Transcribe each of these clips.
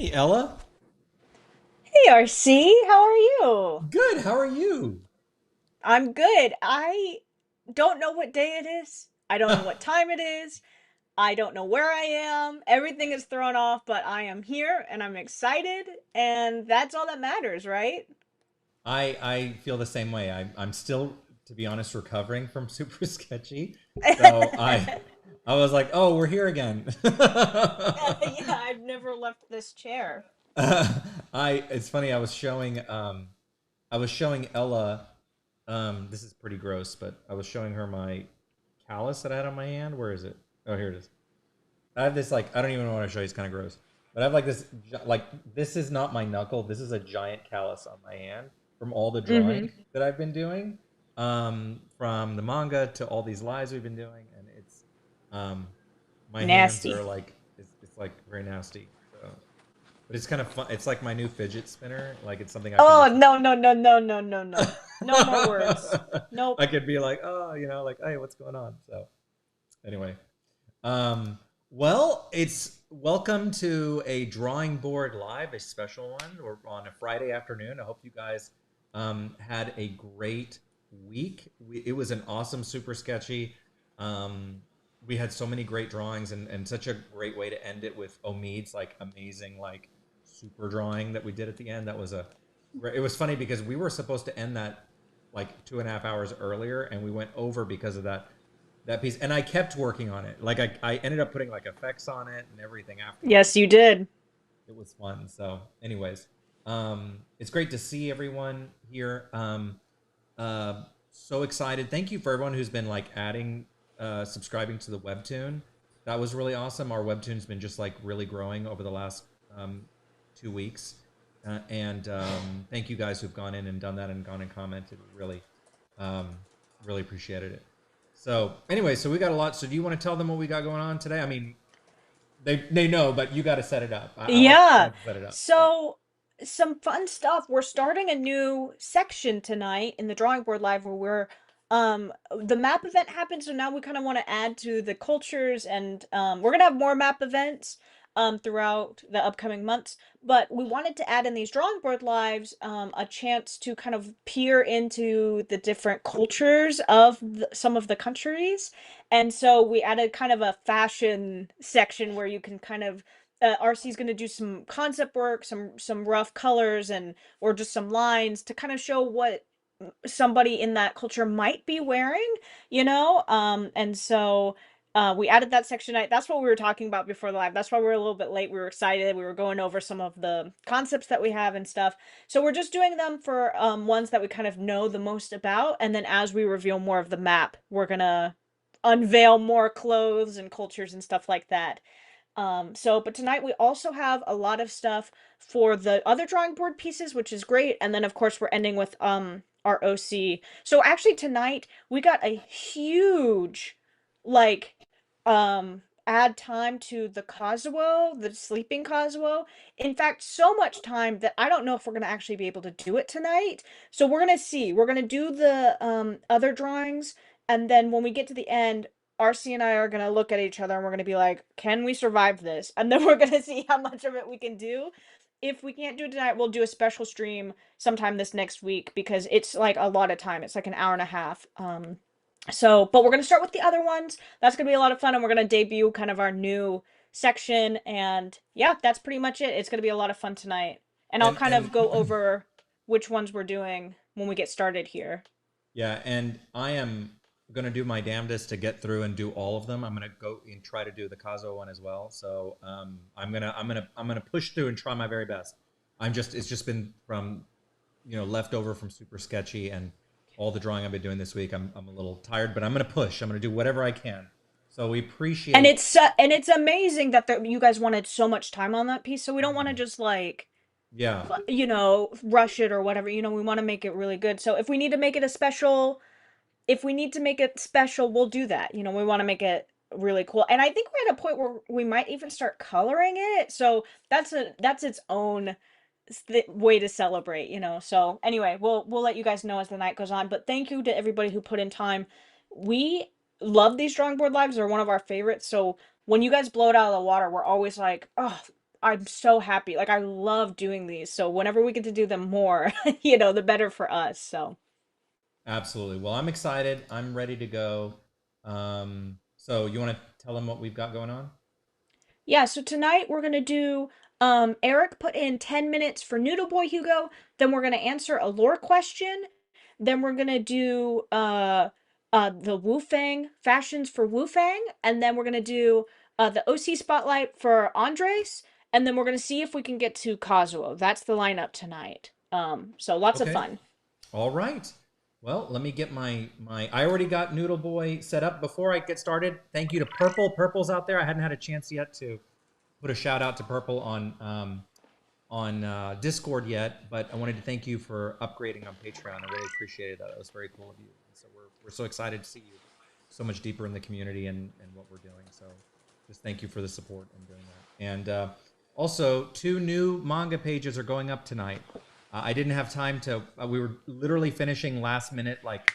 Hey Ella, Hey RC, how are you? good. How are you? I'm good. I don't know what day it is. I don't know what time it is. I don't know where I am. Everything is thrown off, but I am here and I'm excited, and that's all that matters, right? I feel the same way. I'm still, to be honest, recovering from super sketchy. So I was like, oh, we're here again. Yeah, I've never left this chair. It's funny. I was showing Ella. This is pretty gross, but I was showing her my callus that I had on my hand. Where is it? Oh, here it is. I have this like I don't even want to show you. It's kind of gross, but I have like like this is not my knuckle. This is a giant callus on my hand from all the drawing Mm-hmm. that I've been doing, from the manga to all these lives we've been doing, and um, my hands Nasty. are like it's like very nasty. So, but it's kind of fun. It's like my new fidget spinner. Like it's something I can Oh, just no, no, no, no, no, no, no. No more words. Nope. I could be like, oh, like, hey, what's going on? So anyway. Um, well, it's welcome to a drawing board live, a special one. We're on a Friday afternoon. I hope you guys had a great week. It was an awesome, super sketchy. Um, we had so many great drawings and such a great way to end it with Omid's like amazing, like super drawing that we did at the end. That was it was funny because we were supposed to end that like 2.5 hours earlier and we went over because of that piece, and I kept working on it. Like I ended up putting like effects on it and everything Yes, afterwards. you did. It was fun. So anyways, it's great to see everyone here. So excited. Thank you for everyone who's been like adding, subscribing to the webtoon. That was really awesome. Our webtoon's been just like really growing over the last 2 weeks. And thank you guys who've gone in and done that and gone and commented. Really, um, really appreciated it. So anyway, so we got a lot. So do you want to tell them what we got going on today? I mean, they know, but you got to set it up. I like Yeah. to set it up. So So, some fun stuff. We're starting a new section tonight in the drawing board live where the map event happened, so now we kind of want to add to the cultures, and we're gonna have more map events throughout the upcoming months, but we wanted to add in these drawing board lives a chance to kind of peer into the different cultures of some of the countries. And so we added kind of a fashion section where you can kind of RC is going to do some concept work, some rough colors, and or just some lines to kind of show what somebody in that culture might be wearing, and so we added that section. That's what we were talking about before the live. That's why we were a little bit late. We were excited. We were going over some of the concepts that we have and stuff. So we're just doing them for ones that we kind of know the most about, and then as we reveal more of the map, we're gonna unveil more clothes and cultures and stuff like that. But tonight we also have a lot of stuff for the other drawing board pieces, which is great. And then of course we're ending with our OC. So actually tonight we got a huge like add time to the Kazuo, the sleeping Kazuo. In fact, so much time that I don't know if we're gonna actually be able to do it tonight. So we're gonna see. We're gonna do the other drawings, and then when we get to the end, RC and I are gonna look at each other and we're gonna be like, can we survive this? And then we're gonna see how much of it we can do. If we can't do it tonight, we'll do a special stream sometime this next week because it's like a lot of time. It's like an hour and a half. But we're gonna start with the other ones. That's gonna be a lot of fun, and we're gonna debut kind of our new section. And yeah, that's pretty much it. It's gonna be a lot of fun tonight. And I'll kind and of go over which ones we're doing when we get started here. yeah, and I am gonna do my damnedest to get through and do all of them. I'm gonna go and try to do the Kazo one as well. So I'm gonna push through and try my very best. It's just been from left over from super sketchy and all the drawing I've been doing this week. I'm a little tired, but I'm gonna push. I'm gonna do whatever I can. So we And appreciate. it's amazing that you guys wanted so much time on that piece. So we don't want to just like Yeah. rush it or whatever. We want to make it really good. So if we need to make it a special, if we need to make it special, we'll do that. We want to make it really cool. And I think we're at a point where we might even start coloring it. So that's its own way to celebrate. So anyway, we'll let you guys know as the night goes on. But thank you to everybody who put in time. We love these drawing board lives. They're one of our favorites. So when you guys blow it out of the water, we're always like, oh, I'm so happy. Like I love doing these. So whenever we get to do them more, you know, the better for us. So Absolutely. Well, I'm excited. I'm ready to go. So you want to tell them what we've got going on? yeah, so tonight we're gonna do Eric put in 10 minutes for Noodle Boy Hugo, then we're gonna answer a lore question, then we're gonna do the Wu Fang fashions for Wu Fang, and then we're gonna do the OC spotlight for Andres, and then we're gonna see if we can get to Kazuo. That's the lineup tonight. So lots of Okay. fun. All right. Well, let me get my. I already got Noodle Boy set up. Before I get started, thank you to Purple. Purple's out there. I hadn't had a chance yet to put a shout out to Purple on Discord yet, but I wanted to thank you for upgrading on Patreon. I really appreciated that. It was very cool of you. And so we're so excited to see you so much deeper in the community and what we're doing. So just thank you for the support and doing that. And also, 2 new manga pages are going up tonight. I didn't have time to. We were literally finishing last minute like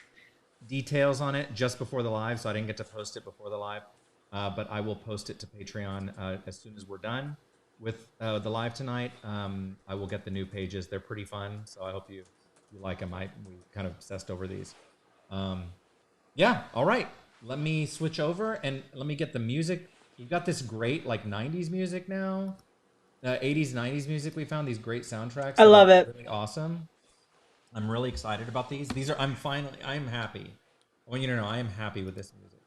details on it just before the live, so I didn't get to post it before the live. But I will post it to Patreon as soon as we're done with the live tonight. I will get the new pages. They're pretty fun, so I hope you like them. We kind of obsessed over these. Yeah, all right. Let me switch over and let me get the music. We've got this great like 90s music now. 80s, 90s music. We found these great soundtracks I that are love it. really awesome. I'm really excited about these. I'm happy. I want you to know I am happy with this music.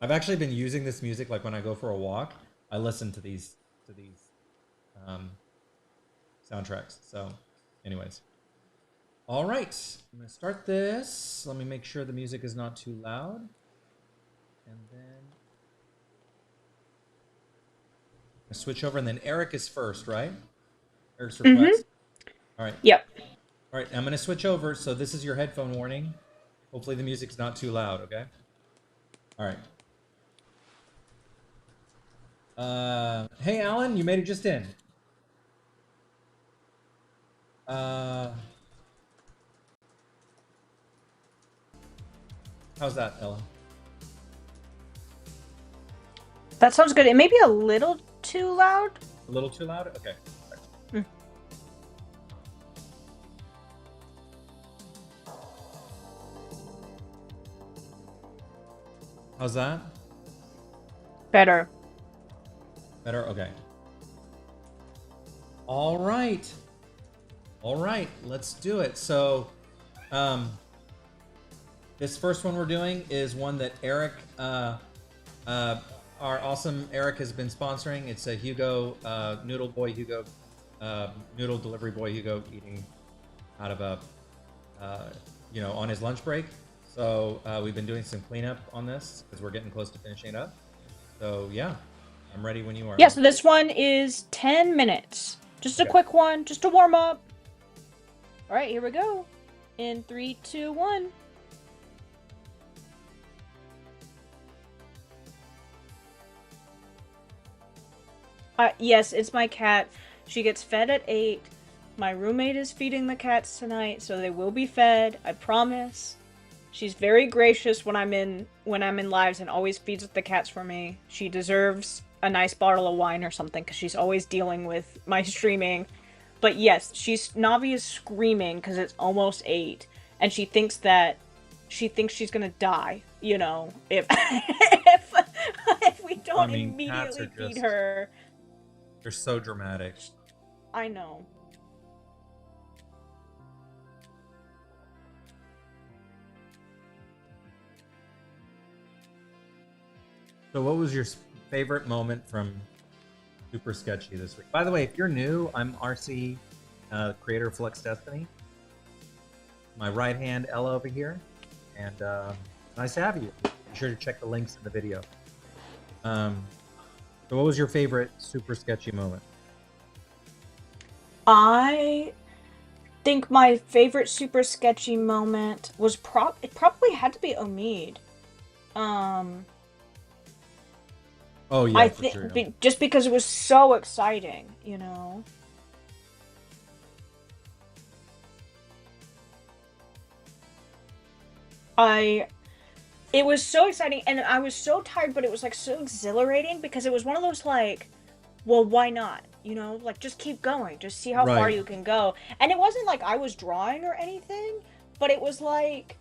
I've actually been using this music like when I go for a walk. I listen to these um, soundtracks. So, anyways, all right. I'm gonna start this. Let me make sure the music is not too loud, and then I switch over. And then Eric is first, right? Eric's request. All right. Yep. All right. I'm gonna switch over. So this is your headphone warning. Hopefully the music's not too loud. Okay. All right. Hey, Alan, you made it just in. How's that, Ella? That sounds good. It may be a little too loud. A little too loud? Okay. Mm. How's that? Better. Better? Okay. All right. All right, let's do it. So, this first one we're doing is one that Eric, our awesome Eric, has been sponsoring. It's a Hugo, Noodle Boy Hugo, Noodle Delivery Boy Hugo eating out of a, on his lunch break. So we've been doing some cleanup on this because we're getting close to finishing it up. So yeah, I'm ready when you are. Yeah, so this one is 10 minutes. Just a quick one, just to warm up. All right, here we go. In 3, 2, 1. Yes, it's my cat. She gets fed at 8. My roommate is feeding the cats tonight, so they will be fed. I promise. She's very gracious when I'm in lives and always feeds the cats for me. She deserves a nice bottle of wine or something because she's always dealing with my streaming. But yes, Navi is screaming because it's almost 8, and she thinks she's gonna die. You know, if if we don't immediately feed her. They're so dramatic. I know. So what was your favorite moment from Super Sketchy this week? By the way, if you're new, I'm RC, creator of Flux Destiny. My right hand, Ella, over here. And nice to have you. Be sure to check the links in the video. So what was your favorite Super Sketchy moment? I think my favorite Super Sketchy moment was it probably had to be Omid. Oh yeah, I think just because it was so exciting, you know. It was so exciting, and I was so tired, but it was like so exhilarating because it was one of those like well, why not? You know, like just keep going, just see how far Right. you can go. And it wasn't like I was drawing or anything, but it was like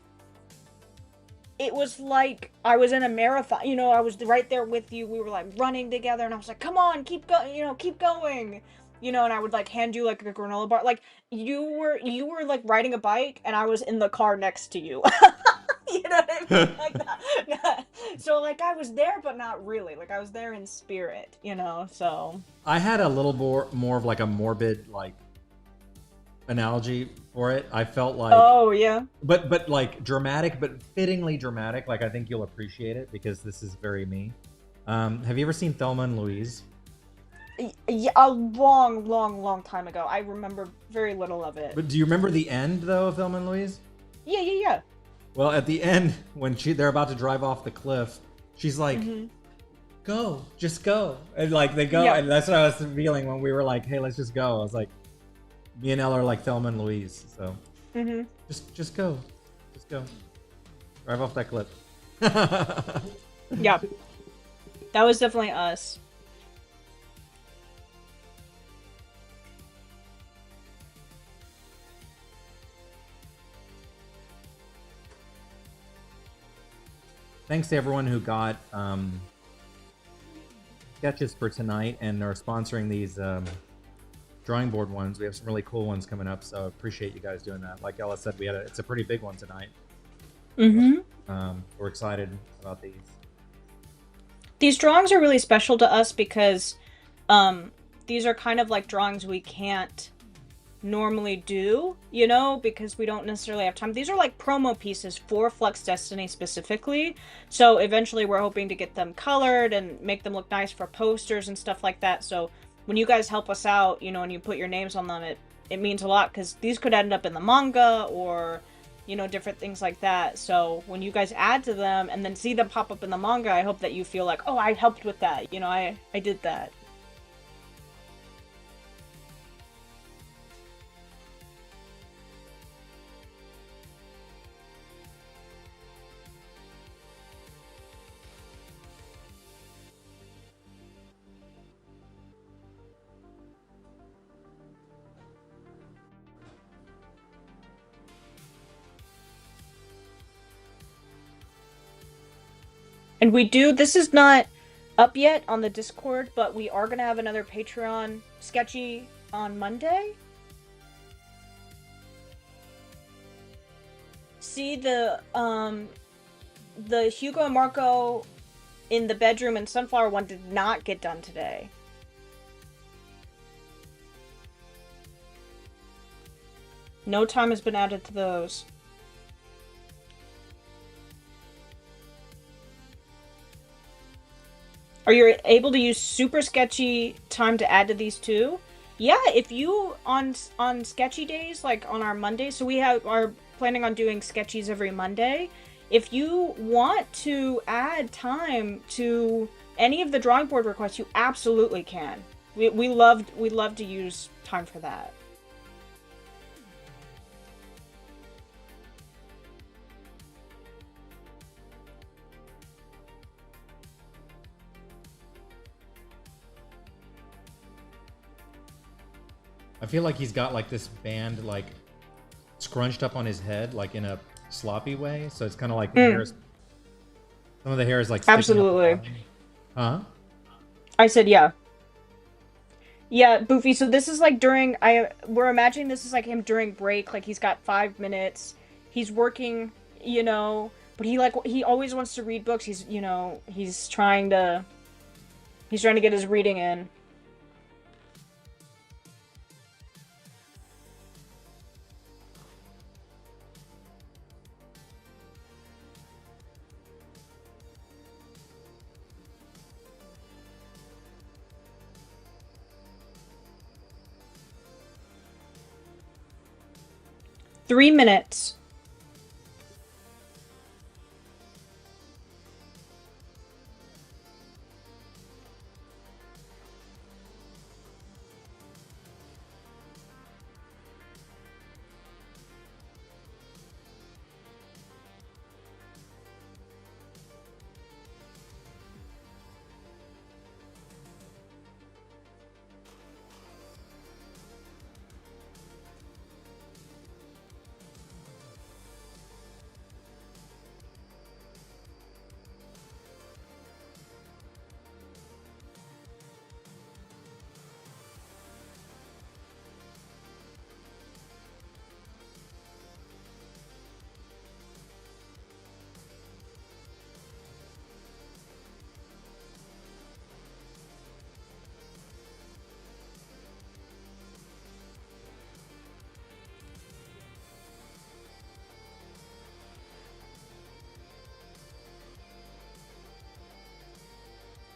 I was in a marathon. You know, I was right there with you. We were like running together, and I was like, "Come on, keep going! You know, keep going!" You know, and I would like hand you like a granola bar. Like you were like riding a bike, and I was in the car next to you. You know what I mean? Like that. So like I was there, but not really. Like I was there in spirit. You know, so. I had a little more of like a morbid like analogy for it. I felt like, Oh yeah. but like dramatic, but fittingly dramatic. Like I think you'll appreciate it because this is very me. Have you ever seen Thelma and Louise? Yeah, a long, long, long time ago. I remember very little of it. But do you remember the end though of Thelma and Louise? Yeah, yeah, yeah. Well, at the end when they're about to drive off the cliff, she's like, Mm-hmm. "Go, just go," and like they go, Yeah. and that's what I was feeling when we were like, "Hey, let's just go." I was like, me and Elle are like Thelma and Louise, so Mm-hmm. just go, just go, drive off that cliff. Yeah. That was definitely us. Thanks to everyone who got sketches for tonight and are sponsoring these drawing board ones. We have some really cool ones coming up, so appreciate you guys doing that. Like Ella said, it's a pretty big one tonight. Mm-hmm. We're excited about these. These drawings are really special to us because these are kind of like drawings we can't normally do, you know, because we don't necessarily have time. These are like promo pieces for Flux Destiny specifically. So eventually we're hoping to get them colored and make them look nice for posters and stuff like that. So when you guys help us out, you know, and you put your names on them, it means a lot because these could end up in the manga or, you know, different things like that. So when you guys add to them and then see them pop up in the manga, I hope that you feel like, oh, I helped with that. You know, I did that. And this is not up yet on the Discord, but we are going to have another Patreon sketchy on Monday. See the Hugo and Marco in the bedroom and Sunflower one did not get done today. No time has been added to those. Are you able to use super sketchy time to add to these too? Yeah, if you on sketchy days, like on our Mondays, so we are planning on doing sketchies every Monday. If you want to add time to any of the drawing board requests, you absolutely can. We love to use time for that. I feel like he's got like this band like scrunched up on his head, like in a sloppy way. So it's kind of like some of the hair is like Absolutely. Huh? I said yeah. Yeah, Boofy. So this is like we're imagining this is like him during break. Like he's got 5 minutes. He's working, you know, but he always wants to read books. He's trying to get his reading in. Three minutes.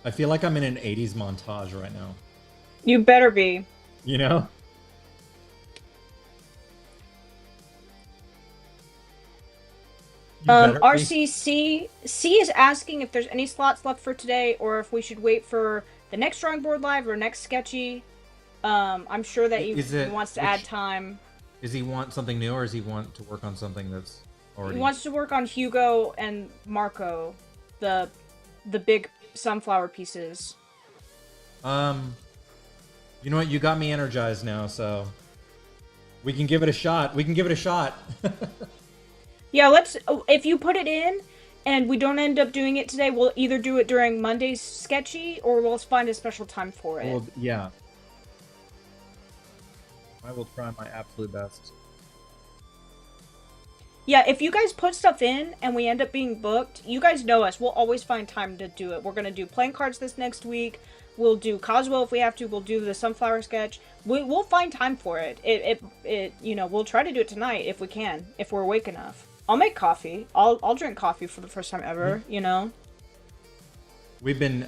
I feel like I'm in an 80s montage right now. You better be. You know? You better be. RCC C is asking if there's any slots left for today, or if we should wait for the next drawing board live or next sketchy. I'm sure that he wants to add time. Does he want something new, or does he want to work on something that's already? He wants to work on Hugo and Marco, the big sunflower pieces. You know what? You got me energized now, so we can give it a shot. We can give it a shot. Yeah, let's. If you put it in, and we don't end up doing it today, we'll either do it during Monday's sketchy, or we'll find a special time for it. Well, yeah. I will try my absolute best. Yeah, if you guys put stuff in and we end up being booked, you guys know us. We'll always find time to do it. We're going to do playing cards this next week. We'll do Coswell if we have to. We'll do the sunflower sketch. We'll find time for it. We'll try to do it tonight if we can, if we're awake enough. I'll make coffee. I'll drink coffee for the first time ever, you know? We've been,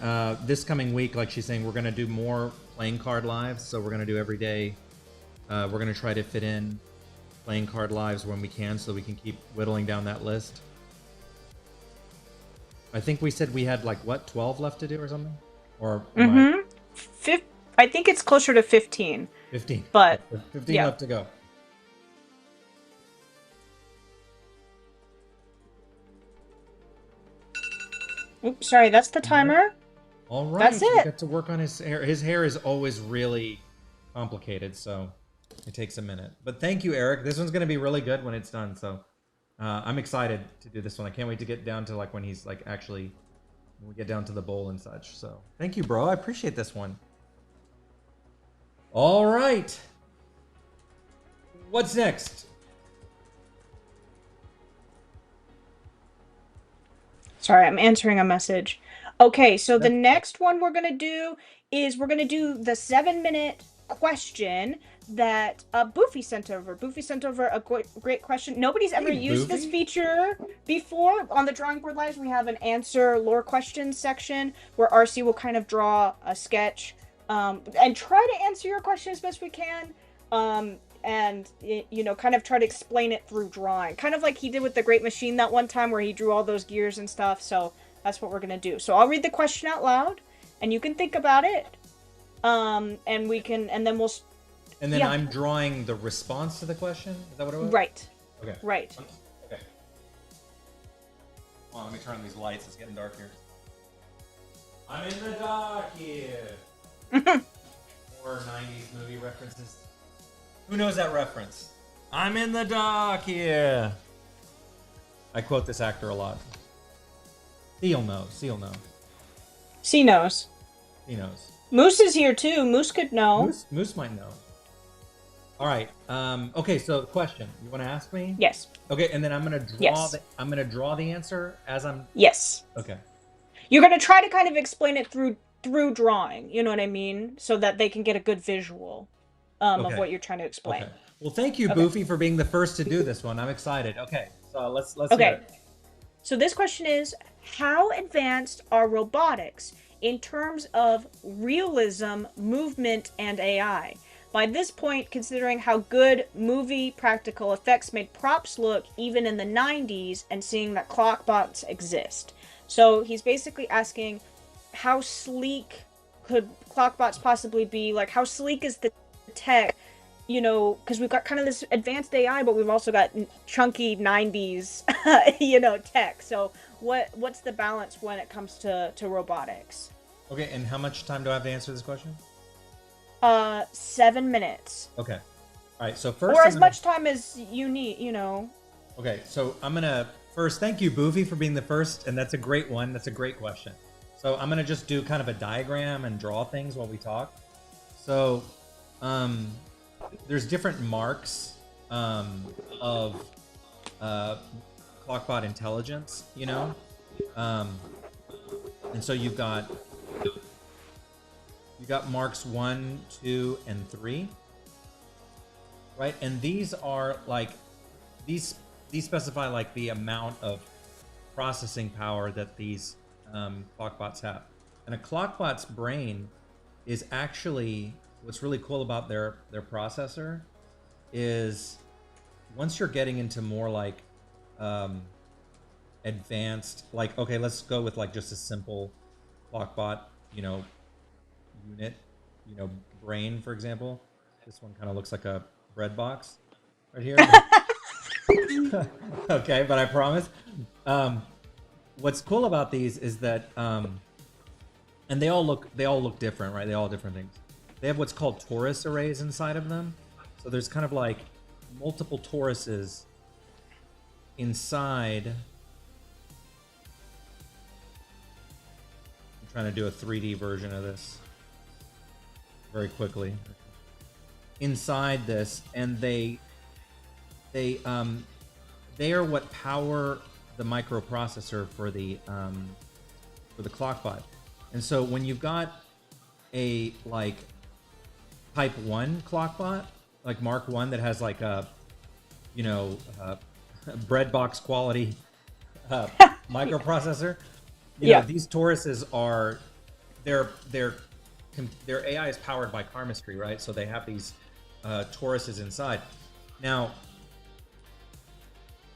this coming week, like she's saying, we're going to do more playing card lives. So we're going to do every day. We're going to try to fit in playing card lives when we can, so we can keep whittling down that list. I think we said we had, like, what, 12 left to do or something? Or I think it's closer to 15. 15. But 15 left to go. Oops, sorry, that's the timer. All right. That's it. We got to work on his hair. His hair is always really complicated, so it takes a minute. But thank you, Eric. This one's going to be really good when it's done, so I'm excited to do this one. I can't wait to get down to, like, when he's, like, actually, when we get down to the bowl and such. So thank you, bro. I appreciate this one. All right. What's next? Sorry, I'm answering a message. Okay, so the next one we're going to do is we're going to do the 7-minute question that Boofy sent over. Boofy sent over a great question. Nobody's ever used this feature before. On the Drawing Board Lives, we have an answer lore questions section where RC will kind of draw a sketch and try to answer your question as best we can. And, you know, kind of try to explain it through drawing. Kind of like he did with the Great Machine that one time where he drew all those gears and stuff. So that's what we're going to do. So I'll read the question out loud, and you can think about it. And then we'll... And then I'm drawing the response to the question? Is that what it was? Right. Okay. Right. Okay. Hold on, let me turn on these lights. It's getting dark here. I'm in the dark here. More 90s movie references. Who knows that reference? I'm in the dark here. I quote this actor a lot. He'll know. He'll know. C knows. He knows. Moose is here too. Moose could know. Moose might know. All right. Okay. So the question you want to ask me? Yes. Okay, and then I'm gonna draw. Yes. I'm gonna draw the answer as I'm. Yes. Okay. You're gonna try to kind of explain it through drawing. You know what I mean, so that they can get a good visual of what you're trying to explain. Okay. Well, thank you, Boofy, for being the first to do this one. I'm excited. Okay, so let's hear it. So this question is: how advanced are robotics in terms of realism, movement, and AI? By this point, considering how good movie practical effects made props look even in the 90s, and seeing that clockbots exist. So he's basically asking, how sleek could clockbots possibly be? Like, how sleek is the tech? You know, because we've got kind of this advanced AI, but we've also got chunky 90s, tech. So what's the balance when it comes to robotics? Okay, and how much time do I have to answer this question? 7 minutes. Okay. All right, so first... Or as much time as you need, you know. Okay, so I'm going to... First, thank you, Boofy, for being the first, and that's a great one. That's a great question. So I'm going to just do kind of a diagram and draw things while we talk. So, there's different marks of Clockbot intelligence, you know? And so you've got marks 1, 2, and 3, right? And these are like these specify like the amount of processing power that these clockbots have. And a clockbot's brain is actually, what's really cool about their processor is once you're getting into more like advanced, like, okay, let's go with like just a simple clockbot, unit, brain, for example. This one kind of looks like a bread box right here. Okay, but I promise. What's cool about these is that, and they all look different, right? They all have different things. They have what's called torus arrays inside of them. So there's kind of like multiple toruses inside. I'm trying to do a 3D version of this very quickly. Inside this, and they are what power the microprocessor for the clockbot. And so when you've got a like type 1 clockbot, like Mark 1, that has like a bread box quality microprocessor, these toruses are their AI is powered by karmastry, right? So they have these toruses inside. Now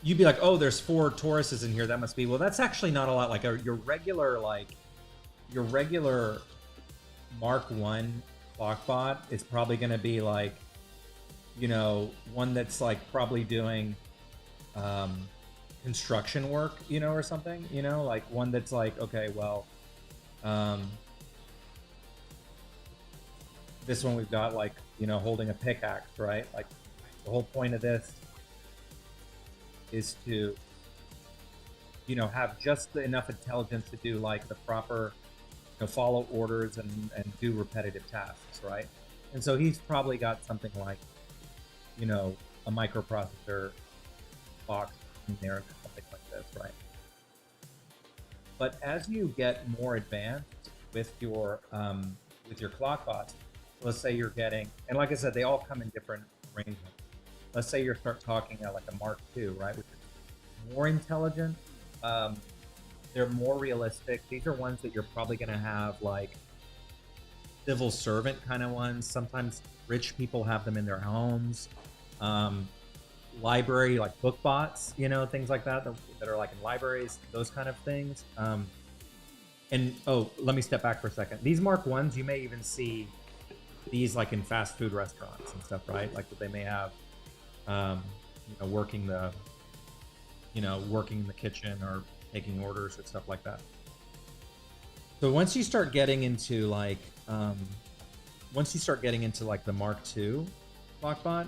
you'd be like, oh, there's 4 toruses in here, that must be, well, that's actually not a lot. Like your regular Mark 1 clockbot is probably going to be like, one that's like probably doing construction work, or something, like one that's like, okay, well, this one we've got like, holding a pickaxe, right? Like the whole point of this is to, have just enough intelligence to do like the proper, follow orders and do repetitive tasks, right? And so he's probably got something like, a microprocessor box in there, or something like this, right? But as you get more advanced with your clockbots, let's say you're getting, and like I said, they all come in different arrangements. Let's say you start talking like a Mark II, right, which is more intelligent. They're more realistic. These are ones that you're probably going to have like civil servant kind of ones. Sometimes rich people have them in their homes. Library, like book bots, things like that are like in libraries, those kind of things. And let me step back for a second. These Mark 1s, you may even see these like in fast food restaurants and stuff, right? Like they may have, working the kitchen or taking orders or stuff like that. So once you start getting into like, the Mark II clockbot,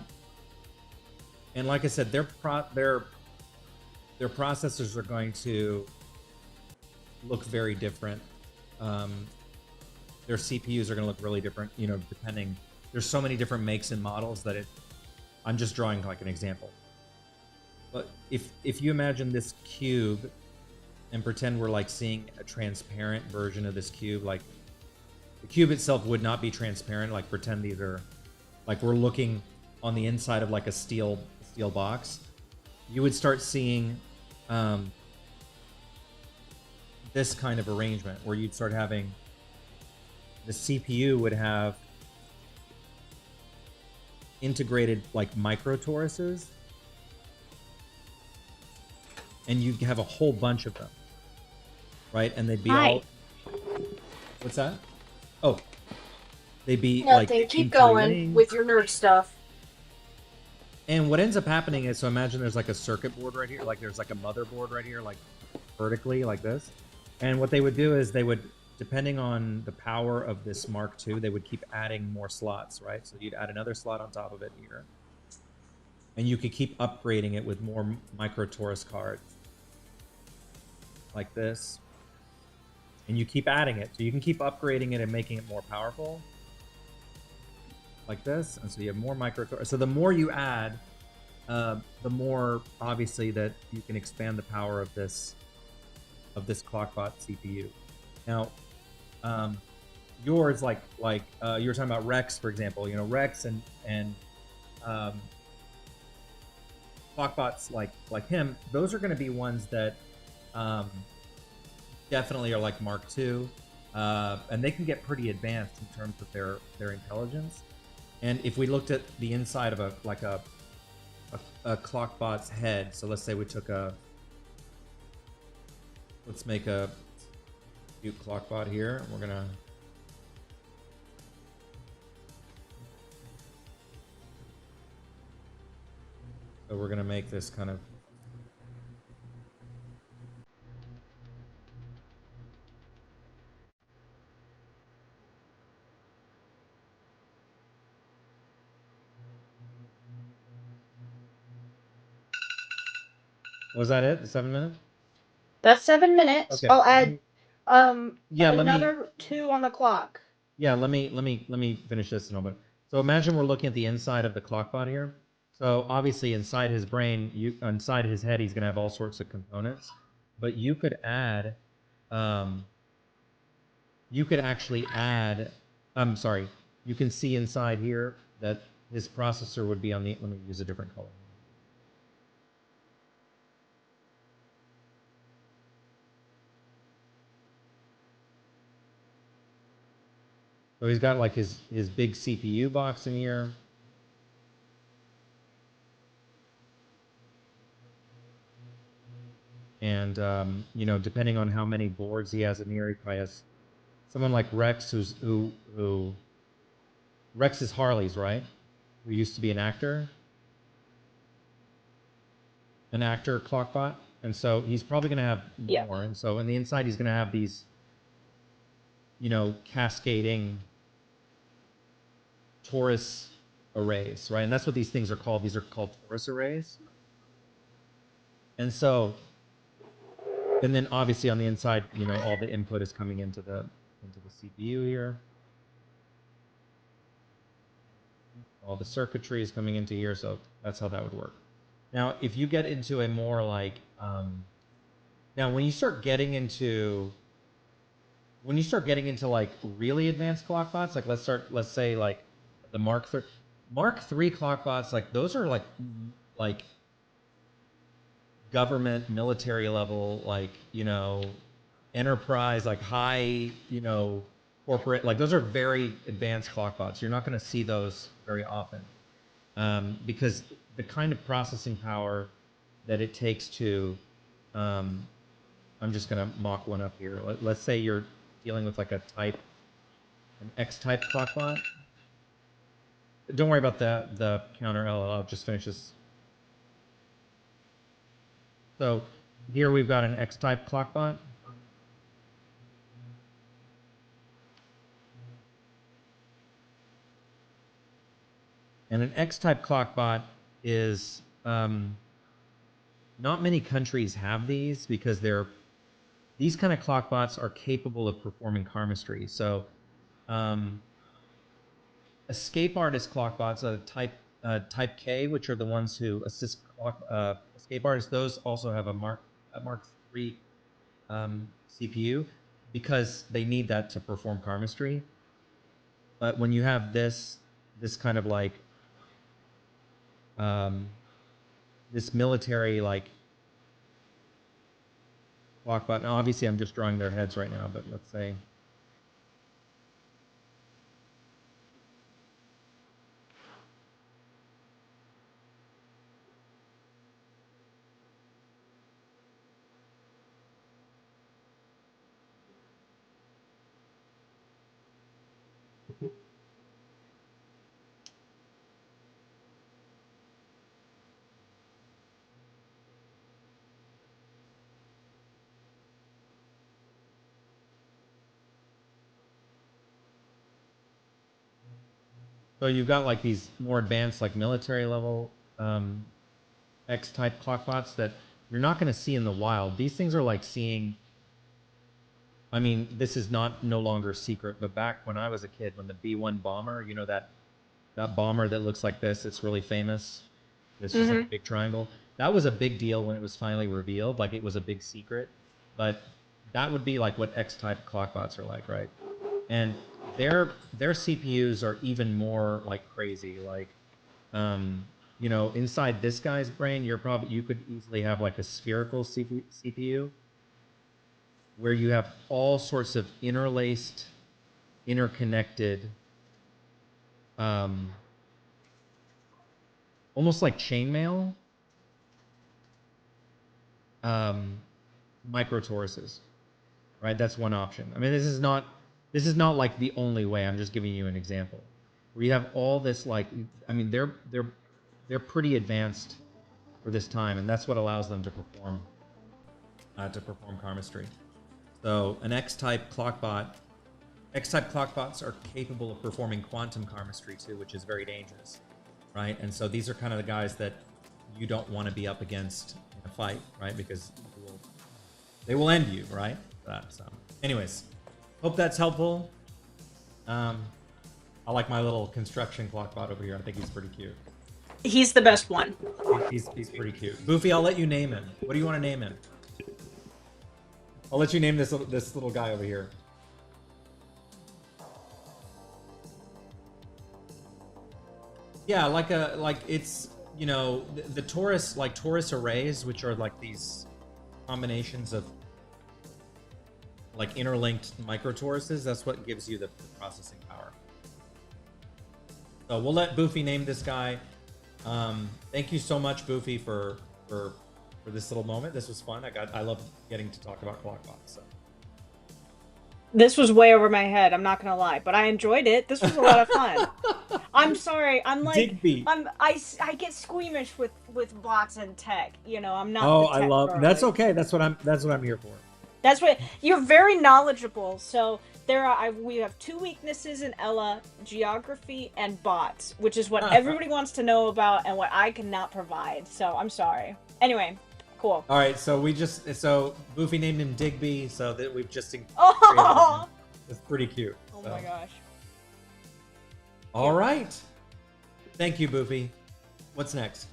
and like I said, their processors are going to look very different. Their CPUs are going to look really different, depending. There's so many different makes and models that I'm just drawing like an example. But if you imagine this cube and pretend we're like seeing a transparent version of this cube, like the cube itself would not be transparent, like pretend these are, like we're looking on the inside of like a steel box, you would start seeing this kind of arrangement where you'd start having the CPU would have integrated like micro toruses, and you'd have a whole bunch of them, right? And they'd be all, what's that? Oh, they'd be nothing. Like keep going with your nerd stuff. And what ends up happening is, so imagine there's like a circuit board right here, like there's like a motherboard right here, like vertically like this. And what they would do is they would, depending on the power of this Mark II, they would keep adding more slots, right? So you'd add another slot on top of it here. And you could keep upgrading it with more micro torus cards like this. And you keep adding it. So you can keep upgrading it and making it more powerful. Like this, and so you have more micro. So the more you add, the more obviously that you can expand the power of this Clockbot CPU. Now, yours like you were talking about Rex, for example. Rex and Clockbots like him. Those are going to be ones that definitely are like Mark II. and they can get pretty advanced in terms of their intelligence. And if we looked at the inside of a clockbot's head, so let's say we took let's make a cute clockbot here. We're gonna make this kind of Was that it? 7 minutes? That's 7 minutes. Okay. I'll add Yeah, another 2 on the clock. Yeah, let me finish this in a moment. So imagine we're looking at the inside of the clockbot here. So obviously inside his brain, inside his head, he's gonna have all sorts of components. But you could add, you could actually add. I'm sorry. You can see inside here that his processor would be on the. Let me use a different color. So he's got like his big CPU box in here. And you know, depending on how many boards he has in here, he probably has someone like Rex, who Rex is Harley's, right? Who used to be an actor clockbot, and so he's probably going to have more. And so in the inside, he's going to have these, you know, cascading torus arrays, right? And that's what these things are called. These are called torus arrays. And so, and then obviously on the inside, you know, all the input is coming into the CPU here. All the circuitry is coming into here, so that's how that would work. Now, if you get into a more like, now when you start getting into like really advanced clockbots, like let's say like the Mark III clockbots, like those are like government military level, like, you know, enterprise, like high, you know, corporate, like those are very advanced clockbots. You're not going to see those very often, because the kind of processing power that it takes to, I'm just going to mock one up here. Let's say you're dealing with like an X-type clockbot. Don't worry about the counter L. I'll just finish this. So here we've got an X-type clockbot. And an X-type clockbot is, not many countries have these because these kind of clockbots are capable of performing karmastry. So escape artist clockbots, type K, which are the ones who assist escape artists, those also have a Mark III CPU because they need that to perform karmastry. But when you have this kind of like this military like clockbot. Now, obviously, I'm just drawing their heads right now, but let's say. So you've got like these more advanced, like military level X-type clockbots that you're not going to see in the wild. These things are like seeing. I mean, this is no longer a secret, but back when I was a kid, when the B-1 bomber, you know that bomber that looks like this, it's really famous. It's just like a big triangle. That was a big deal when it was finally revealed. Like it was a big secret, but that would be like what X-type clockbots are like, right? And their CPUs are even more like crazy. Like, you know, inside this guy's brain, you could easily have like a spherical CPU, where you have all sorts of interlaced, interconnected, almost like chainmail, microtoruses, right? That's one option. I mean, this is not like the only way. I'm just giving you an example where you have all this like, I mean, they're pretty advanced for this time, and that's what allows them to perform karmastry. So an X-type clockbots are capable of performing quantum karmastry too, which is very dangerous, right? And so these are kind of the guys that you don't want to be up against in a fight, right? Because they will end you, right? So, anyways, hope that's helpful. I like my little construction clockbot over here. I think he's pretty cute. He's the best one. He's pretty cute. Boofy, I'll let you name him. What do you want to name him? I'll let you name this little guy over here. Yeah, like it's, you know, the torus, like torus arrays, which are like these combinations of like interlinked microtoruses. That's what gives you the processing power. So we'll let Boofy name this guy. Thank you so much, Boofy, for this little moment. This was fun. I love getting to talk about Clockbot. So this was way over my head. I'm not gonna lie, but I enjoyed it. This was a lot of fun. I'm sorry. I'm like Digby. I get squeamish with bots and tech. You know, I'm not. Oh, the tech I love. girly. That's okay. That's what I'm here for. That's what you're very knowledgeable. So we have two weaknesses in Ella: geography and bots, which is what everybody wants to know about and what I cannot provide. So I'm sorry. Anyway, cool. All right, so Boofy named him Digby, so that we've just Oh, it's pretty cute. oh my gosh. All right, thank you, Boofy. What's next?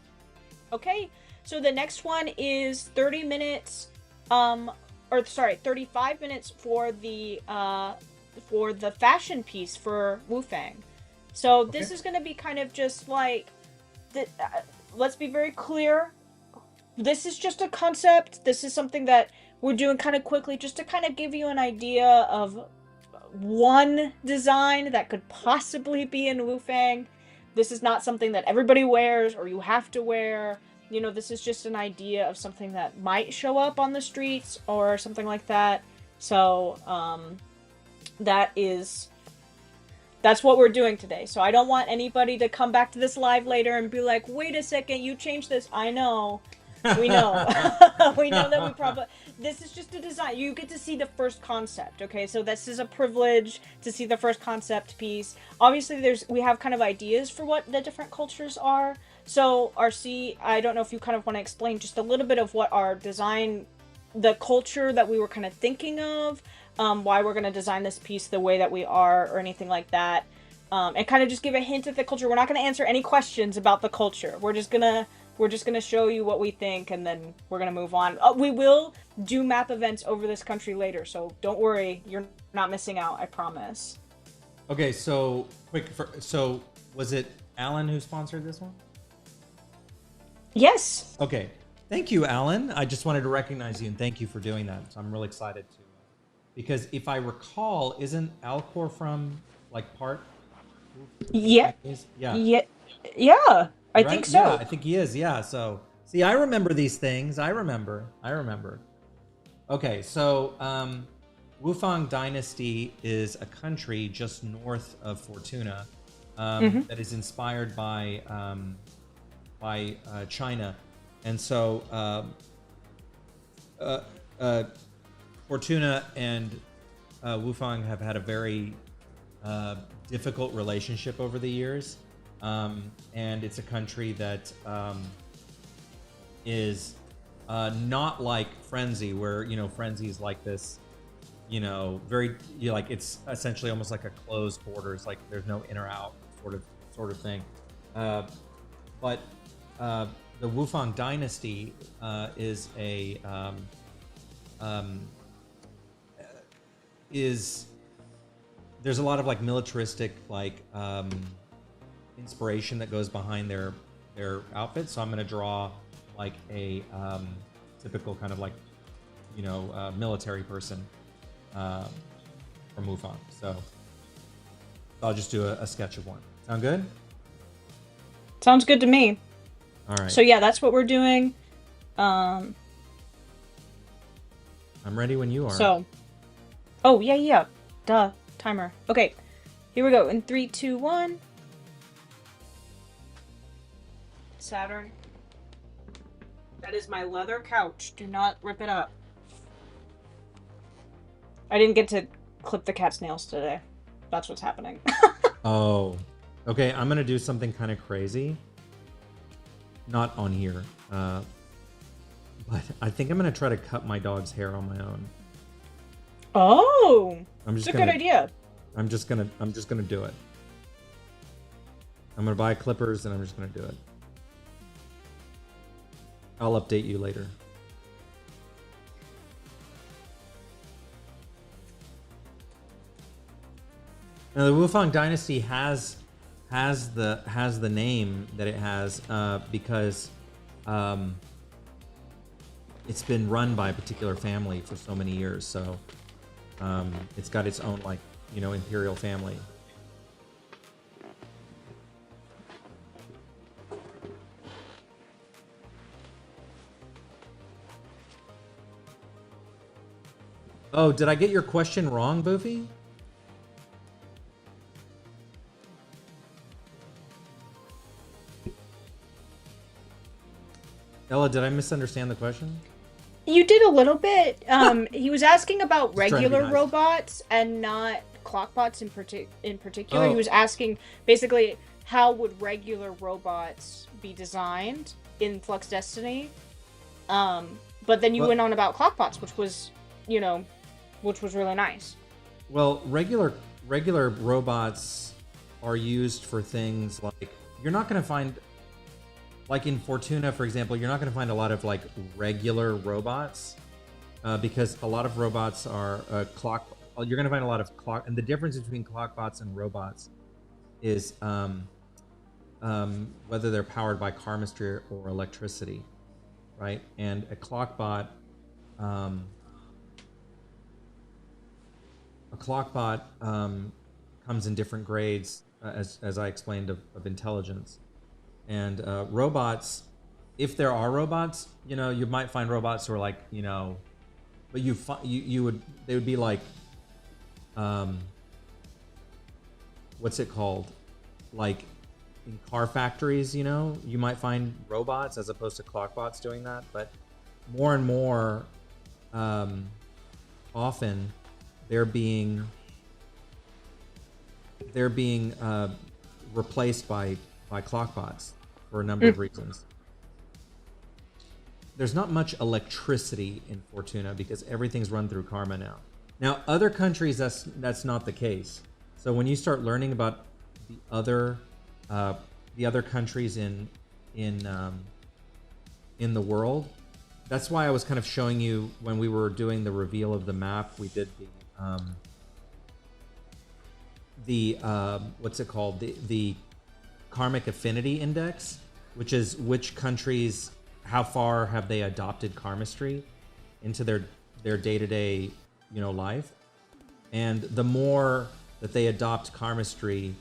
Okay, so the next one is 30 minutes. 35 minutes for the fashion piece for Wufang. So this is going to be kind of just like, let's be very clear. This is just a concept. This is something that we're doing kind of quickly just to kind of give you an idea of one design that could possibly be in Wufang. This is not something that everybody wears or you have to wear. You know, this is just an idea of something that might show up on the streets or something like that. So, that's what we're doing today. So I don't want anybody to come back to this live later and be like, wait a second, you changed this. I know. We know. We know that we probably... This is just a design. You get to see the first concept, okay? So this is a privilege to see the first concept piece. Obviously, we have kind of ideas for what the different cultures are. So, RC, I don't know if you kind of want to explain just a little bit of what our design, the culture that we were kind of thinking of, why we're going to design this piece the way that we are, or anything like that. And kind of just give a hint at the culture. We're not going to answer any questions about the culture. We're just gonna show you what we think, and then we're gonna move on. We will do map events over this country later, so don't worry, you're not missing out. I promise. Okay, so so was it Alan who sponsored this one? Yes. Okay, thank you, Alan. I just wanted to recognize you and thank you for doing that. So I'm really excited to, because if I recall, isn't Alcor from like part? Yeah. Yeah. Yeah. I think so. Yeah, I think he is. Yeah. So, see, I remember these things. I remember. Okay, so Wufang Dynasty is a country just north of Fortuna that is inspired by China, and so Fortuna and Wufang have had a very difficult relationship over the years. And it's a country that is not like Frenzy, where, you know, Frenzy is like this, you know, very, like, it's essentially almost like a closed borders, like there's no in or out sort of thing. But the Wufang Dynasty is there's a lot of like militaristic like inspiration that goes behind their outfits. So I'm going to draw like a typical kind of like military person from Wufang. So I'll just do a sketch of one. Sound good? Sounds good to me. All right. So yeah, that's what we're doing. I'm ready when you are. So, oh yeah. Duh. Timer. Okay. Here we go. In 3, 2, 1. Saturn. That is my leather couch. Do not rip it up. I didn't get to clip the cat's nails today. That's what's happening. Oh. Okay, I'm gonna do something kind of crazy. Not on here. But I think I'm gonna try to cut my dog's hair on my own. Oh, that's a good idea. I'm just gonna do it. I'm gonna buy clippers and I'm just gonna do it. I'll update you later. Now the Wufang Dynasty has the name that it has because it's been run by a particular family for so many years. So it's got its own imperial family. Oh, did I get your question wrong, Boofy? Ella, did I misunderstand the question? You did a little bit. He was asking about regular nice. robots and not clockbots in particular. Oh. He was asking basically how would regular robots be designed in Flux Destiny. But then you went on about clockbots, which was really nice. Well, regular robots are used for things like you're not going to find. Like in Fortuna, for example, you're not going to find a lot of regular robots because a lot of robots are You're going to find a lot of clock, and the difference between clockbots and robots is whether they're powered by karmastry or electricity, right? And a clockbot, comes in different grades, as I explained, of intelligence. And robots, if there are robots, you might find robots who are but they would be like, what's it called? Like in car factories, you might find robots as opposed to clockbots doing that. But more and more often, they're being replaced by clockbots for a number of reasons. There's not much electricity in Fortuna because everything's run through karma now. Now, other countries, that's not the case. So when you start learning about the other countries in the world, that's why I was kind of showing you when we were doing the reveal of the map. We did the what's it called? The Karmic Affinity Index, which is which countries, how far have they adopted karmastry into their day-to-day life. And the more that they adopt karmastry,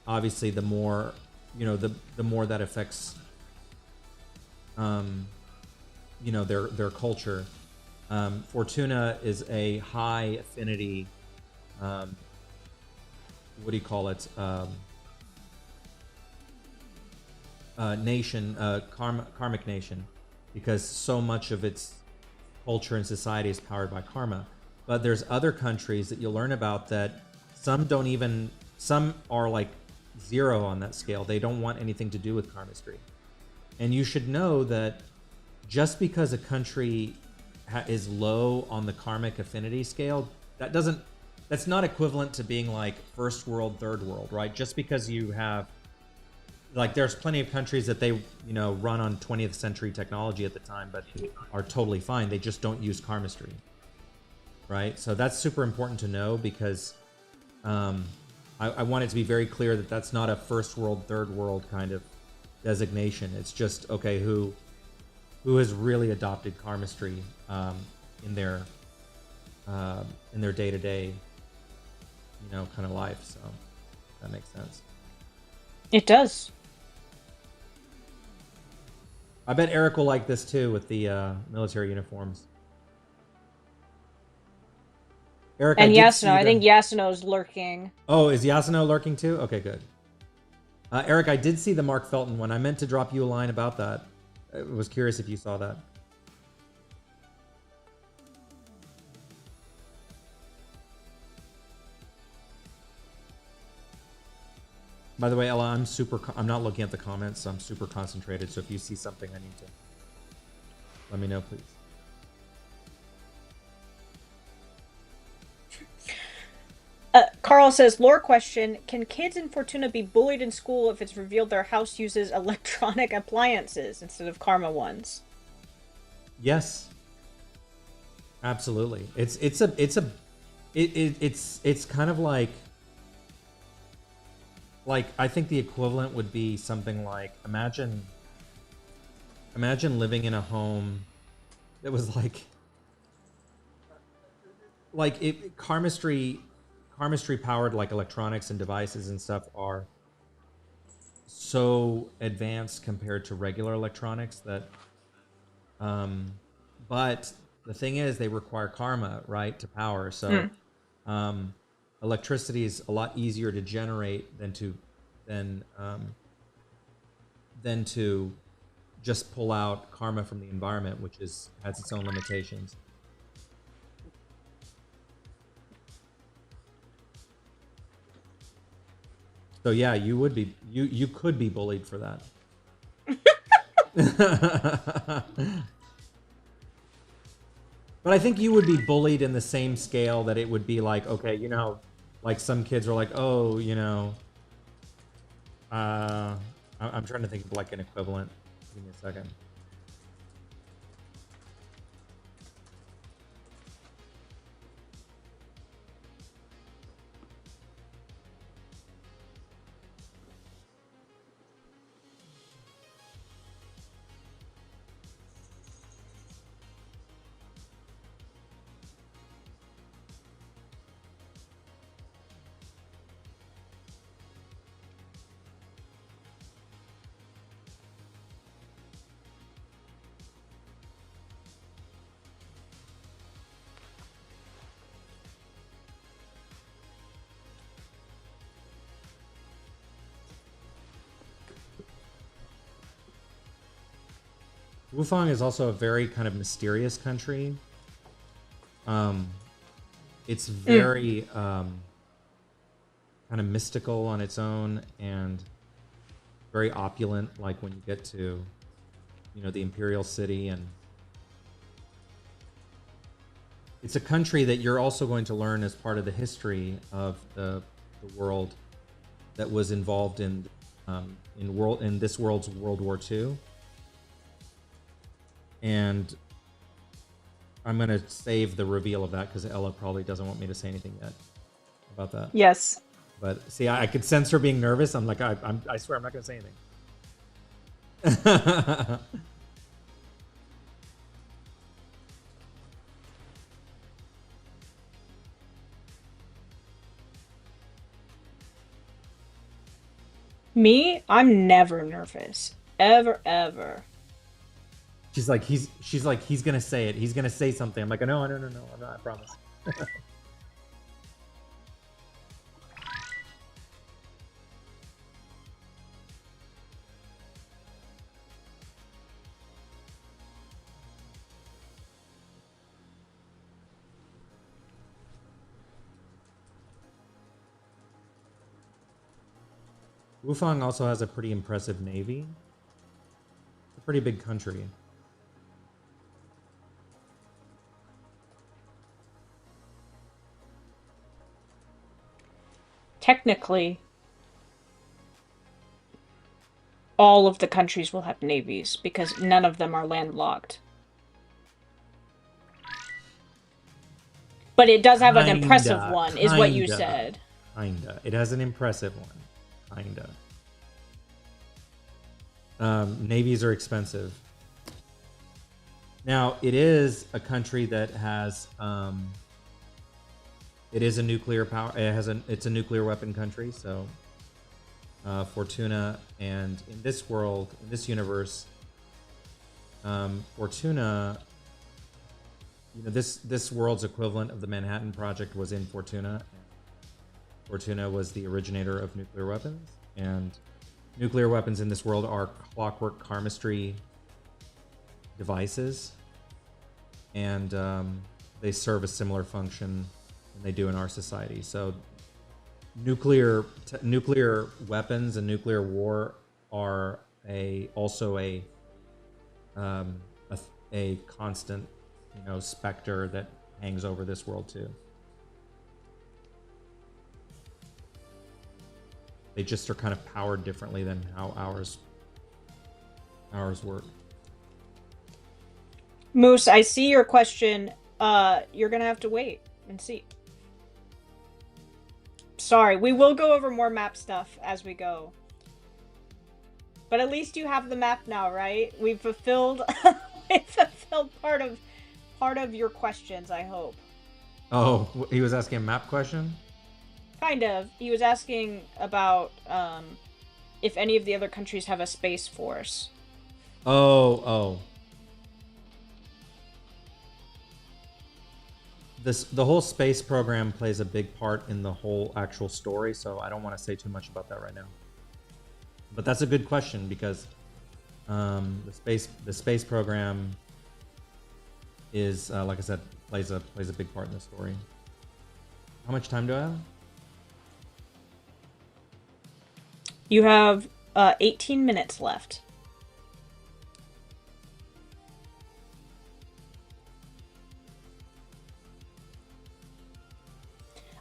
obviously the more the more that affects their culture. Fortuna is a high affinity what do you call it, nation, karmic nation, because so much of its culture and society is powered by karma. But there's other countries that you'll learn about that some are like 0 on that scale. They don't want anything to do with karmastry. And you should know that just because a country is low on the karmic affinity scale, that's not equivalent to being like first world, third world, right? Just because you have there's plenty of countries that they run on 20th century technology at the time, but are totally fine. They just don't use karmastry, right? So that's super important to know because I want it to be very clear that that's not a first world, third world kind of designation. It's just, okay, who has really adopted karmastry in their day-to-day, you know, kind of life. So that makes sense. It does. I bet Eric will like this too with the military uniforms. Eric, And I did Yasuno, see I the... think Yasuno's lurking. Oh, is Yasuno lurking too? Okay, good. Eric, I did see the Mark Felton one. I meant to drop you a line about that. I was curious if you saw that. By the way, Ella, I'm not looking at the comments, so I'm super concentrated. So if you see something I need to, let me know, please. Carl says, lore question, can kids in Fortuna be bullied in school if it's revealed their house uses electronic appliances instead of karma ones? Yes. Absolutely. It's kind of like I think the equivalent would be something like imagine living in a home that was like karmastry powered like electronics and devices and stuff are so advanced compared to regular electronics that but the thing is they require karma, right, to power. So electricity is a lot easier to generate than to just pull out karma from the environment, which has its own limitations. So yeah, you could be bullied for that. But I think you would be bullied in the same scale that it would be like, okay, you know, like some kids are like, oh, you know, I'm trying to think of like an equivalent. Give me a second. Wufang is also a very kind of mysterious country. It's very kind of mystical on its own and very opulent. Like when you get to, you know, the Imperial City, and it's a country that you're also going to learn as part of the history of the world that was involved in this world's World War II. And I'm going to save the reveal of that because Ella probably doesn't want me to say anything yet about that. Yes. But see, I could sense her being nervous. I'm like, I swear I'm not going to say anything. Me? I'm never nervous. Ever, ever. She's like, he's gonna say it. He's gonna say something. I'm like, no, I'm not. I promise. Wufang also has a pretty impressive navy. It's a pretty big country. Technically, all of the countries will have navies because none of them are landlocked. But it does have an impressive one, is what you said. Kinda. It has an impressive one. Kinda. Navies are expensive. Now, it is a country that has it is a nuclear power. It's a nuclear weapon country. So Fortuna, and in this world, in this universe, Fortuna. You know, this world's equivalent of the Manhattan Project was in Fortuna. Fortuna was the originator of nuclear weapons, and nuclear weapons in this world are clockwork karmastry devices, and they serve a similar function than they do in our society. So nuclear weapons and nuclear war are also a constant, you know, specter that hangs over this world too. They just are kind of powered differently than how ours work. Moose, I see your question. You're gonna have to wait and see. Sorry, we will go over more map stuff as we go. But at least you have the map now, right? We've fulfilled part of your questions, I hope. Oh, he was asking a map question? Kind of. He was asking about if any of the other countries have a space force. Oh. The whole space program plays a big part in the whole actual story, so I don't want to say too much about that right now. But that's a good question, because the space program is, like I said, plays a big part in the story. How much time do I have? You have 18 minutes left.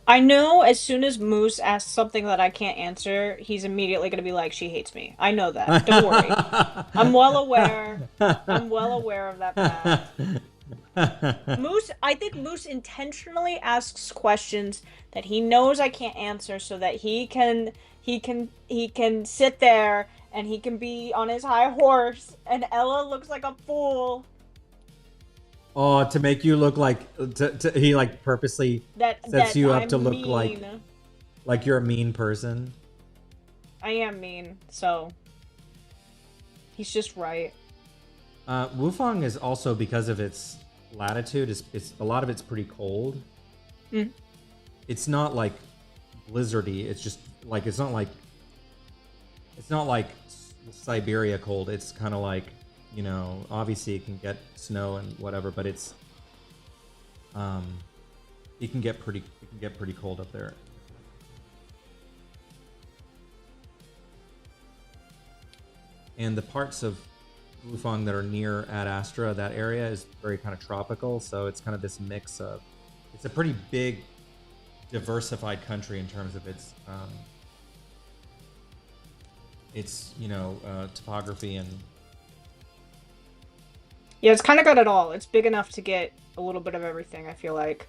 I know as soon as Moose asks something that I can't answer, he's immediately going to be like, she hates me. I know that. Don't worry. I'm well aware. I'm well aware of that fact. Moose, I think Moose intentionally asks questions that he knows I can't answer so that he can sit there and he can be on his high horse and Ella looks like a fool. Oh, to make you look like he like purposely sets you up to look mean. like you're a mean person. I am mean, so he's just right. Wufang is also, because of its latitude, it's a lot of it's pretty cold. Mm. It's not like blizzardy. It's just like it's not like Siberia cold. It's kind of like, you know, obviously it can get snow and whatever, but it's it can get pretty cold up there. And the parts of Wufang that are near Ad Astra, that area is very kind of tropical, so it's kind of this mix of, it's a pretty big diversified country in terms of its you know, topography. And yeah, it's kind of got it all. It's big enough to get a little bit of everything, I feel like.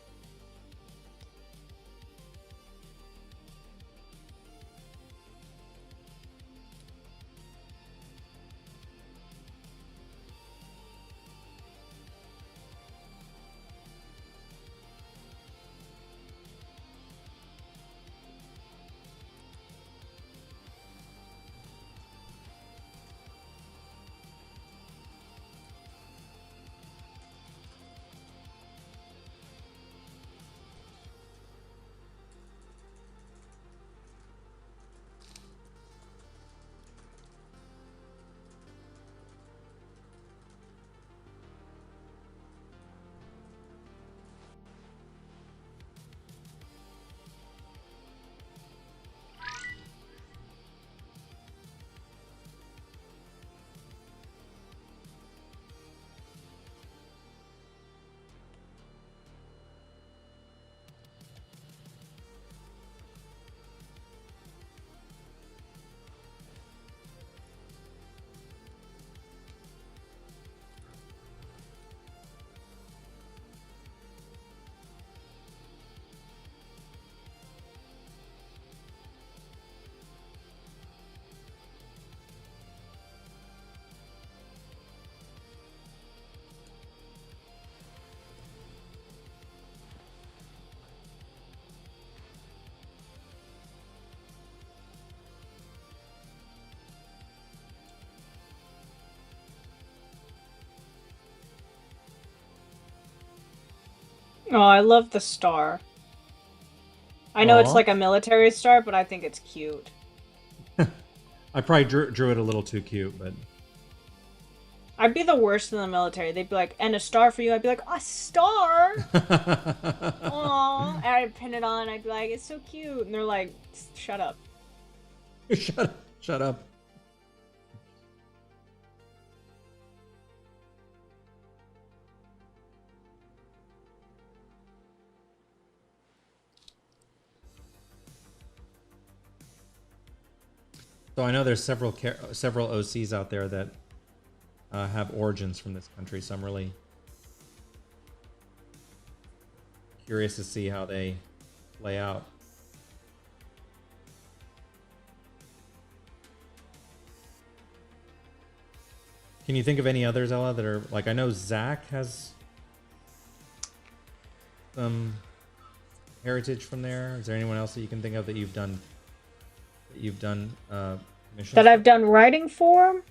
Oh, I love the star. I know it's Aw. like a military star, but I think it's cute. I probably drew it a little too cute, but I'd be the worst in the military. They'd be like, and a star for you. I'd be like, a star? Aww. And I'd pin it on. I'd be like, it's so cute. And they're like, shut up. Shut up. So I know there's several OCs out there that have origins from this country, so I'm really curious to see how they play out. Can you think of any others, Ella, that are like, I know Zach has some heritage from there. Is there anyone else that you can think of that you've done missions That I've done writing for?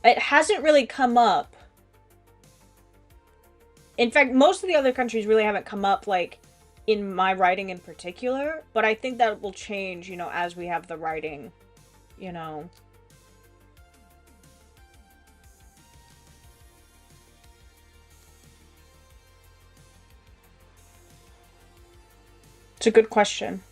It hasn't really come up. In fact, most of the other countries really haven't come up, like, in my writing in particular, but I think that will change, you know, as we have the writing, you know. It's a good question.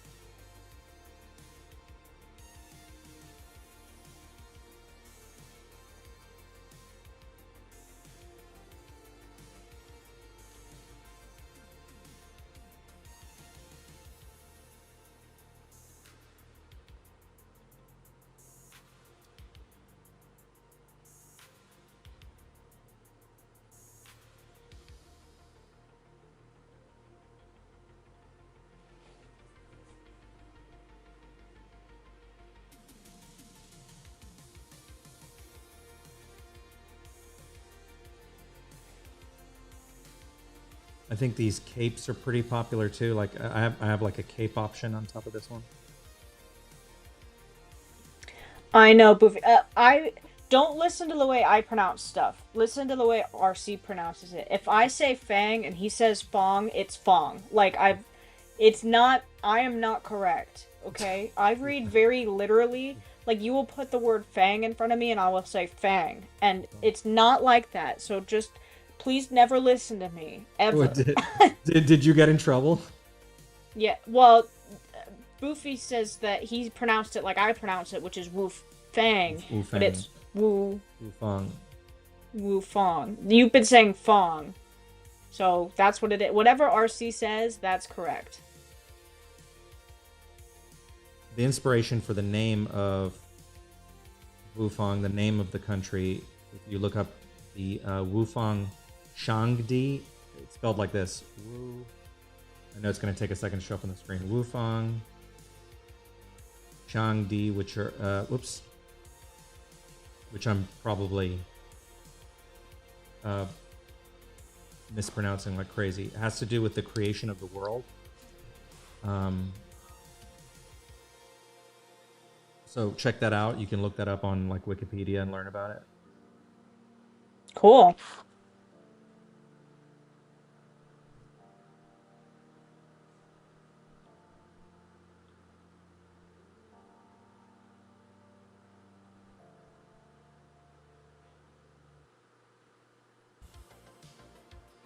I think these capes are pretty popular too. Like I have like a cape option on top of this one. I know, Boofy. I don't listen to the way I pronounce stuff. Listen to the way RC pronounces it. If I say fang and he says fong, it's fong. Like it's not. I am not correct. Okay, I read very literally. Like you will put the word fang in front of me and I will say fang, and it's not like that. So just please never listen to me ever. What, did you get in trouble? Yeah. Well, Boofy says that he pronounced it like I pronounce it, which is Wu Fang, but it's Wu Fong. Wu Fong. You've been saying Fong, so that's what it is. Whatever RC says, that's correct. The inspiration for the name of Wufang, the name of the country, if you look up the Wufang Shangdi, it's spelled like this. I know it's going to take a second to show up on the screen. Wufang Shangdi, which are which I'm probably mispronouncing like crazy. It has to do with the creation of the world. So check that out. You can look that up on like Wikipedia and learn about it. Cool.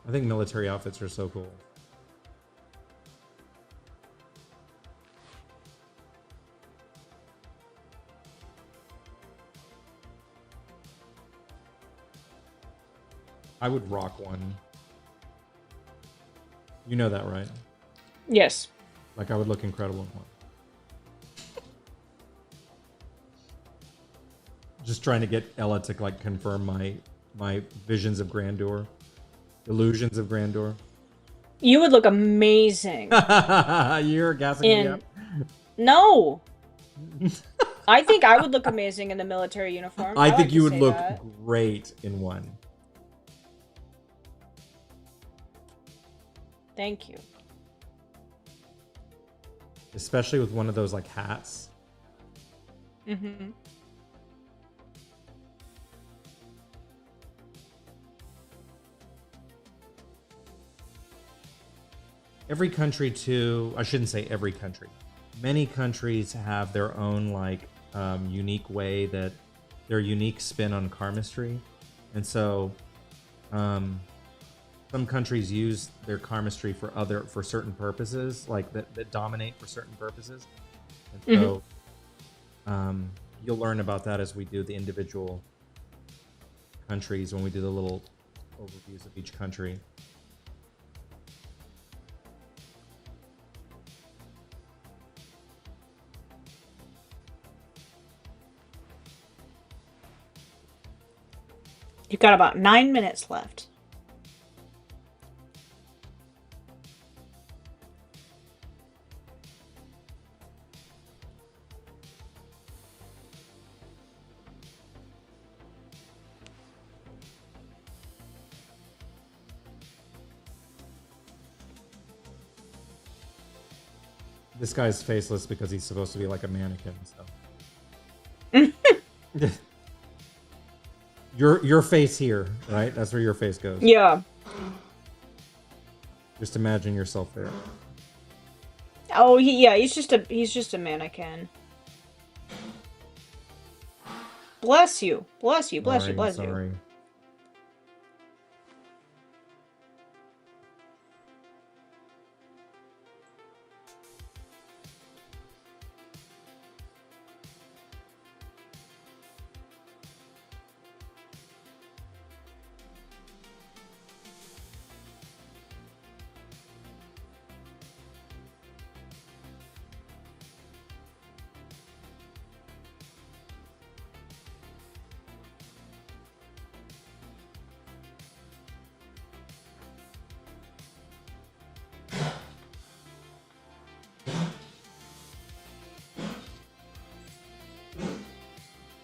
I think military outfits are so cool. I would rock one. You know that, right? Yes. Like I would look incredible in one. Just trying to get Ella to like confirm my visions of grandeur, illusions of grandeur. You would look amazing. You're gassing me up. No. I think I would look amazing in the military uniform. I think you would look great in one. Thank you. especially with one of those like hats. Mm-hmm. Every country too, I shouldn't say every country. Many countries have their own like unique way that their unique spin on karmastry. And so some countries use their karmastry for certain purposes, like that dominate for certain purposes. And so you'll learn about that as we do the individual countries, when we do the little overviews of each country. You've got about 9 minutes left. This guy's faceless because he's supposed to be like a mannequin. So your face here, right? That's where your face goes. Yeah. Just imagine yourself there. Oh, he's just a mannequin. Bless you. Bless you. Bless you. Bless you. Sorry.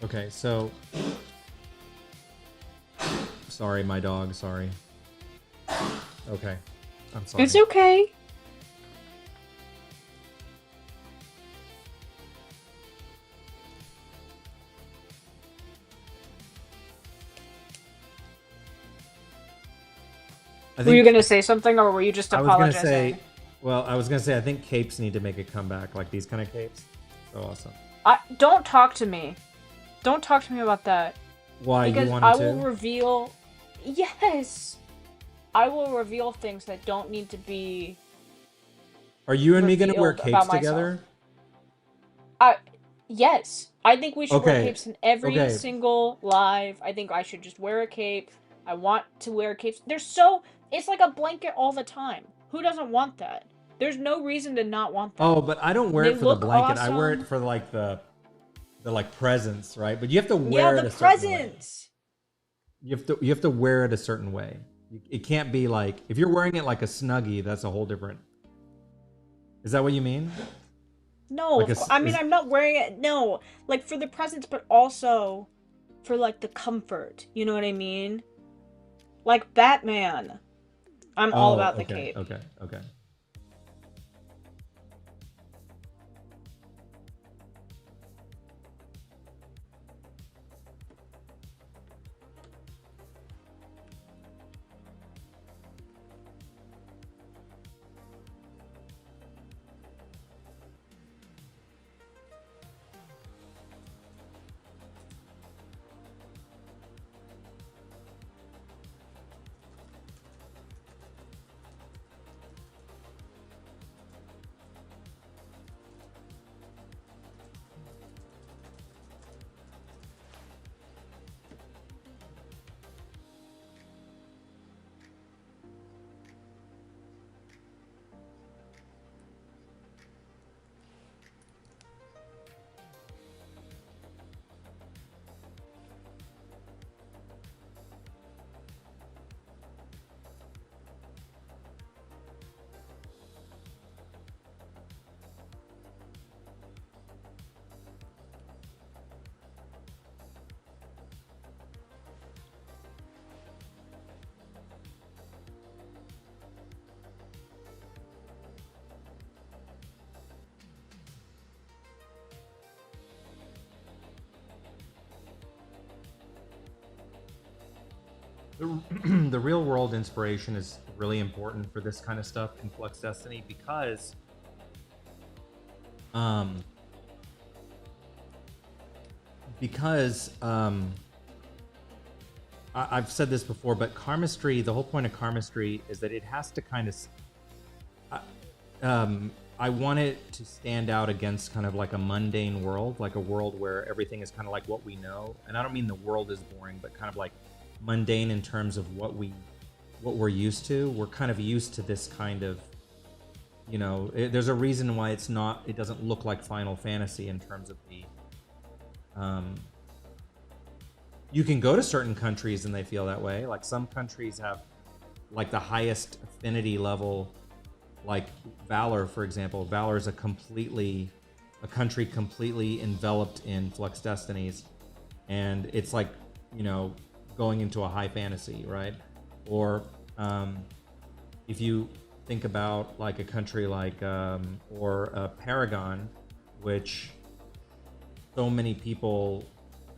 Okay, so sorry, my dog. Sorry. Okay, I'm sorry. It's okay. Were you going to say something, or were you just apologizing? I was gonna say, I think capes need to make a comeback, like these kind of capes. So awesome. Don't talk to me. Don't talk to me about that. Why? Because you wanted I to? will reveal. Yes, I will reveal things that don't need to be. Are you and me gonna wear revealed about capes together? Yes. I think we should wear Okay. capes in every Okay. single live. I think I should just wear a cape. I want to wear capes. It's like a blanket all the time. Who doesn't want that? There's no reason to not want that. Oh, but I don't wear They it for the look blanket. I wear awesome. it for like the like presents, right? But you have to Yeah, wear it the a certain way. presents. You have to wear it a certain way. It can't be like, if you're wearing it like a Snuggie, that's a whole different. Is that what you mean? No, Like I mean, I'm not wearing it. No, like for the presents, but also for like the comfort. You know what I mean? Like Batman. I'm all about the cape. Okay. the real world inspiration is really important for this kind of stuff in Flux Destiny because I've said this before, but karmastry, the whole point of karmastry is that it has to kind of I want it to stand out against kind of like a mundane world, like a world where everything is kind of like what we know. And I don't mean the world is boring, but kind of like mundane in terms of what we're used to. We're kind of used to this kind of, you know, there's a reason why it doesn't look like Final Fantasy in terms of the you can go to certain countries and they feel that way. Like some countries have like the highest affinity level, like Valor, for example. Valor is a country completely enveloped in Flux Destinies, and it's like, you know, going into a high fantasy, right? Or if you think about like a country like or Paragon, which so many people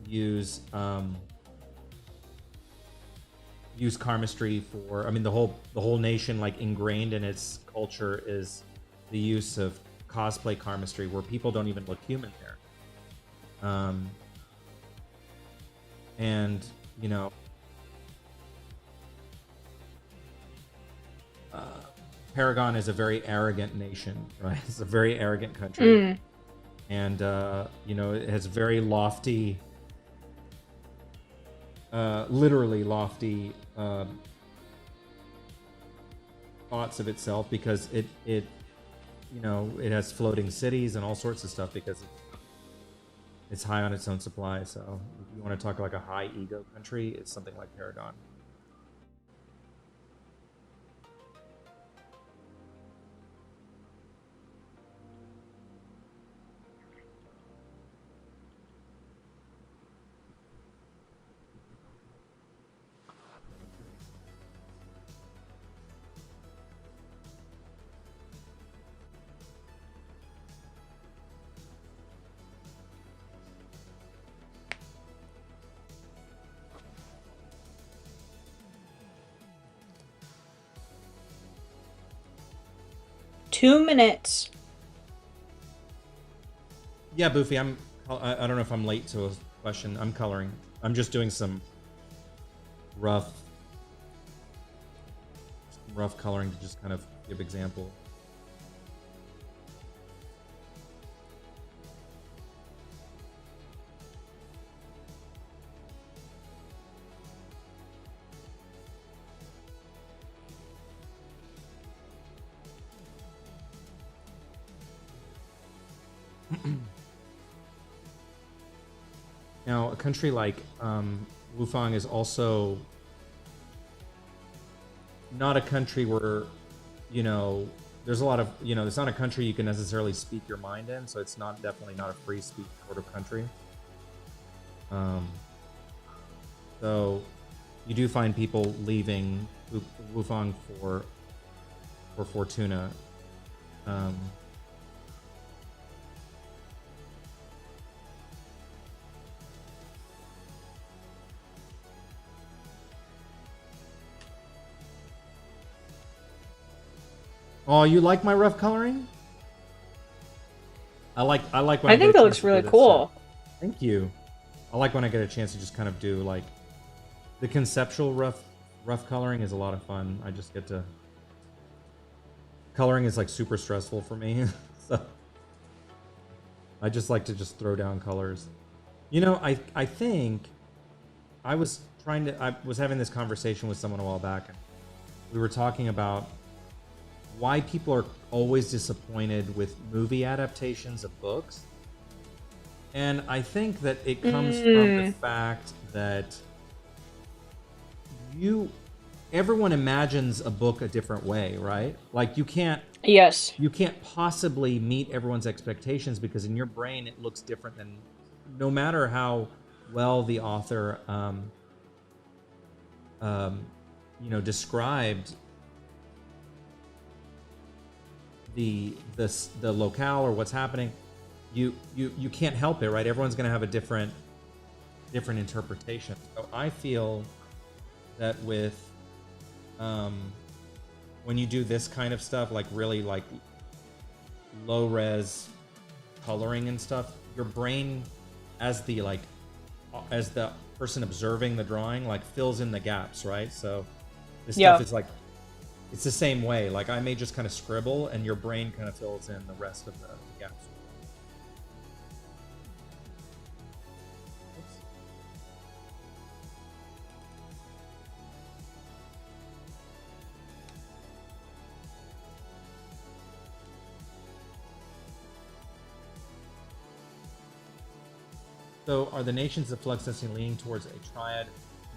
use karmastry for. I mean, the whole nation, like ingrained in its culture, is the use of cosplay karmastry, where people don't even look human there. And you know, Paragon is a very arrogant nation, right? It's a very arrogant country, and you know, it has very lofty, literally lofty thoughts of itself, because it you know, it has floating cities and all sorts of stuff because it's high on its own supply. So if you want to talk like a high ego country, it's something like Paragon. Two minutes. Yeah, Boofy, I don't know if I'm late to a question. I'm coloring. I'm just doing some rough coloring to just kind of give example. Now, a country like Wufang is also not a country where, you know, there's a lot of, you know, it's not a country you can necessarily speak your mind in, so it's definitely not a free speech sort of country. So you do find people leaving Wufang for Fortuna. Oh, you like my rough coloring? I like when I think that looks really cool. Thank you. I like when I get a chance to just kind of do like the conceptual rough coloring is a lot of fun. I just get to coloring is like super stressful for me. So I just like to just throw down colors. You know, I think I was having this conversation with someone a while back, and we were talking about why people are always disappointed with movie adaptations of books. And I think that it comes from the fact that everyone imagines a book a different way, right? Like you can't possibly meet everyone's expectations, because in your brain it looks different than, no matter how well the author you know, described the locale or what's happening, you can't help it, right? Everyone's going to have a different interpretation. So I feel that with when you do this kind of stuff, like really like low res coloring and stuff, your brain, as the person observing the drawing, like fills in the gaps, right? So this stuff is like, it's the same way. Like I may just kind of scribble and your brain kind of fills in the rest of the gaps. So are the nations of Flux Destiny leaning towards a triad,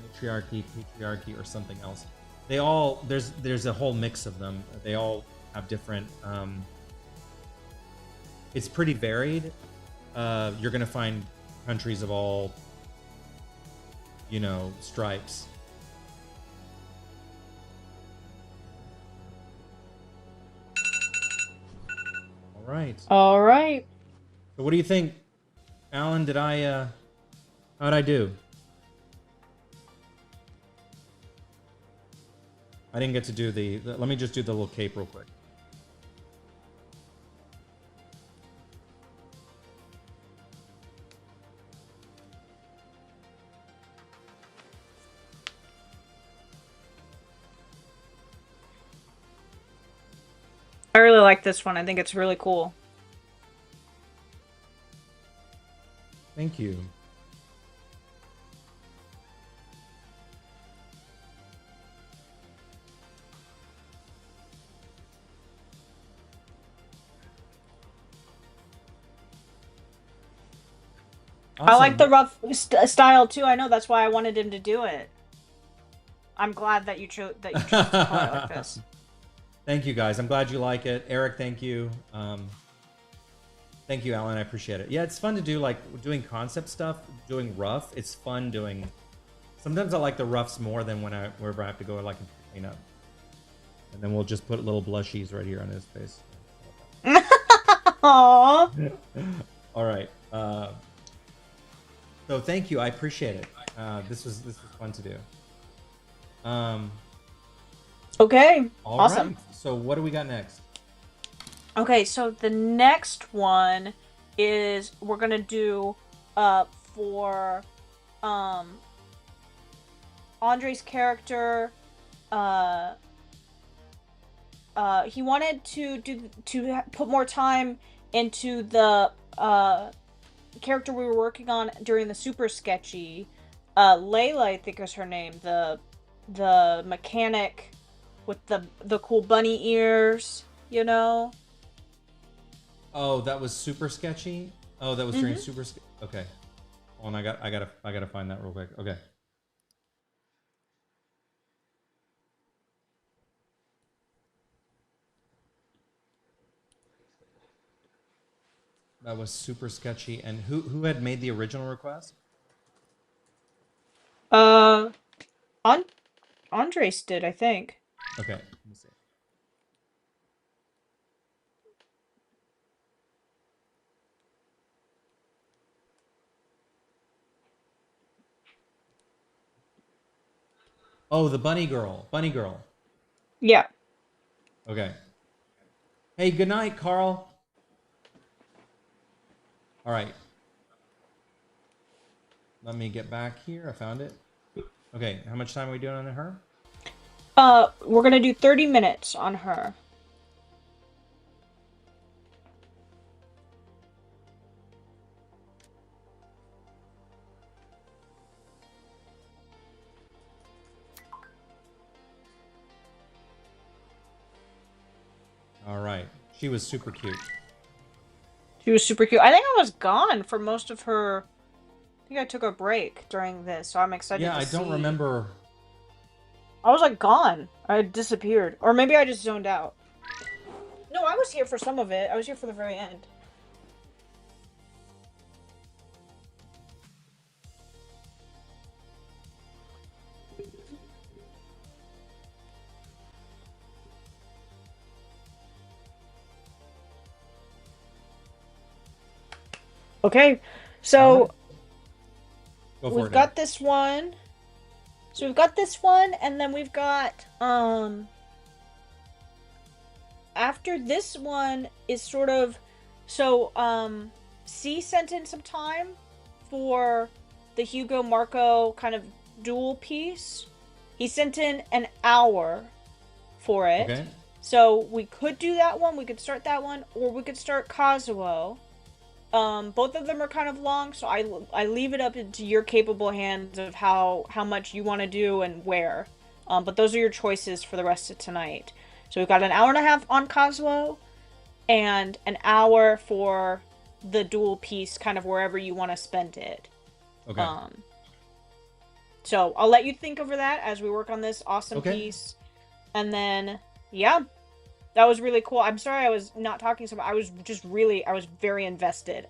matriarchy, patriarchy, or something else? They all, there's a whole mix of them. They all have different, it's pretty varied. You're gonna find countries of all, you know, stripes. All right. All right. So what do you think, Alan? How'd I do? I didn't get to do the let me just do the little cape real quick. I really like this one. I think it's really cool. Thank you. Awesome. I like the rough style too. I know, that's why I wanted him to do it. I'm glad that you chose to play like this. Thank you, guys. I'm glad you like it. Eric, thank you. Thank you, Alan. I appreciate it. Yeah, it's fun to do, like, doing concept stuff, doing rough. It's fun doing... Sometimes I like the roughs more than wherever I have to go, like, clean up. And then we'll just put little blushies right here on his face. Aww. All right. So thank you. I appreciate it. This was fun to do. Okay. All awesome. Right. So what do we got next? Okay, so the next one is we're gonna do for Andre's character. He wanted to put more time into the character we were working on during the super sketchy. Layla, I think is her name. The mechanic with the cool bunny ears, you know. Oh, that was super sketchy. Oh, that was during super. Okay. Hold on, I gotta find that real quick. Okay. That was super sketchy. And who had made the original request? Andres did, I think. Okay. Let me see. Oh, the bunny girl. Bunny girl. Yeah. Okay. Hey, good night, Carl. All right. Let me get back here. I found it. Okay, how much time are we doing on her? We're gonna do 30 minutes on her. All right. She was super cute. She was super cute. I think I was gone for most of her. I think I took a break during this, so I'm excited to see. Yeah, I don't remember. I was like gone. I disappeared. Or maybe I just zoned out. No, I was here for some of it. I was here for the very end. Okay, so we've got this one. So we've got this one, and then we've got after this one is sort of C sent in some time for the Hugo Marco kind of dual piece. He sent in an hour for it. Okay. So we could do that one, we could start that one, or we could start Kazuo. Both of them are kind of long, so I leave it up into your capable hands of how much you want to do and where. But those are your choices for the rest of tonight. So we've got an hour and a half on Kazuo, and an hour for the dual piece, kind of wherever you want to spend it. Okay. So I'll let you think over that as we work on this awesome piece. And then, yeah, that was really cool. I'm sorry I was not talking so much. I was very invested.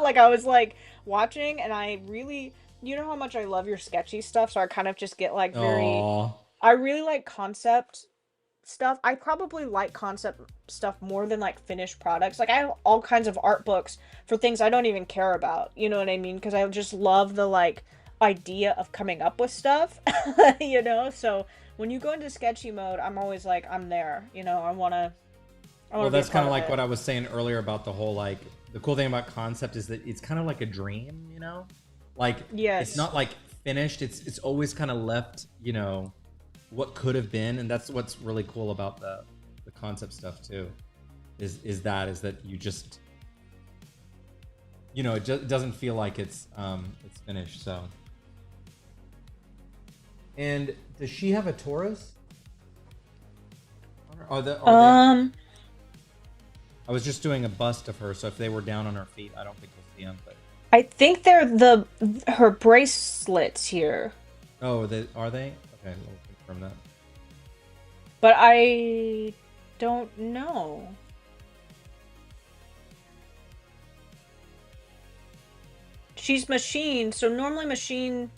Like, I was, like, watching, and I really, you know how much I love your sketchy stuff, so I kind of just get, like, I really like concept stuff. I probably like concept stuff more than, like, finished products. Like, I have all kinds of art books for things I don't even care about. You know what I mean? Because I just love the, like, idea of coming up with stuff, you know? So when you go into sketchy mode, I'm always like, I'm there, you know? I want to well, that's kind of like what I was saying earlier about the whole, like, the cool thing about concept is that it's kind of like a dream, you know? Like, yes. It's not like finished. It's always kind of left, you know, what could have been. And that's what's really cool about the concept stuff too, is that you just, you know, it just doesn't feel like it's finished. So, and does she have a Taurus? Are they? I was just doing a bust of her, so if they were down on her feet, I don't think we'll see them. But I think they're her bracelets here. Oh, are they? Okay, we'll confirm that. But I don't know. She's machine, so normally machine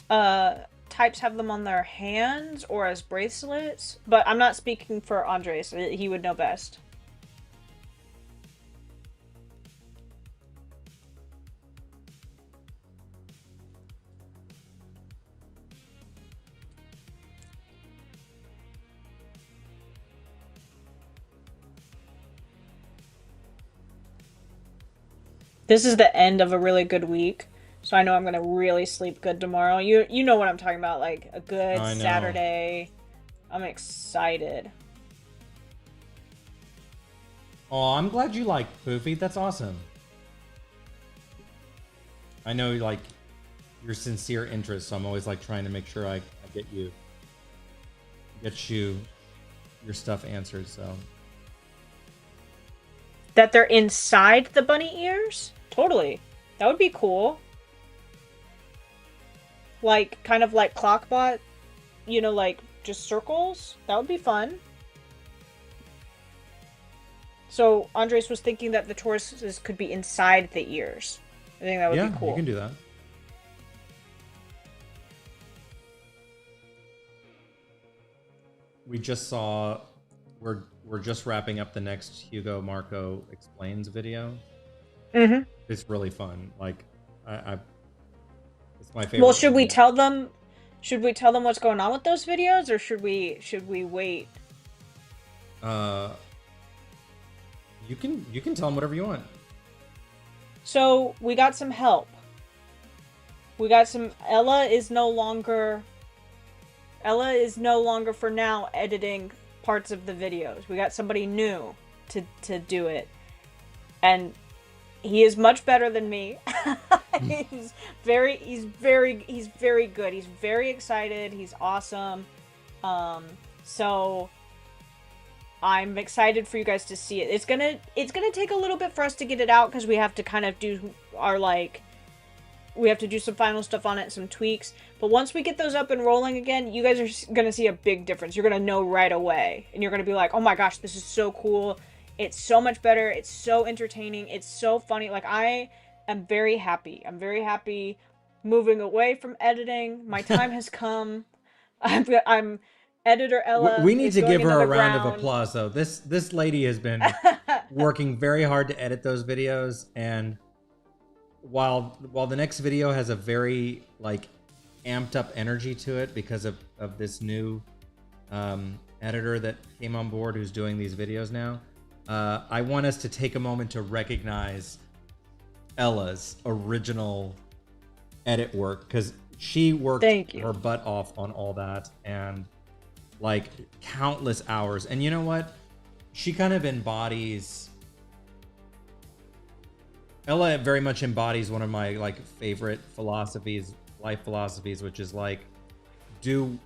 types have them on their hands or as bracelets, but I'm not speaking for Andres. He would know best. This is the end of a really good week, so I know I'm gonna really sleep good tomorrow. You know what I'm talking about, like a good Saturday. I'm excited. Oh, I'm glad you like Poofy. That's awesome. I know, like, your sincere interest, so I'm always like trying to make sure I get you your stuff answered. So that they're inside the bunny ears? Totally. That would be cool. Like, kind of like Clockbot, you know, like just circles. That would be fun. So Andres was thinking that the Tauruses could be inside the ears. I think that would be cool. Yeah, you can do that. We just saw, we're just wrapping up the next Hugo Marco Explains video. Mm-hmm. It's really fun. Like, it's my favorite. Well, should we tell them? Should we tell them what's going on with those videos, or should we wait? You can tell them whatever you want. So we got some help. We got some. Ella is no longer for now editing parts of the videos. We got somebody new to do it, and he is much better than me. he's very good. He's very excited. He's awesome. So I'm excited for you guys to see it. It's gonna take a little bit for us to get it out because we have to kind of do our we have to do some final stuff on it, some tweaks. But once we get those up and rolling again, you guys are gonna see a big difference. You're gonna know right away, and you're gonna be like, "Oh my gosh, this is so cool! It's so much better. It's so entertaining. It's so funny." Like, I am very happy. I'm very happy moving away from editing. My time has come. I'm editor Ella. We need to give her a round of applause, though. This lady has been working very hard to edit those videos, and while the next video has a very amped up energy to it because of this new editor that came on board who's doing these videos now. I want us to take a moment to recognize Ella's original edit work, because she worked her butt off on all that, and like countless hours. And you know what? She kind of embodies, Ella very much embodies one of my like favorite philosophies, life philosophies, which is like, do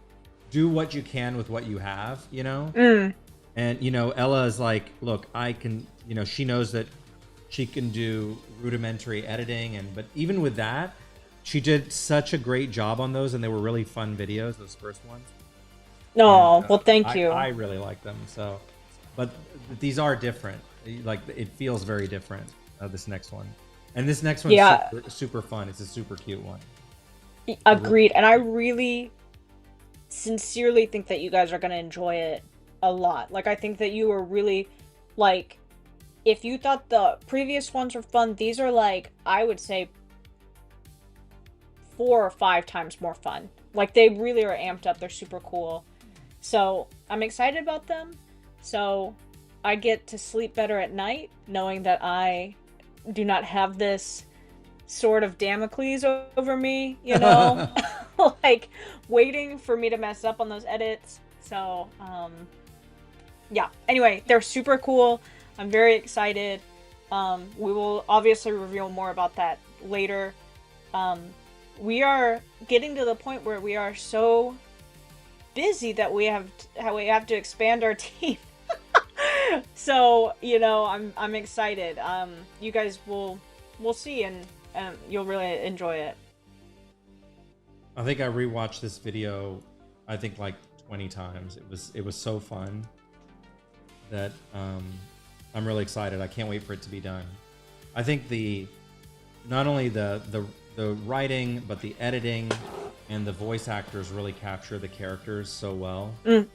what you can with what you have, you know? And, you know, Ella is like, look, I can, you know, she knows that she can do rudimentary editing. But even with that, she did such a great job on those. And they were really fun videos, those first ones. Oh, well, thank you. I really like them. So, but these are different. Like, it feels very different, this next one. And this next one's super fun. It's a super cute one. Agreed. And I really sincerely think that you guys are going to enjoy it a lot. Like, I think that you are really, like, if you thought the previous ones were fun, these are, like, I would say 4 or 5 times more fun. Like, they really are amped up. They're super cool. So, I'm excited about them. So, I get to sleep better at night, knowing that I do not have this sort of Damocles over me, you know? Like, waiting for me to mess up on those edits. So, yeah. Anyway, they're super cool. I'm very excited. We will obviously reveal more about that later. We are getting to the point where we are so busy that we have to expand our team. So, you know, I'm excited. You guys will see, and you'll really enjoy it. I think I rewatched this video, I think like 20 times. It was so fun that I'm really excited. I can't wait for it to be done. I think not only the writing, but the editing and the voice actors really capture the characters so well. And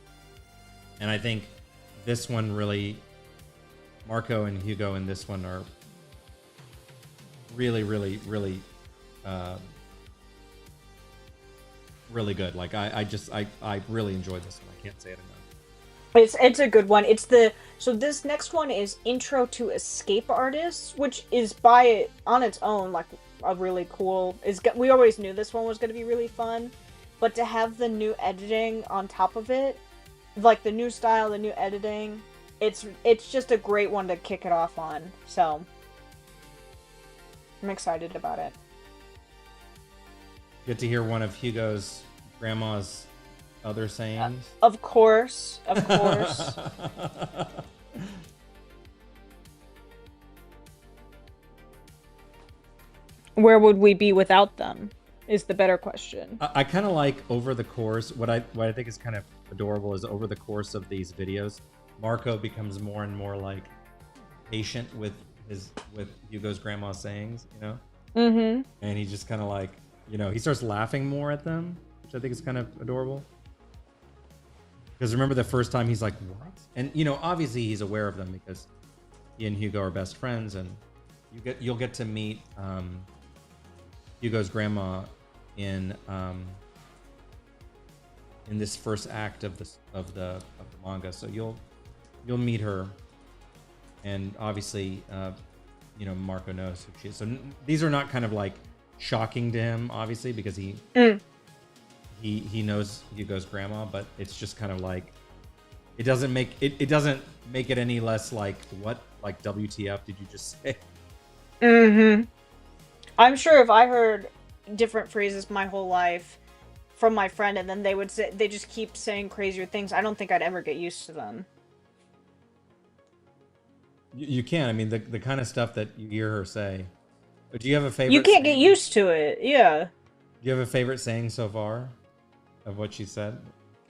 I think this one really, Marco and Hugo in this one are really, really, really, really good. Like I really enjoyed this one. I can't say it enough. It's a good one. So this next one is Intro to Escape Artists, which is on its own like a really cool. We always knew this one was going to be really fun, but to have the new editing on top of it, like the new style, the new editing, it's just a great one to kick it off on. So I'm excited about it. Get to hear one of Hugo's grandma's other sayings. Of course, of course. Where would we be without them? Is the better question. I kind of like over the course. What I think is kind of adorable is over the course of these videos, Marco becomes more and more like patient with Hugo's grandma's sayings, you know. And he just kind of like, you know, he starts laughing more at them, which I think is kind of adorable. Because remember the first time he's like, what? And, you know, obviously he's aware of them because he and Hugo are best friends, and you'll get to meet Hugo's grandma in this first act of the manga. So you'll meet her, and obviously you know, Marco knows who she is. So these are not kind of like shocking to him, obviously, because he knows Hugo's grandma, but it's just kind of like it doesn't make it any less like, what, like, WTF did you just say? I'm sure if I heard different phrases my whole life from my friend, and then they just keep saying crazier things, I don't think I'd ever get used to them. You can. I mean, the kind of stuff that you hear her say. But do you have a favorite? You can't get used to it. Yeah. Do you have a favorite saying so far of what she said?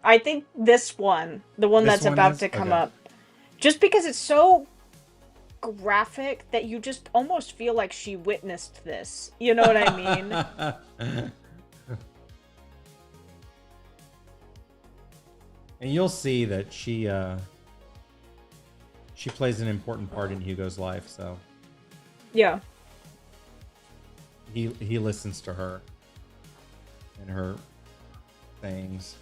I think this one, the one that's about to come up, just because it's so graphic that you just almost feel like she witnessed this. You know what I mean? And you'll see that she plays an important part in Hugo's life, so yeah. He listens to her. and her things.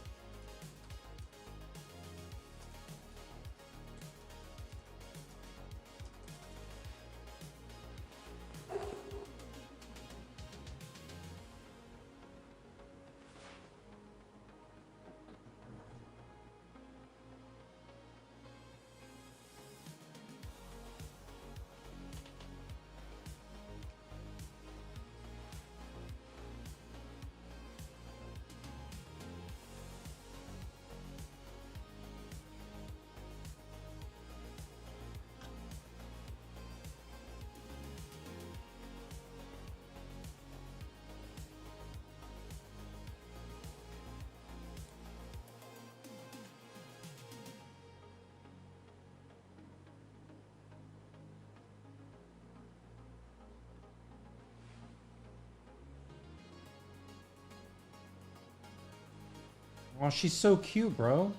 Oh, she's so cute, bro.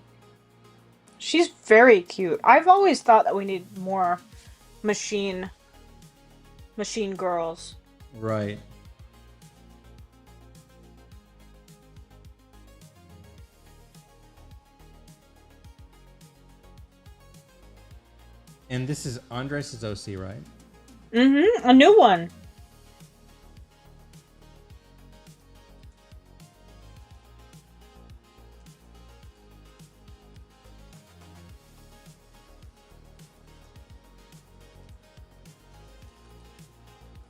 She's very cute. I've always thought that we need more machine girls. Right. And this is Andres' OC, right? Mm-hmm. A new one.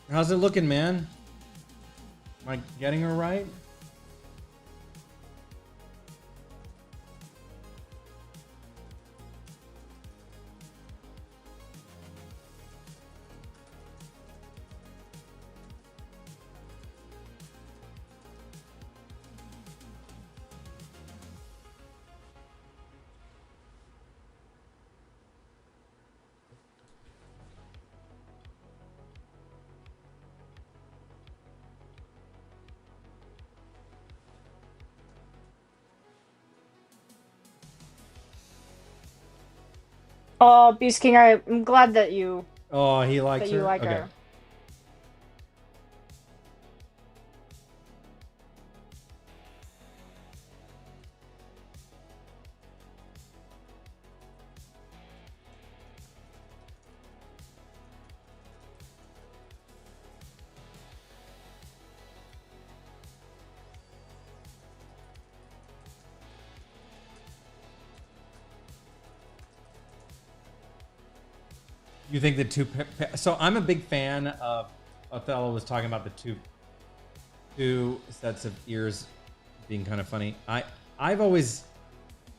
How's it looking, man? Am I getting her right? Oh, Beast King, I'm glad that you Oh, he likes her? like Okay. her. You think the so I'm a big fan of Othello was talking about the two sets of ears being kind of funny. I've always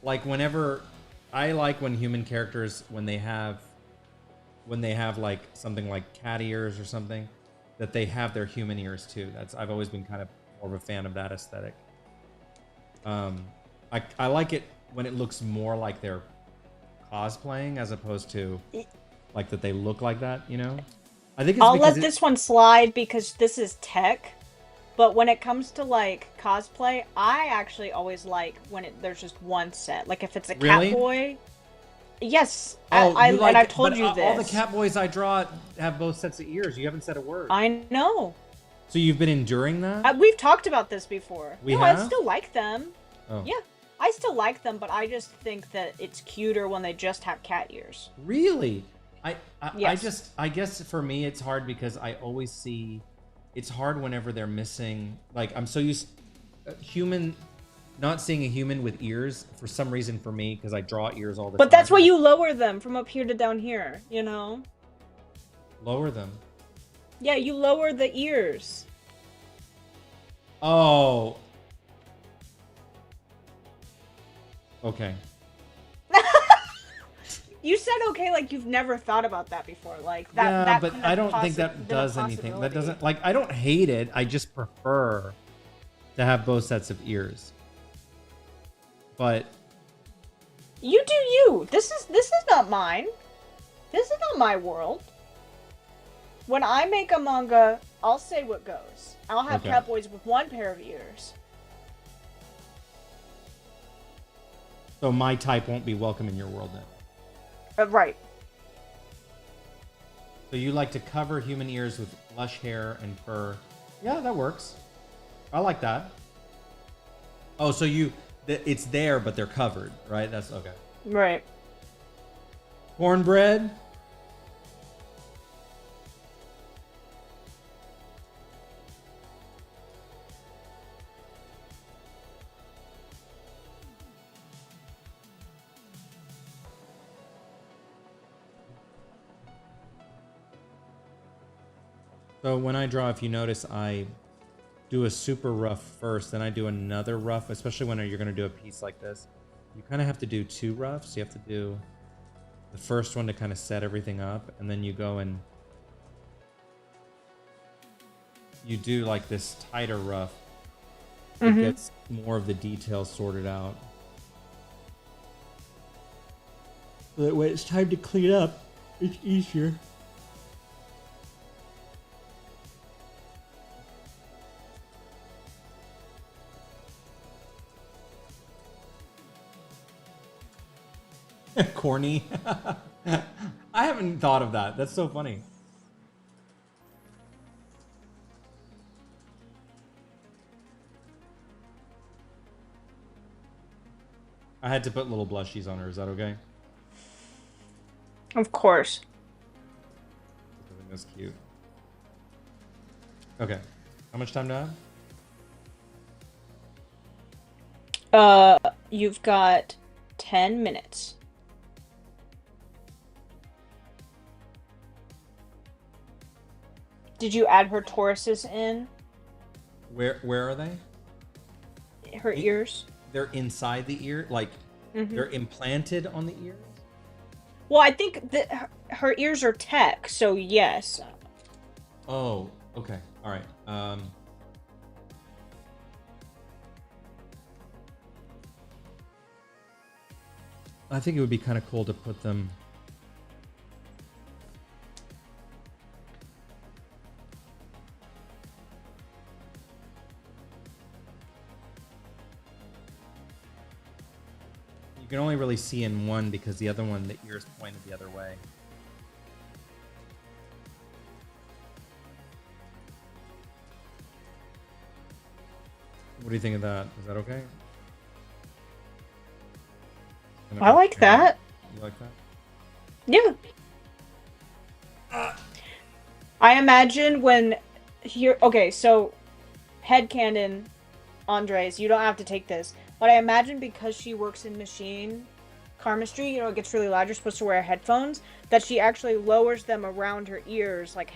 like whenever I like when human characters when they have like something like cat ears or something that they have their human ears too. I've always been kind of more of a fan of that aesthetic. I like it when it looks more like they're cosplaying as opposed to like that they look like that, you know? I think it's I'll because let this one slide because this is tech. But when it comes to like cosplay, I actually always like when there's just one set. Like if it's a Really? Catboy. Yes, Oh, and I've told you this. All the Catboys I draw have both sets of ears. You haven't said a word. I know. So you've been enduring that? We've talked about this before. We no, have? I still like them. Oh. Yeah, I still like them, but I just think that it's cuter when they just have cat ears. Really? Yes. I guess for me it's hard because I always see it's hard whenever they're missing like I'm so used human not seeing a human with ears for some reason for me because I draw ears all the time. But that's why you lower them from up here to down here, you know? Lower them. Yeah, you lower the ears. Oh. Okay. You said okay like you've never thought about that before. Like that. Yeah, that but I don't think that does anything. That doesn't like I don't hate it. I just prefer to have both sets of ears. But you do you. This is not mine. This is not my world. When I make a manga, I'll say what goes. I'll have Okay. Catboys with one pair of ears. so my type won't be welcome in your world then. Right. So you like to cover human ears with lush hair and fur. Yeah, that works. I like that. Oh, so it's there, but they're covered, right? That's okay. Right. Cornbread. So when I draw, if you notice, I do a super rough first, then I do another rough, especially when you're going to do a piece like this. You kind of have to do two roughs. You have to do the first one to kind of set everything up, and then you go and you do like this tighter rough. It gets more of the details sorted out. So that when it's time to clean up, it's easier. Corny. I haven't thought of that. That's so funny. I had to put little blushies on her. Is that okay? Of course. I think that's cute. Okay. How much time do I have? You've got 10 minutes. Did you add her Tauruses in? Where are they? Her ears? They're inside the ear? Like, they're implanted on the ears? Well, I think that her ears are tech, so yes. Oh, okay. All right. I think it would be kind of cool to put them... You can only really see in one because the other one, the ear's pointed the other way. What do you think of that? Is that okay? I like that. You like that? Yeah. I imagine when okay, so headcanon, Andres, you don't have to take this, but I imagine because she works in machine karmastry, it gets really loud, you're supposed to wear headphones, that she actually lowers them around her ears, like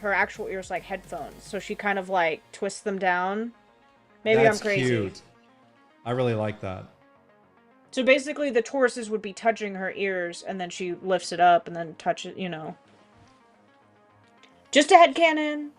her actual ears, like headphones. So she kind of like twists them down. Maybe That's I'm crazy. Cute. I really like that. So basically the Tauruses would be touching her ears, and then she lifts it up and then touches, Just a headcanon.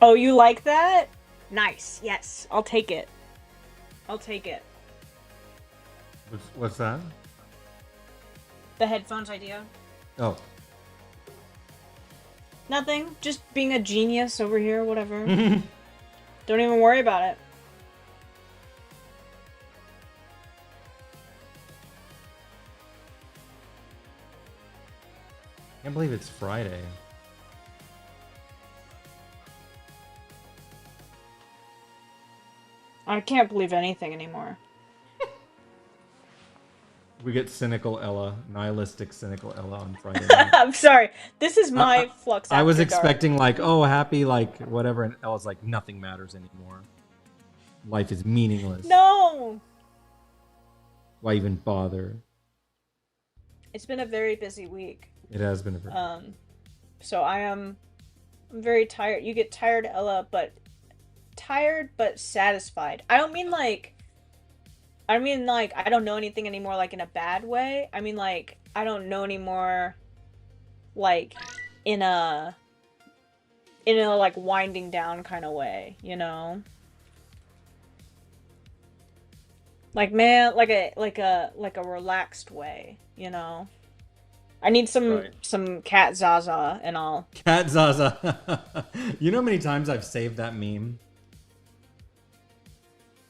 Oh, you like that? Nice. Yes, I'll take it. I'll take it. What's that? The headphones idea. Oh. Nothing. Just being a genius over here, whatever. Don't even worry about it. I can't believe it's Friday. I can't believe anything anymore. We get cynical Ella, nihilistic cynical Ella on Friday night. I'm sorry. This is my Flux After I was Dark. expecting like, oh, happy, like whatever, and Ella's like, nothing matters anymore. life is meaningless. No. Why even bother? It's been a very busy week. It has been a very So I'm very tired. You get tired, Ella, but tired but satisfied. I don't mean like I don't know anything anymore like in a bad way. I mean like I don't know anymore like in a like winding down kind of way, you know? Like man, like a relaxed way, you know? I need some cat Zaza and all. Cat Zaza. You know how many times I've saved that meme?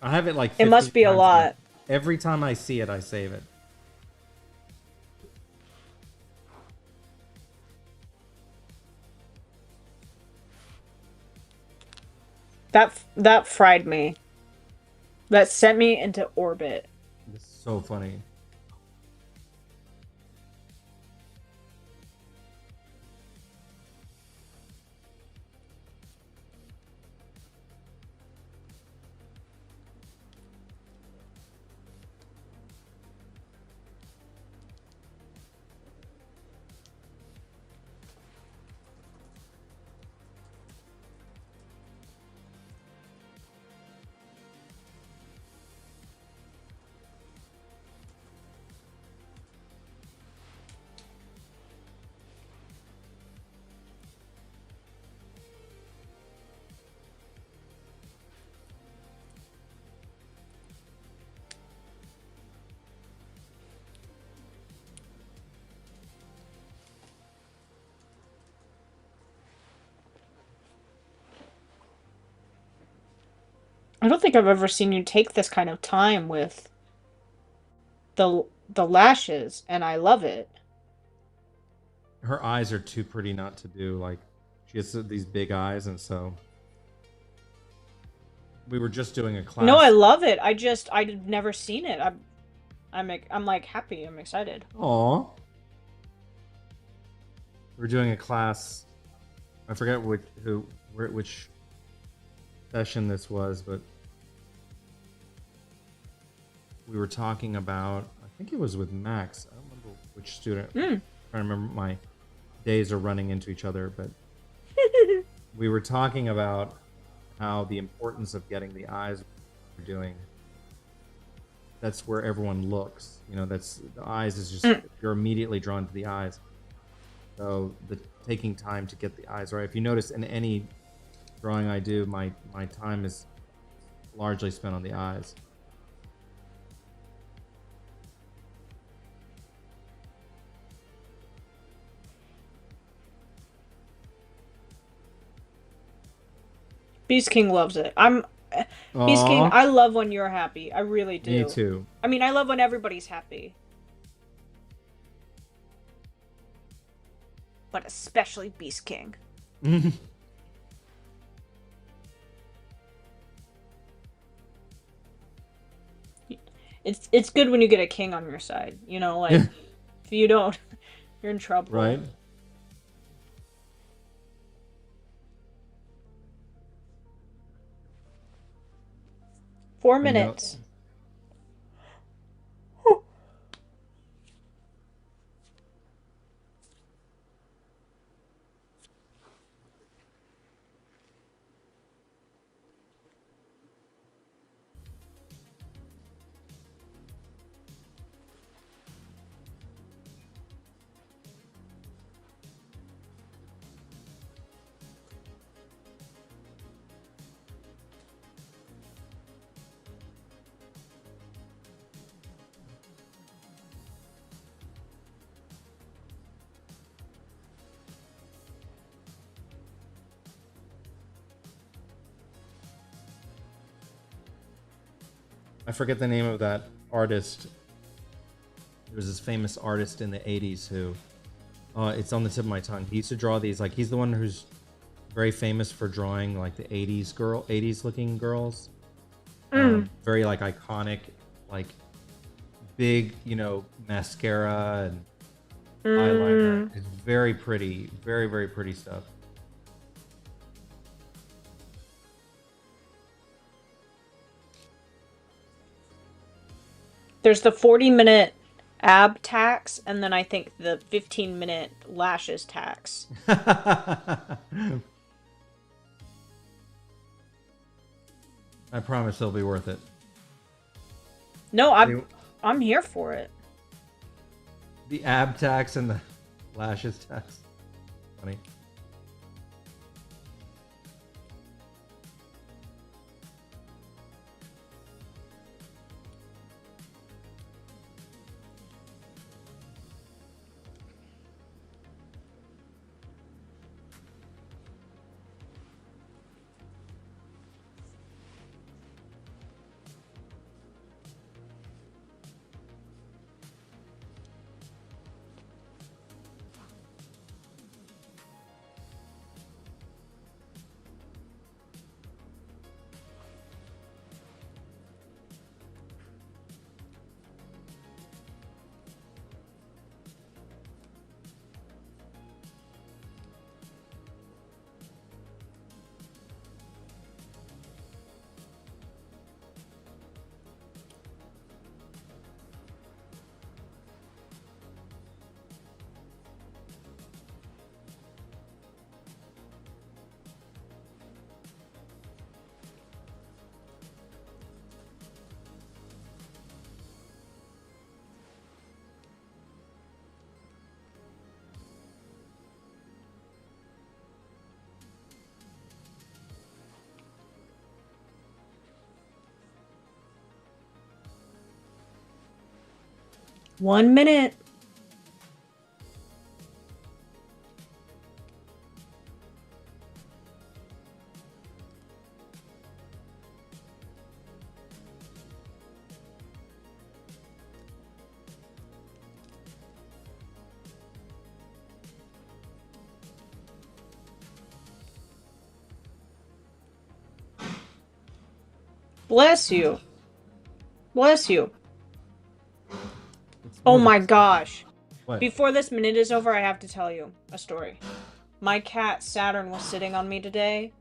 I have it like 50 It must be a lot. Every time I see it, I save it. That fried me. That sent me into orbit. It's so funny. I don't think I've ever seen you take this kind of time with the lashes, and I love it. Her eyes are too pretty not to do. Like, she has these big eyes, and so we were just doing a class. No, I love it. I've never seen it. I'm like happy. I'm excited. Aw. We're doing a class. I forget which session this was, but we were talking about, I think it was with Max. I don't remember which student. I'm trying to remember, my days are running into each other, but we were talking about how the importance of getting the eyes we're doing. That's where everyone looks. You know, that's the eyes is just you're immediately drawn to the eyes. So the taking time to get the eyes right. If you notice in any drawing I do, my time is largely spent on the eyes. Beast King loves it. Beast King, I love when you're happy. I really do. Me too. I mean, I love when everybody's happy. But especially Beast King. It's good when you get a king on your side. You know, like if you don't, you're in trouble. Right. Four minutes. I forget the name of that artist. There was this famous artist in the 80s who, it's on the tip of my tongue. He used to draw these, like, he's the one who's very famous for drawing, like, the 80s looking girls. Very, like, iconic, like, big, you know, mascara and eyeliner. It's very pretty. Very, very pretty stuff. There's the 40-minute ab tax, and then I think the 15-minute lashes tax. I promise it'll be worth it. No, I'm here for it. The ab tax and the lashes tax. Funny. One minute. Bless you. Bless you. Oh my gosh. What? Before this minute is over, I have to tell you a story. My cat Saturn was sitting on me today,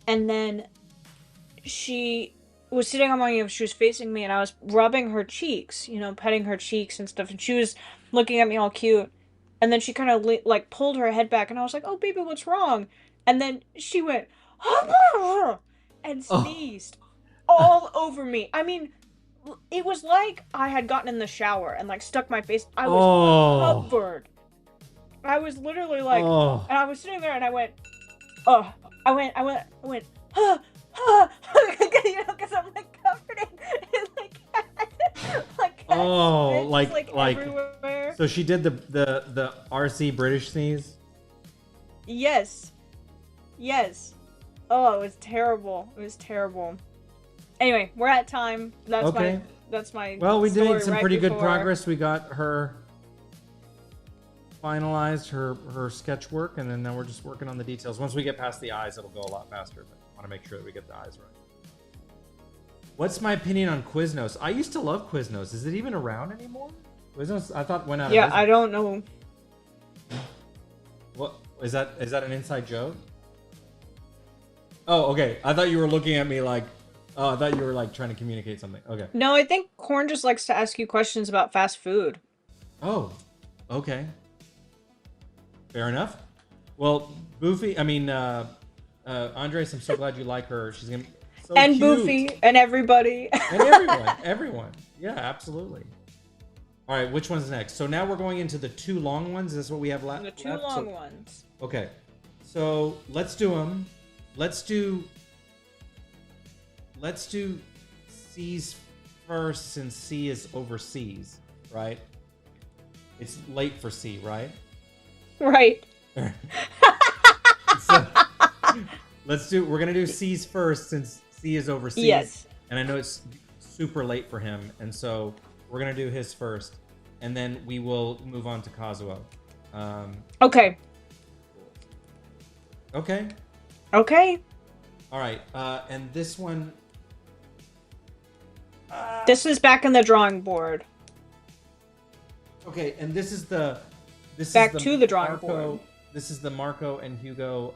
and then she was sitting on my, she was facing me, and I was rubbing her cheeks, you know, petting her cheeks and stuff, and she was looking at me all cute, and then she kind of like pulled her head back, and I was like, "Oh, baby, what's wrong?" And then she went and sneezed all over me. I mean, it was like I had gotten in the shower and like stuck my face. I was covered. I was literally like, and I was sitting there and I went, I went, you know, because I'm like covered in like like everywhere. So she did the RC British sneeze. Yes. Oh, it was terrible. It was terrible. Anyway, we're at time. That's my Well, we did some right pretty before. good progress. We got her finalized her sketch work, and then now we're just working on the details. Once we get past the eyes, it'll go a lot faster, but I want to make sure that we get the eyes right. What's my opinion on Quiznos? I used to love Quiznos. Is it even around anymore? Quiznos, I thought went out of business. I don't know. What is that an inside joke? Oh, okay. I thought you were looking at me like, oh, I thought you were like trying to communicate something. Okay. No, I think Corn just likes to ask you questions about fast food. Oh, okay. Fair enough. Well, Boofy, I mean, Andres, I'm so glad you like her. She's gonna be so and cute. Boofy and everybody. And everyone. Yeah, absolutely. All right, which one's next? So now we're going into the two long ones. Is this what we have left? The two long ones. Okay, so let's do them. Let's do C's first, since C is overseas, right? It's late for C, right? Right. So we're gonna do C's first since C is overseas. Yes. And I know it's super late for him, and so we're gonna do his first, and then we will move on to Kazuo. Okay. Okay. Okay. All right. And this one. This is back in the drawing board. Okay, and this is the drawing board. This is the Marco and Hugo.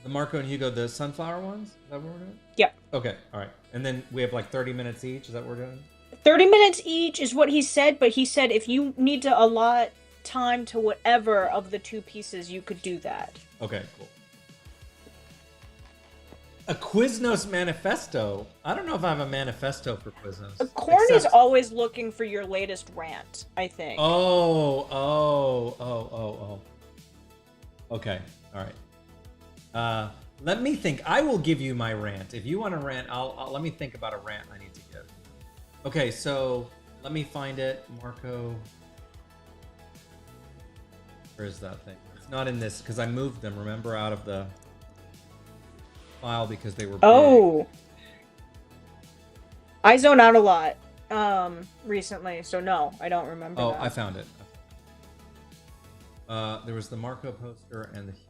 The Marco and Hugo, the sunflower ones. Is that what we're doing? Yep. Okay, all right. And then we have like 30 minutes each. Is that what we're doing? 30 minutes each is what he said, but he said if you need to allot time to whatever of the two pieces, you could do that. Okay, cool. A Quiznos manifesto. I don't know if I have a manifesto for Quiznos. Corn is always looking for your latest rant, I think. Oh. Okay, all right. Let me think. I will give you my rant. If you want to rant, I'll let me think about a rant I need to give. Okay, so let me find it. Marco. Where is that thing? It's not in this because I moved them, remember, out of the file because they were big. Oh. I zone out a lot recently, so no, I don't remember that. I found it. There was the Marco poster and the Hugo.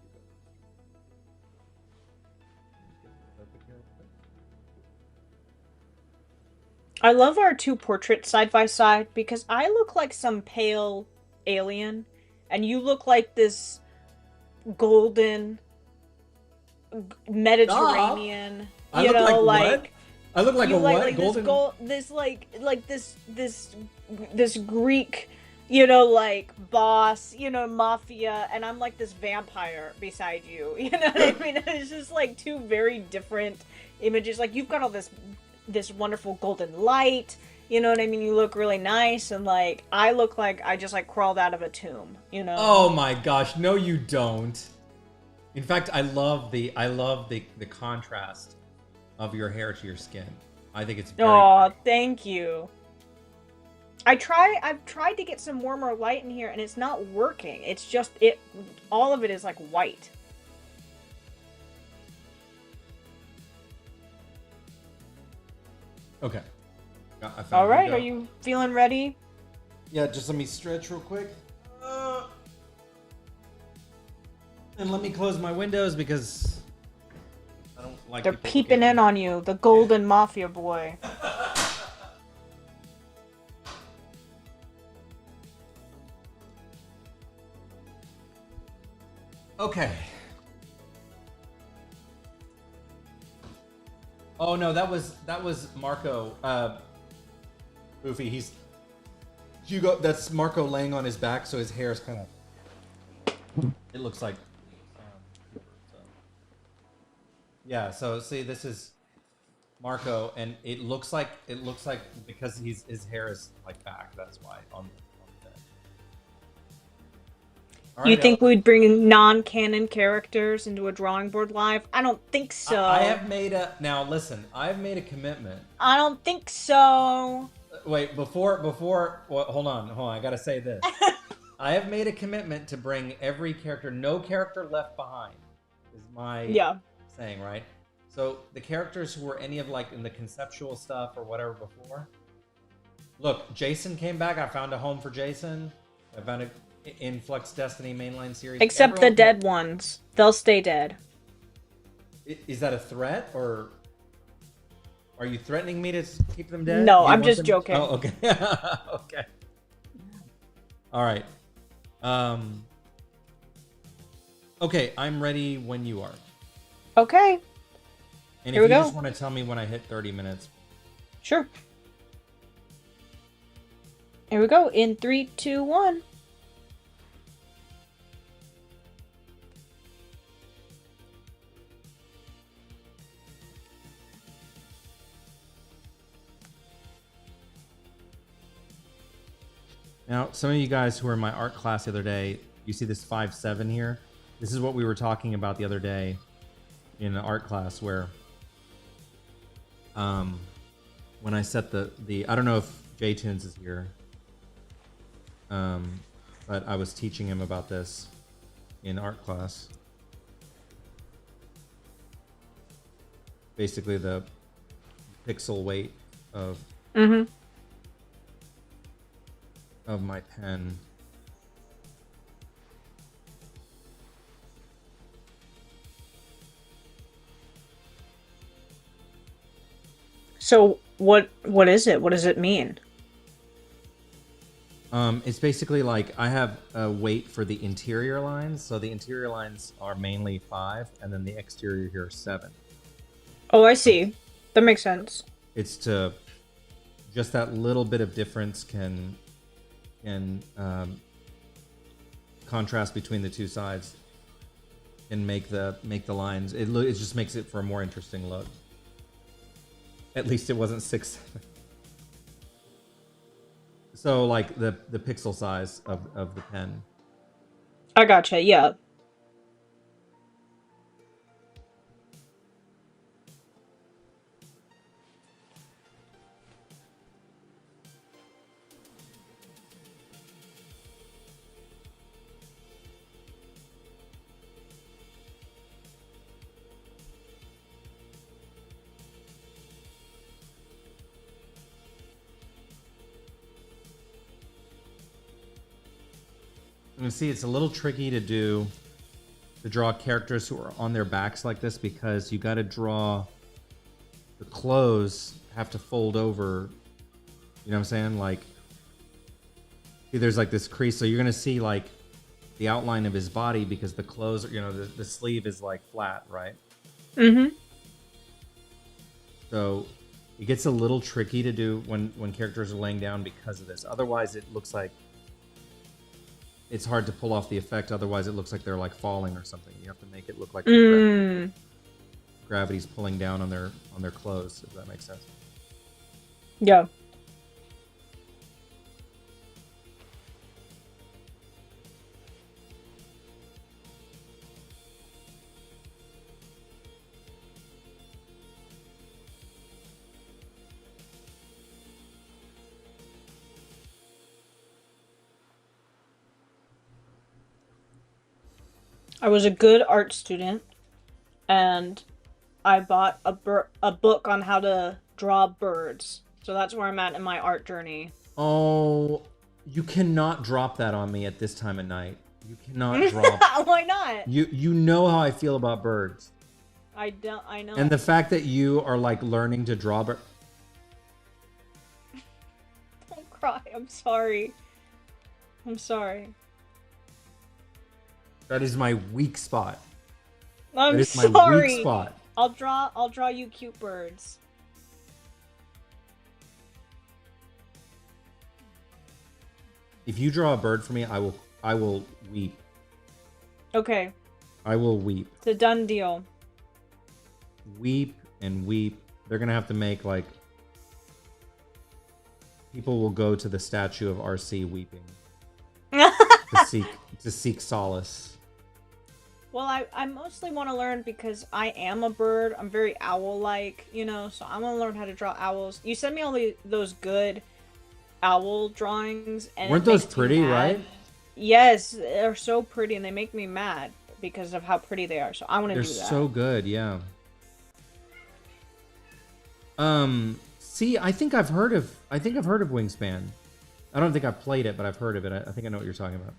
I love our two portraits side by side because I look like some pale alien and you look like this golden Mediterranean. I look like what? I look like a what? Like golden. This Greek, you know, like boss, you know, mafia, and I'm like this vampire beside you. You know what I mean? It's just like two very different images. Like you've got all this wonderful golden light. You know what I mean? You look really nice, and like I look like I just like crawled out of a tomb. You know? Oh my gosh! No, you don't. In fact, I love the contrast of your hair to your skin. I think it's very pretty. Thank you. I've tried to get some warmer light in here and it's not working. It's just all of it is like white. Okay. All right, are you feeling ready? Yeah, just let me stretch real quick. And let me close my windows because I don't like. They're peeping in on you, the golden mafia boy. Okay. Oh no, that was Marco. Goofy. He's Hugo. That's Marco laying on his back, so his hair is kind of. It looks like. Yeah. So see, this is Marco, and it looks like because his hair is like back. That's why on the bed. You think we'd bring non-canon characters into a drawing board live? I don't think so. I have made a I've made a commitment. I don't think so. Wait, before well, hold on, I gotta say this. I have made a commitment to bring every character, no character left behind, is my saying, right? So the characters who were any of like in the conceptual stuff or whatever before. Look, Jason came back. I found a home for Jason. I found it in Flux Destiny mainline series. Except the dead ones. They'll stay dead. Is that a threat, or are you threatening me to keep them dead? No, I'm just joking. Oh, okay. Okay. All right. Okay, I'm ready when you are. Okay. And if you just want to tell me when I hit 30 minutes. Sure. Here we go. In 3, 2, 1. Now, some of you guys who were in my art class the other day, you see this 5-7 here? This is what we were talking about the other day in the art class where when I set the I don't know if J-Tunes is here, but I was teaching him about this in art class. Basically the pixel weight of of my pen. So what is it? What does it mean? It's basically like I have a weight for the interior lines. So the interior lines are mainly 5, and then the exterior here are 7. Oh, I see. That makes sense. It's to just that little bit of difference can contrast between the two sides and make the lines. It just makes it for a more interesting look. At least it wasn't 6. So like the pixel size of the pen. I gotcha. Yeah. You see, it's a little tricky to draw characters who are on their backs like this because you got to draw the clothes have to fold over. You know what I'm saying? Like, see, there's like this crease, so you're gonna see like the outline of his body because the clothes, the sleeve is like flat, right? Mm-hmm. So it gets a little tricky to do when characters are laying down because of this. Otherwise, it looks like it's hard to pull off the effect. Otherwise, it looks like they're like falling or something. You have to make it look like gravity's pulling down on their clothes. If that makes sense. Yeah. I was a good art student, and I bought a book on how to draw birds. So that's where I'm at in my art journey. Oh, you cannot drop that on me at this time of night. You cannot drop. Why not? You know how I feel about birds. I know. And the fact that you are like learning to draw birds. Don't cry. I'm sorry. I'm sorry. That is my weak spot. I'm that is sorry. my weak spot. I'll draw you cute birds. If you draw a bird for me, I will weep. Okay. I will weep. It's a done deal. Weep and weep. They're gonna have to make like people will go to the statue of RC weeping to seek solace. Well, I mostly want to learn because I am a bird. I'm very owl-like, so I'm gonna learn how to draw owls. You send me all those good owl drawings, and weren't those pretty, right? Yes, they're so pretty, and they make me mad because of how pretty they are. So I want to do that. They're so good, yeah. See, I think I've heard of Wingspan. I don't think I've played it, but I've heard of it. I think I know what you're talking about.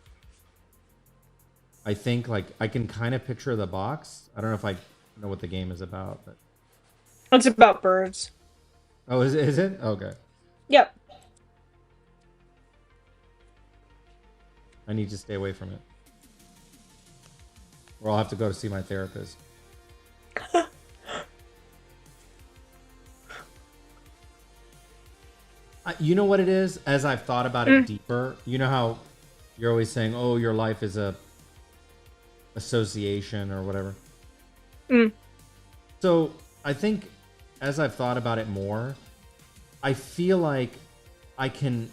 I think like I can kind of picture the box. I don't know if I know what the game is about, but it's about birds. Oh, is it? Okay. Yep. I need to stay away from it, or I'll have to go to see my therapist. You know what it is? As I've thought about it deeper, you know how you're always saying, "Oh, your life is a association or whatever." So I think as I've thought about it more, I feel like I can.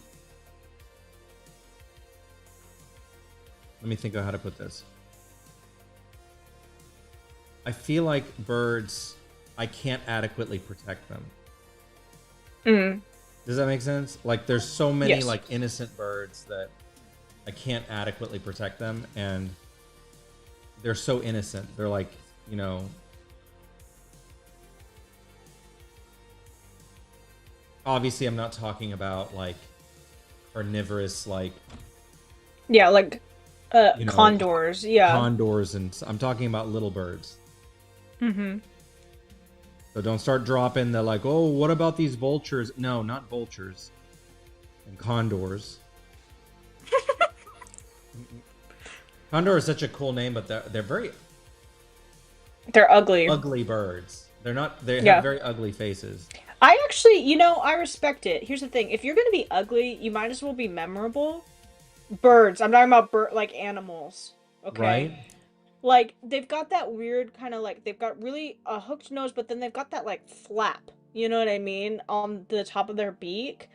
Let me think of how to put this. I feel like birds, I can't adequately protect them. Does that make sense? Like there's so many like innocent birds that I can't adequately protect them, and they're so innocent. They're like, obviously I'm not talking about like carnivorous, like condors. Condors, and I'm talking about little birds. So don't start dropping the like, oh, what about these vultures? No, not vultures. And condors. Condor is such a cool name, but they're very... They're ugly. Ugly birds. They're not. They have Yeah. very ugly faces. I actually, I respect it. Here's the thing. If you're gonna be ugly, you might as well be memorable. Birds. I'm talking about like animals. Okay? Right? Like, they've got that weird kind of like, they've got really a hooked nose, but then they've got that like flap, you know what I mean, on the top of their beak.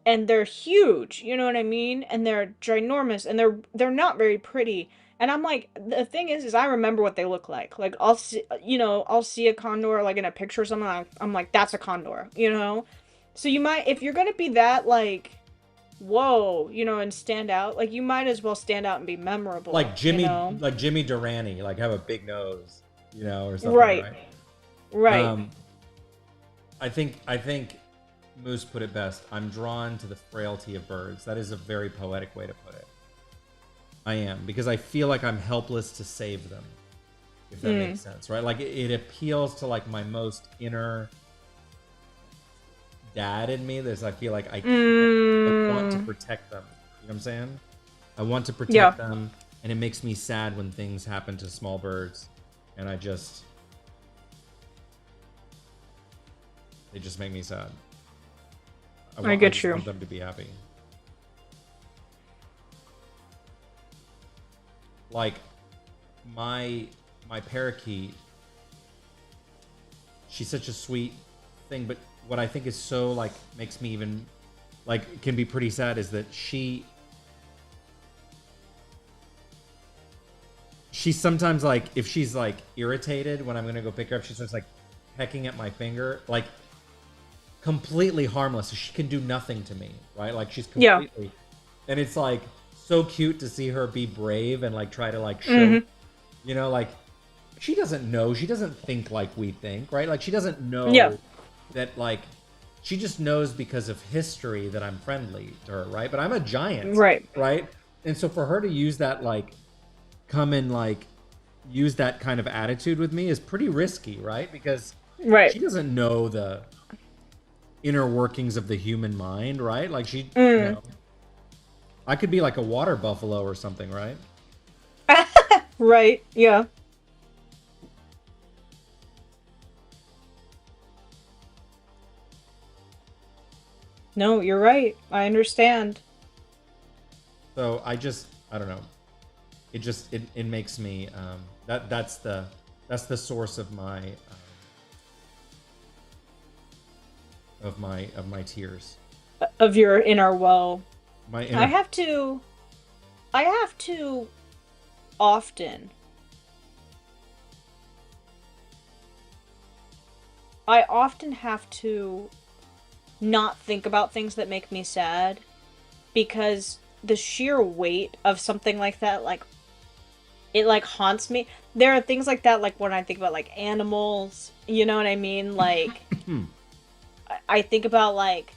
And they're huge, you know what I mean? And they're ginormous, and they're not very pretty. And I'm like, the thing is I remember what they look like. Like, I'll see a condor like in a picture or something. I'm like, that's a condor, you know. So you might, if you're gonna be that like, whoa, and stand out, like you might as well stand out and be memorable, Like you Jimmy, know. like Jimmy Durante, like have a big nose, or something, Right, right? right. Um, I think Moose put it best. I'm drawn to the frailty of birds. That is a very poetic way to put it. I am, because I feel like I'm helpless to save them, if that makes sense, right? Like it appeals to like my most inner dad in me. There's, I feel like I want to protect them. You know what I'm saying? I want to protect them, and it makes me sad when things happen to small birds, and they just make me sad. I just want them to be happy. Like my parakeet, she's such a sweet thing, but what I think is so like makes me even like can be pretty sad is that she's sometimes like, if she's like irritated when I'm gonna go pick her up, she starts like pecking at my finger, like completely harmless. So she can do nothing to me, right? Like she's completely, and it's like so cute to see her be brave and like try to like show, like she doesn't know, she doesn't think like we think, right? Like she doesn't know that, like she just knows because of history that I'm friendly to her, right? But I'm a giant, right? And so for her to use that, like come and like use that kind of attitude with me is pretty risky, right? Because she doesn't know the inner workings of the human mind, right? Like she, I could be like a water buffalo or something, right? Right, yeah. No, you're right. I understand. So I don't know. It makes me that's the source of my tears. Of your inner well. My inner... I have to often. I often have to not think about things that make me sad, because the sheer weight of something like that, like, it like haunts me. There are things like that, like when I think about like animals, you know what I mean? Like, I think about like,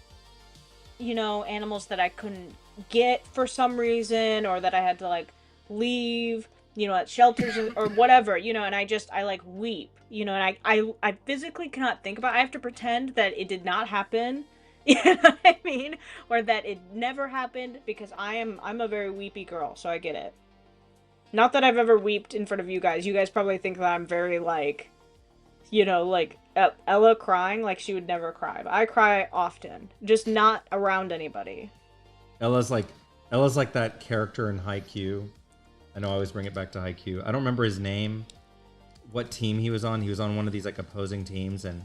animals that I couldn't get for some reason, or that I had to like leave, at shelters or whatever, and I like weep, and I physically cannot think about it. I have to pretend that it did not happen. You know what I mean? Or that it never happened, because I'm a very weepy girl, so I get it. Not that I've ever weeped in front of you guys. You guys probably think that I'm very like, like Ella crying, like she would never cry. But I cry often, just not around anybody. Ella's like that character in Haikyuu. I know I always bring it back to Haikyuu. I don't remember his name, what team he was on. He was on one of these like opposing teams, and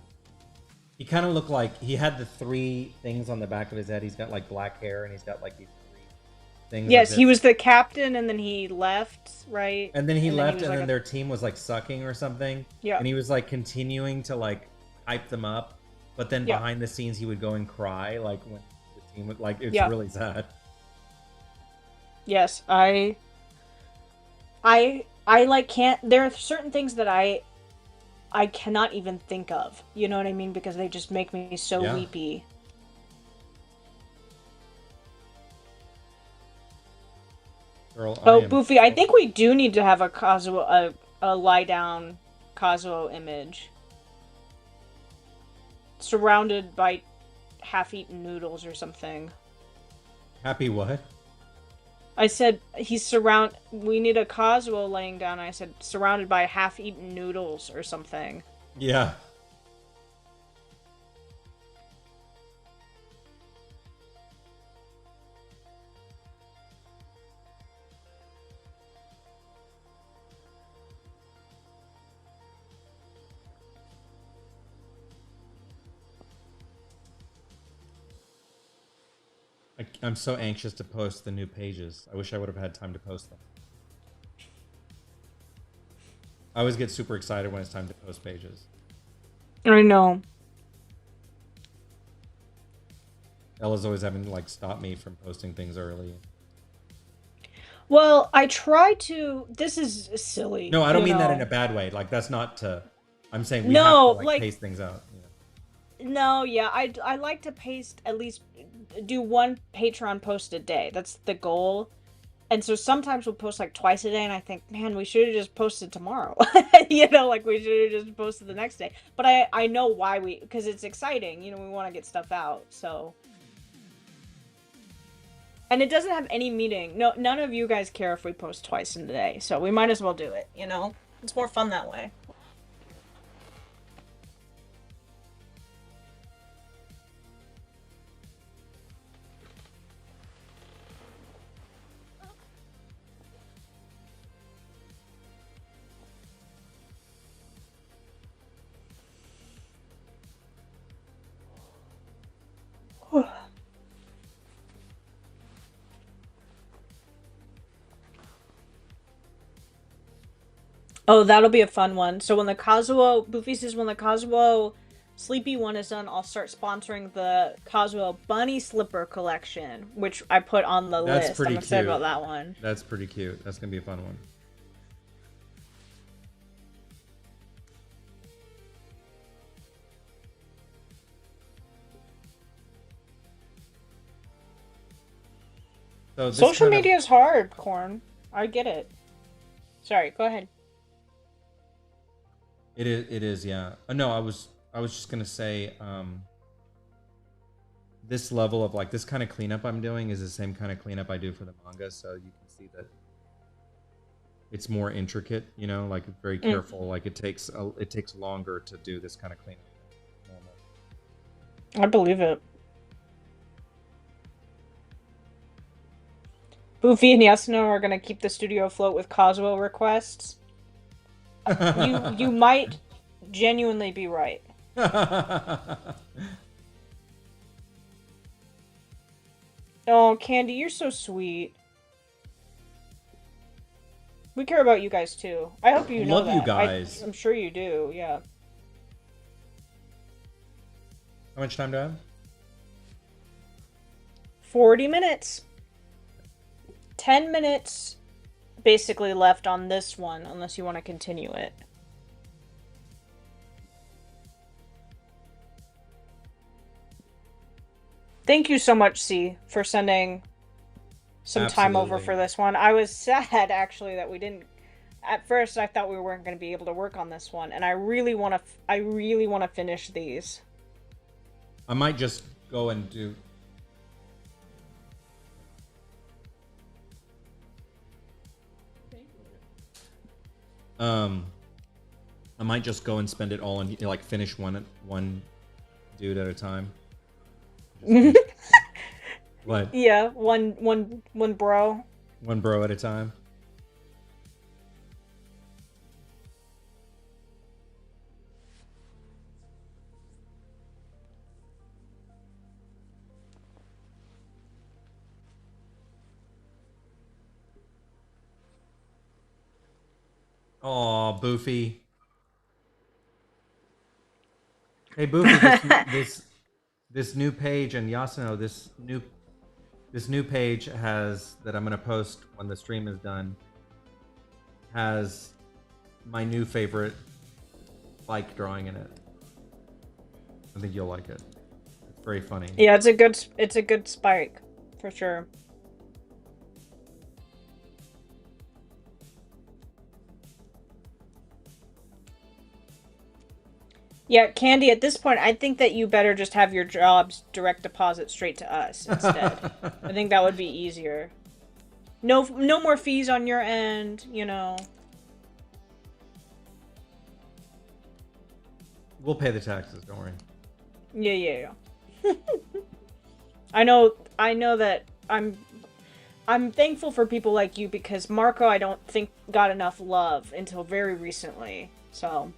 he kind of looked like he had the 3 things on the back of his head. He's got like black hair, and he's got like these 3 things. Yes, he was the captain, and then he left, right? And then he left, and then their team was like sucking or something. Yeah. And he was like continuing to like hype them up, but then behind the scenes he would go and cry, like when the team would like, it's really sad. Yes, I like can't. There are certain things that I cannot even think of. You know what I mean? Because they just make me so weepy. Girl, Boofy, I think we do need to have a Kazuo, a lie down Kazuo image. Surrounded by half-eaten noodles or something. Happy what? I said we need a Kazuo laying down. I said surrounded by half-eaten noodles or something. Yeah. I'm so anxious to post the new pages. I wish I would have had time to post them. I always get super excited when it's time to post pages. I know. Ella's always having to like stop me from posting things early. Well, I try to. This is silly. No, I don't you mean that in know. a bad way. Like that's not to. I'm saying we have to No, like like pace things out. no, yeah. I like to paste at least do one Patreon post a day. That's the goal. And so sometimes we'll post like twice a day, and I think, man, we should have just posted tomorrow. Like we should have just posted the next day. But I know why because it's exciting. We want to get stuff out. So, and it doesn't have any meaning. No, none of you guys care if we post twice in a day, so we might as well do it. It's more fun that way. Oh, that'll be a fun one. So when the Kazuo, Buffy says when the Kazuo Sleepy one is done, I'll start sponsoring the Kazuo Bunny Slipper collection, which I put on the That's list. pretty I'm excited cute. about that one. That's pretty cute. That's gonna be a fun one. So Social media is hard, Corn. I get it. Sorry, go ahead. It is, yeah. No, I was just gonna say, this level of like this kind of cleanup I'm doing is the same kind of cleanup I do for the manga, so you can see that it's more intricate, like very careful. Like it takes longer to do this kind of cleanup than normal. I believe it. Buffy and Yasuno are gonna keep the studio afloat with Kazuo requests. You might genuinely be right. Oh, Candy, you're so sweet. We care about you guys too. I hope you know that. Love you guys. I'm sure you do, yeah. How much time do I have? 40 minutes. 10 minutes basically left on this one, unless you want to continue it. Thank you so much, C, for sending some time over for this one. I was sad, actually, that we didn't... At first, I thought we weren't going to be able to work on this one, and I really want to finish these. I might just go and do... I might just go and spend it all and like finish one dude at a time. What? Yeah, one bro. One bro at a time. Aw, Boofy. Hey, Boofy, this new page and Yasuno, this new page has that I'm gonna post when the stream is done. Has my new favorite bike drawing in it. I think you'll like it. It's very funny. Yeah, it's a good spike for sure. Yeah, Candy, at this point, I think that you better just have your jobs direct deposit straight to us instead. I think that would be easier. No more fees on your end, We'll pay the taxes, don't worry. Yeah. I know that I'm thankful for people like you because Marco, I don't think got enough love until very recently. So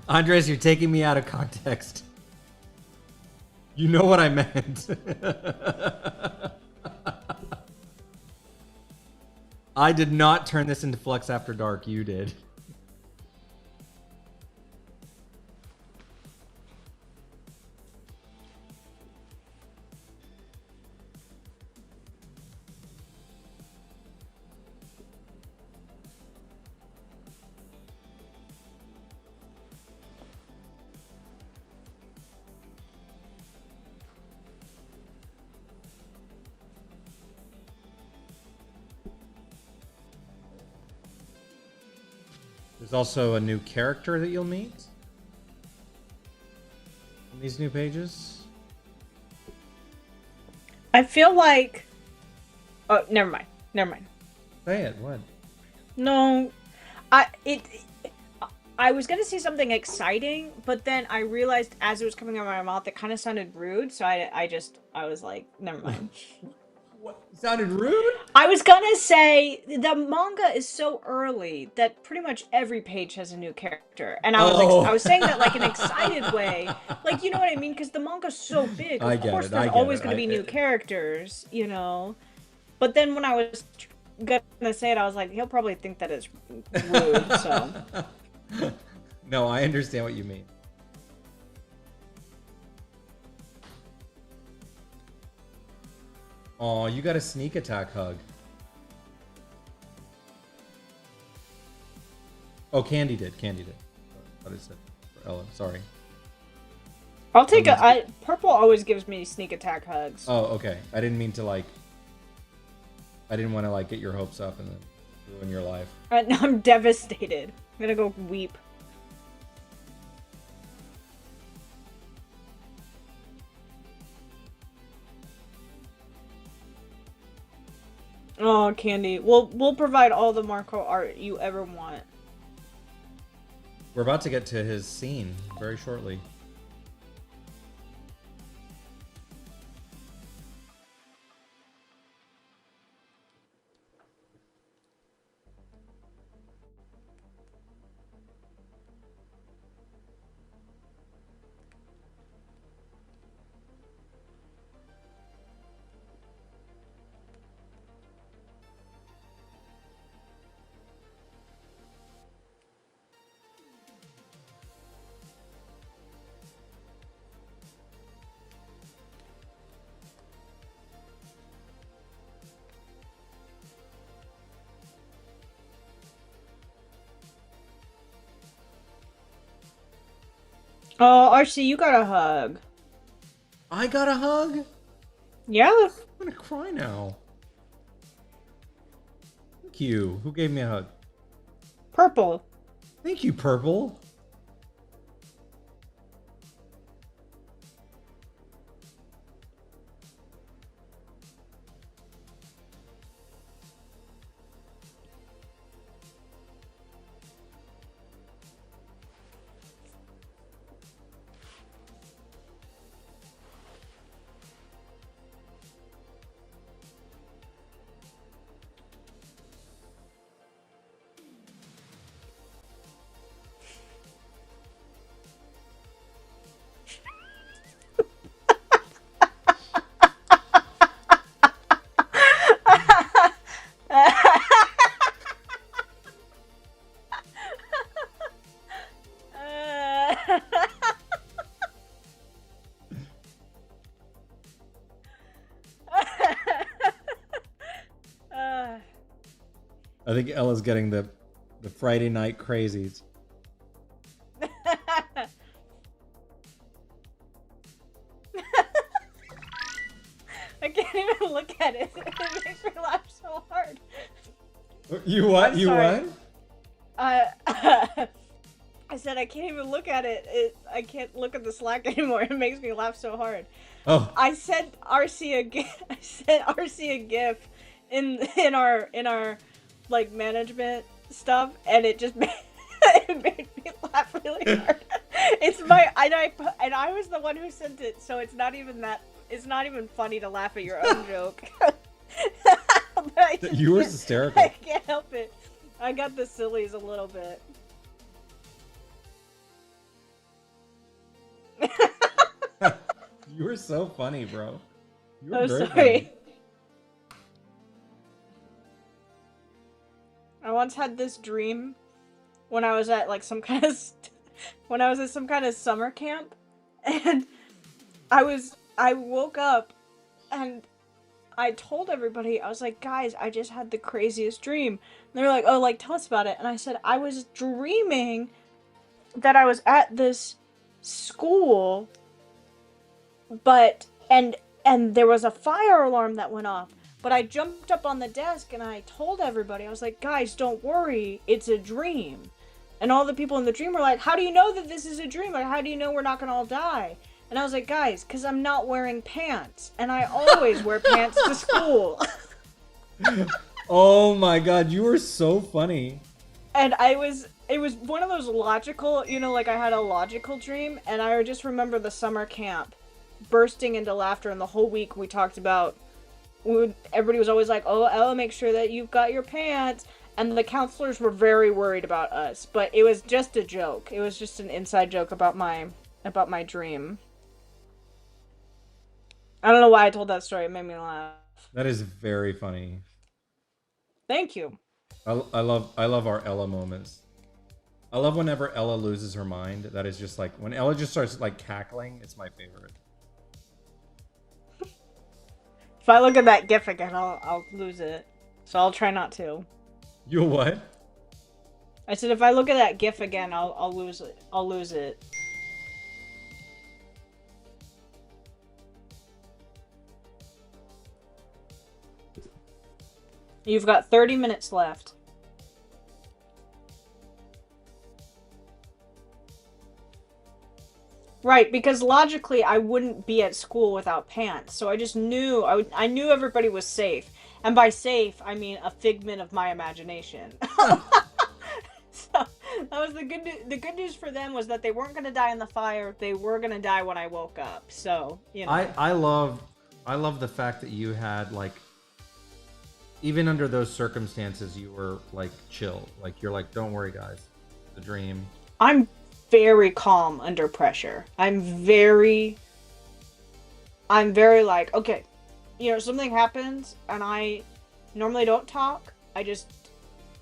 Andres, you're taking me out of context. You know what I meant. I did not turn this into Flux After Dark. You did. There's also a new character that you'll meet in these new pages. I feel like... Oh, never mind. Never mind. Say it. What? No. I was gonna say something exciting, but then I realized as it was coming out of my mouth, it kind of sounded rude, so I was like, never mind. What? Sounded rude? I was gonna say the manga is so early that pretty much every page has a new character, and I was saying that like an excited way, like, you know what I mean? Because the manga's so big, of course there's always gonna be new characters, you know. But then when I was gonna say it, I was like, he'll probably think that it's rude. So. No, I understand what you mean. Oh, you got a sneak attack hug. Oh, Candy did. Candy did. What is it? For Ella, sorry. I'll take Purple always gives me sneak attack hugs. Oh, okay. I didn't mean to like. I didn't want to like get your hopes up and then ruin your life. I'm devastated. I'm gonna go weep. Oh, Candy. We'll provide all the Marco art you ever want. We're about to get to his scene very shortly. Oh, RC, you got a hug. I got a hug? Yeah. I'm gonna cry now. Thank you. Who gave me a hug? Purple. Thank you, Purple. I think Ella's getting the Friday night crazies. I can't even look at it. It makes me laugh so hard. You what? You what? I said I can't even look at it. I can't look at the Slack anymore. It makes me laugh so hard. Oh. I sent RC a GIF. I sent RC a GIF in our like management stuff, and it just it made me laugh really hard. It's my and I was the one who sent it, so it's not even that. It's not even funny to laugh at your own joke. But You were hysterical. I can't help it. I got the sillies a little bit. You were so funny, bro. You were Oh, very sorry. funny. I once had this dream when I was at like some kind of when I was at some kind of summer camp, and I woke up and I told everybody, I was like, guys, I just had the craziest dream. And they were like, oh, like, tell us about it. And I said, I was dreaming that I was at this school, but, and there was a fire alarm that went off. But I jumped up on the desk and I told everybody, I was like, guys, don't worry, it's a dream. And all the people in the dream were like, how do you know that this is a dream? Like, how do you know we're not gonna all die? And I was like, guys, because I'm not wearing pants. And I always wear pants to school. Oh my god, you were so funny. And it was one of those logical, you know, like I had a logical dream. And I just remember the summer camp bursting into laughter. And the whole week we talked about, everybody was always like, oh, Ella, make sure that you've got your pants. And the counselors were very worried about us. But it was just a joke. It was just an inside joke about my dream. I don't know why I told that story. It made me laugh. That is very funny. Thank you. I love our Ella moments. I love whenever Ella loses her mind. That is just like when Ella just starts like cackling. It's my favorite. If I look at that GIF again, I'll lose it. So I'll try not to. You what? I said if I look at that GIF again, I'll lose it. I'll lose it. You've got 30 minutes left. Right, because logically I wouldn't be at school without pants. So I just knew I knew everybody was safe. And by safe, I mean a figment of my imagination. So that was the good news. The good news for them was that they weren't going to die in the fire. They were going to die when I woke up. So, you know. I love the fact that you had like, even under those circumstances, you were like chill. Like you're like, don't worry, guys, the dream. I'm very calm under pressure. I'm very like, okay, you know, something happens and I normally don't talk. I just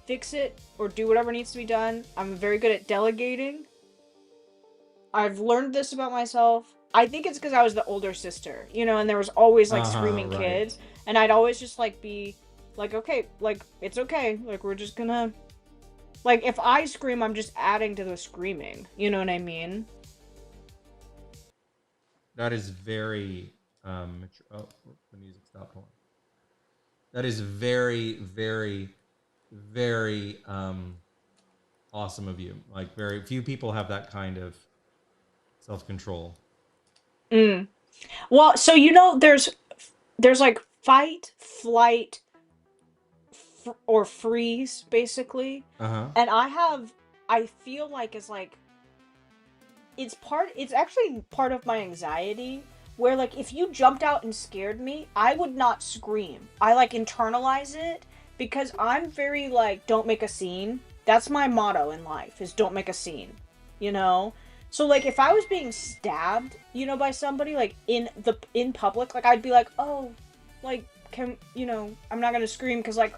fix it or do whatever needs to be done. I'm very good at delegating. I've learned this about myself. I think it's because I was the older sister, you know, and there was always like screaming kids, and I'd always just like be like, okay, like it's okay, like we're just gonna, like if I scream, I'm just adding to the screaming, you know what I mean? That is very mature. Oh, the music stopped. Hold on. That is very, very, very awesome of you. Like very few people have that kind of self-control. Well, so you know, there's like fight, flight, or freeze, basically. And I feel like it's like it's actually part of my anxiety, where like if you jumped out and scared me, I would not scream. I like internalize it because I'm very like, don't make a scene. That's my motto in life, is don't make a scene, you know? So like if I was being stabbed, you know, by somebody like in public, like I'd be like, oh, like can, you know, I'm not gonna scream because like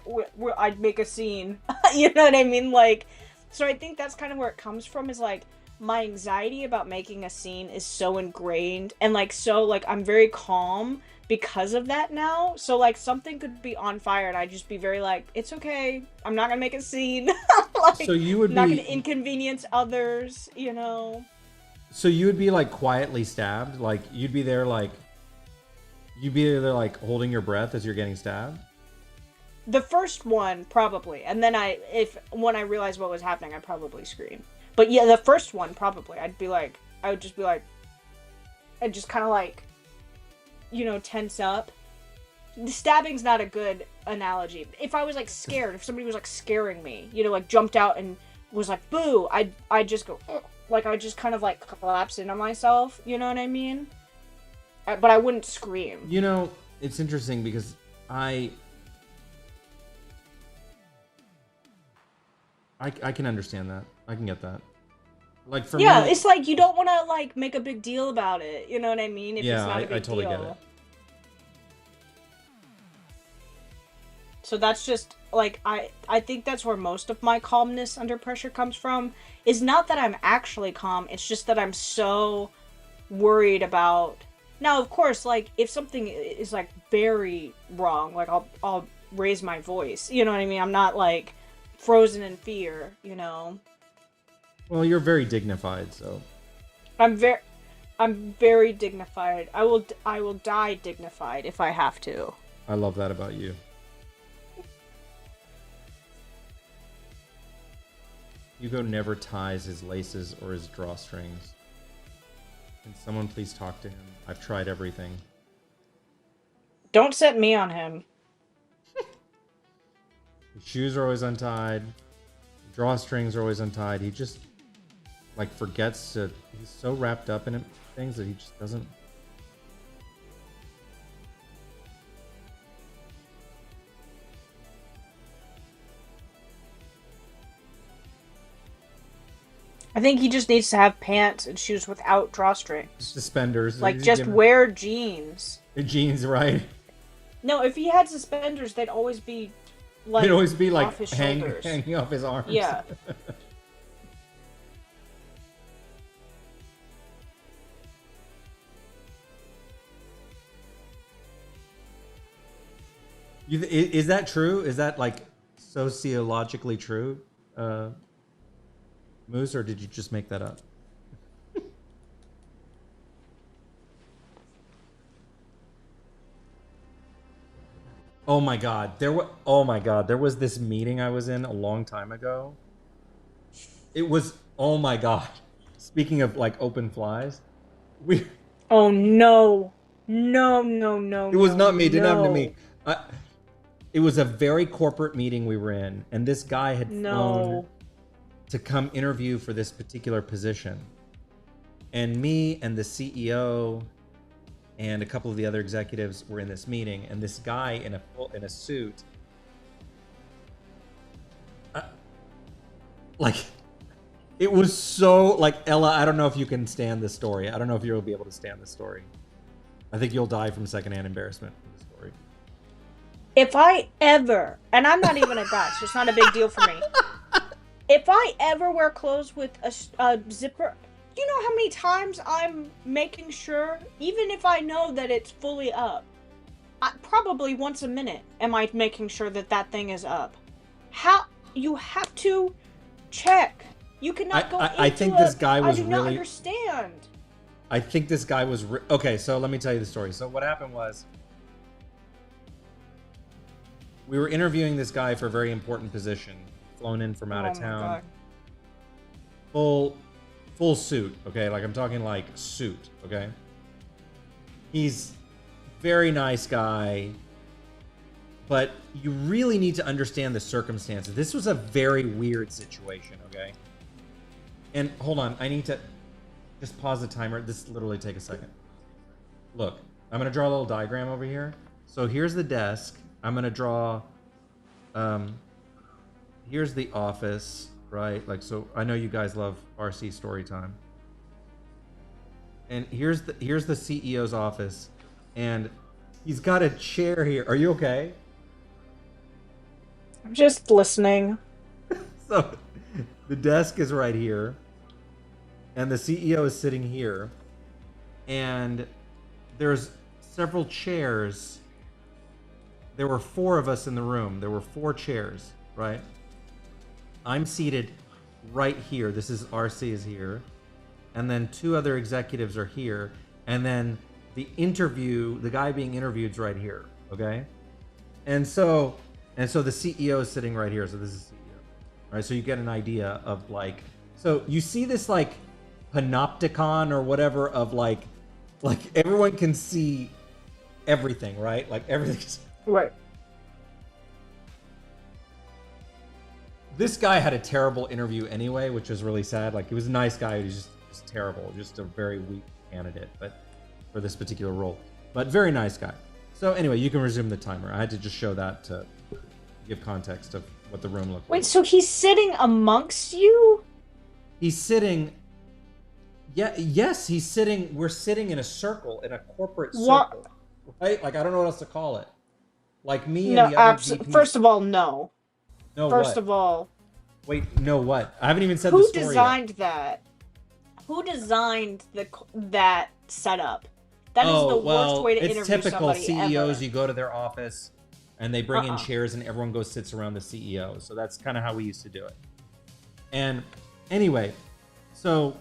I'd make a scene. You know what I mean? Like, so I think that's kind of where it comes from, is like my anxiety about making a scene is so ingrained, and like so like I'm very calm because of that now. So like something could be on fire and I'd just be very like, it's okay, I'm not gonna make a scene. Like, so you would not gonna inconvenience others, you know. So you would be like quietly stabbed, like you'd be there like holding your breath as you're getting stabbed? The first one probably, and then when I realized what was happening, I'd probably scream. But yeah, the first one probably, I would just be like, and just kind of like, you know, tense up. The stabbing's not a good analogy. If I was like scared, if somebody was like scaring me, you know, like jumped out and was like, boo, I'd just go, ugh. Like I just kind of like collapse into myself, you know what I mean? But I wouldn't scream. You know, it's interesting because I can understand that. I can get that. Like for Yeah, me, it's like you don't want to like make a big deal about it. You know what I mean? If it's yeah, not a I big totally get it. deal. So that's just like I think that's where most of my calmness under pressure comes from. Is not that I'm actually calm, it's just that I'm so worried about. Now, of course, like if something is like very wrong, like I'll raise my voice. You know what I mean? I'm not like frozen in fear, you know. Well, you're very dignified, so I'm very I'm very dignified. I will die dignified if I have to. I love that about you. Hugo never ties his laces or his drawstrings. Can someone please talk to him? I've tried everything. Don't set me on him. His shoes are always untied. Drawstrings are always untied. He just like forgets to. He's so wrapped up in things that he just doesn't. I think he just needs to have pants and shoes without drawstrings. Suspenders. Like, just wear jeans. Jeans, right? No, if he had suspenders, they'd always be like They'd always be like off his shoulders. hanging off his arms. Yeah. Is that true? Is that like sociologically true, Moose, or did you just make that up? Oh my god, there was this meeting I was in a long time ago. It was, oh my god. Speaking of like open flies, we Oh no. No, no, no. it was no, not me, it didn't happen to no. me. It was a very corporate meeting we were in, and this guy had flown to come interview for this particular position. And me and the CEO and a couple of the other executives were in this meeting, and this guy in a suit, like, it was so like, Ella, I don't know if you can stand this story. I don't know if you'll be able to stand this story. I think you'll die from secondhand embarrassment from the story. If I ever, and I'm not even a guy, so it's not a big deal for me. If I ever wear clothes with a zipper, you know how many times I'm making sure, even if I know that it's fully up, probably once a minute am I making sure that that thing is up. How you have to check. You cannot go into I think this guy was I do really. not understand. I think this guy was okay. So let me tell you the story. So what happened was, we were interviewing this guy for a very important position, flown in from out of town. Full suit, okay? Like I'm talking like suit, okay? He's very nice guy, but you really need to understand the circumstances. This was a very weird situation, okay? And hold on, I need to just pause the timer. This literally take a second. Look, I'm gonna draw a little diagram over here. So here's the desk. I'm gonna draw, here's the office, right? Like, so I know you guys love RC story time. And here's the CEO's office, and he's got a chair here. Are you okay? I'm just listening. So the desk is right here, and the CEO is sitting here, and there's several chairs. There were 4 of us in the room. There were 4 chairs, right? I'm seated right here. This is RC is here. And then 2 other executives are here. And then the guy being interviewed is right here, okay? And so the CEO is sitting right here. So this is CEO. All right, so you get an idea of like, so you see this like panopticon or whatever of like everyone can see everything, right? Like everything's Right. This guy had a terrible interview anyway, which was really sad. Like, he was a nice guy, he was just terrible, just a very weak candidate, but for this particular role. But very nice guy. So anyway, you can resume the timer. I had to just show that to give context of what the room looked like. Wait, so he's sitting amongst you? He's sitting Yes, he's sitting. We're sitting in a circle, in a corporate What? circle, right? Like I don't know what else to call it. Like me and No, the other VPs. first of all, no. No, First what? of all, Wait, no, what? I haven't even said the who story yet. designed that? Who designed that setup? That is the Oh, worst well, way to it's interview typical somebody CEOs. ever. You go to their office and they bring in Uh-uh. chairs and everyone goes sits around the CEO. So that's kind of how we used to do it. And anyway, so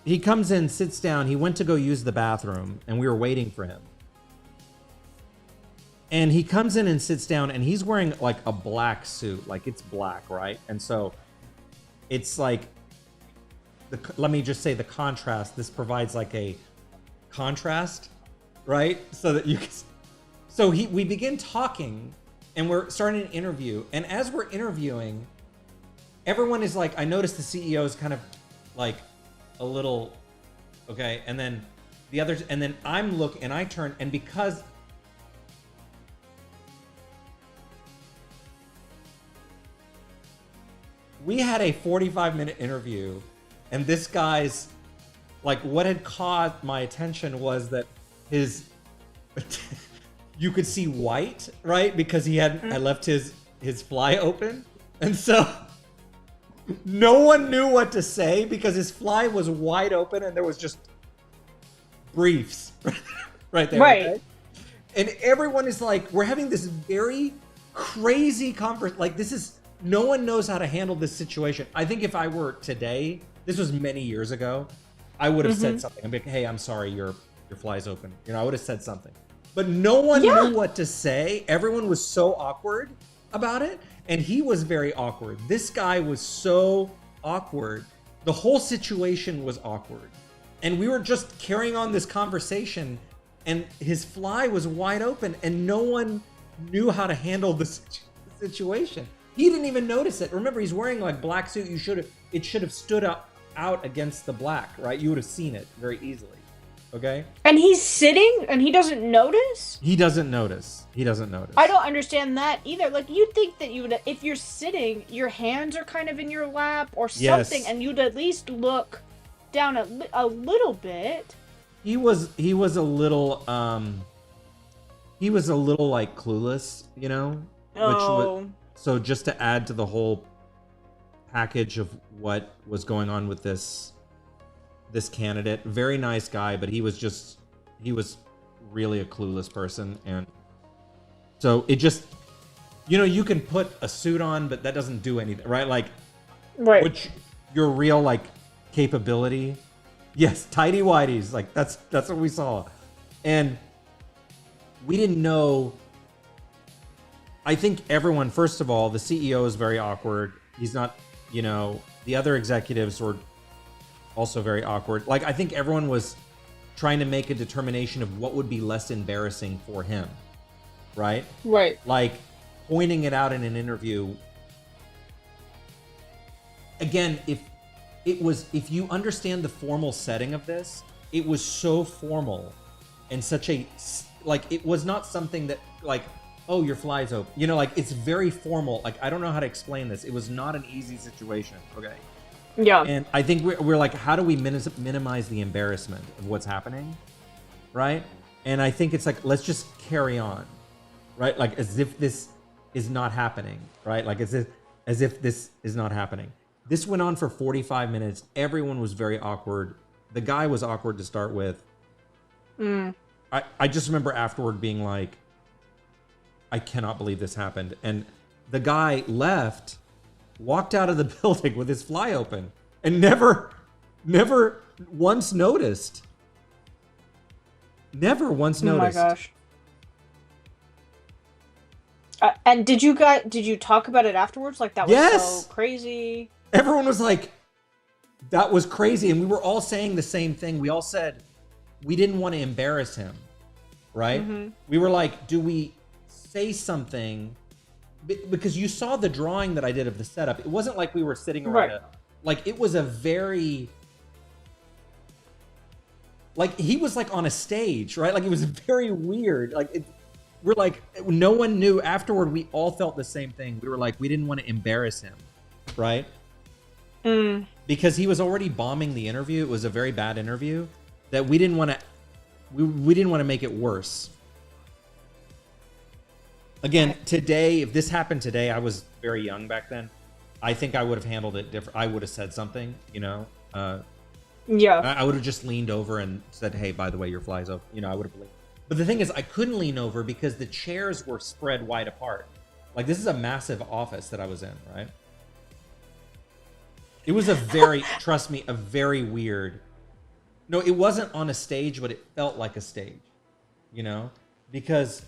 he comes in, sits down, he went to go use the bathroom and we were waiting for him. And he comes in and sits down and he's wearing like a black suit, like it's black, right? And so it's like, let me just say the contrast, this provides like a contrast, right? So that you can, we begin talking and we're starting an interview. And as we're interviewing, everyone is like, I noticed the CEO is kind of like a little, okay. And then the others, and then I'm looking and I turn, and because we had a 45-minute interview and this guy's like, what had caught my attention was that his you could see white, right? Because he had I left his fly open. And so no one knew what to say because his fly was wide open and there was just briefs right there. Right. Okay? And everyone is like, we're having this very crazy conference. Like this is, no one knows how to handle this situation. I think if I were today, this was many years ago, I would have said something. I'd be like, hey, I'm sorry, your fly's open. You know, I would have said something. But no one knew what to say. Everyone was so awkward about it. And he was very awkward. This guy was so awkward. The whole situation was awkward. And we were just carrying on this conversation and his fly was wide open and no one knew how to handle the situation. He didn't even notice it. Remember, he's wearing like black suit. It should have stood out against the black, right? You would have seen it very easily. Okay? And he's sitting and he doesn't notice? He doesn't notice. I don't understand that either. Like, you'd think that you would, if you're sitting, your hands are kind of in your lap or something, and you'd at least look down a little bit. He was a little like clueless, you know? Oh. So just to add to the whole package of what was going on with this candidate, very nice guy, but he was really a clueless person. And so it just, you know, you can put a suit on, but that doesn't do anything, right? Like, right. Which your real like capability. Yes, tidy whities, like that's what we saw. And we didn't know. I think everyone, first of all, the CEO is very awkward. He's not, you know, the other executives were also very awkward. Like, I think everyone was trying to make a determination of what would be less embarrassing for him, right? Right. Like, pointing it out in an interview. Again, if you understand the formal setting of this, it was so formal and such a, like, it was not something that, like, oh, your fly's open. You know, like, it's very formal. Like, I don't know how to explain this. It was not an easy situation, okay? Yeah. And I think we're like, how do we minimize the embarrassment of what's happening, right? And I think it's like, let's just carry on, right? Like, as if this is not happening, right? Like, as if this is not happening. This went on for 45 minutes. Everyone was very awkward. The guy was awkward to start with. I just remember afterward being like, I cannot believe this happened. And the guy left, walked out of the building with his fly open, and never once noticed. Never once noticed. Oh my gosh. And did you talk about it afterwards? Like, that was so crazy. Everyone was like, that was crazy. And we were all saying the same thing. We all said we didn't want to embarrass him, right? We were like, do we say something? Because you saw the drawing that I did of the setup. It wasn't like we were sitting around like, it was a very, like, he was like on a stage, right? Like, it was very weird. Like, we're like, no one knew. Afterward, we all felt the same thing. We were like, we didn't want to embarrass him, right? Because he was already bombing the interview. It was a very bad interview that we didn't want to. We didn't want to make it worse. Again, today, if this happened today, I was very young back then. I think I would have handled it different. I would have said something, you know. Yeah. I would have just leaned over and said, "Hey, by the way, your fly's up." You know, I would have. But the thing is, I couldn't lean over because the chairs were spread wide apart. Like, this is a massive office that I was in, right? It was a very, trust me, a very weird. No, it wasn't on a stage, but it felt like a stage, you know, because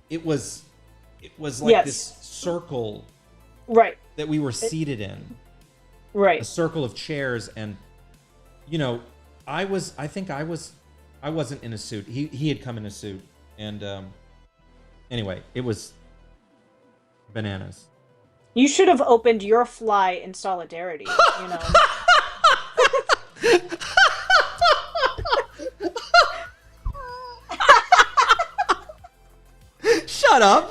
it was like this circle, right, that we were seated in, right, a circle of chairs, and you know, I wasn't in a suit. He had come in a suit, and anyway, it was bananas. You should have opened your fly in solidarity, you know. Shut up.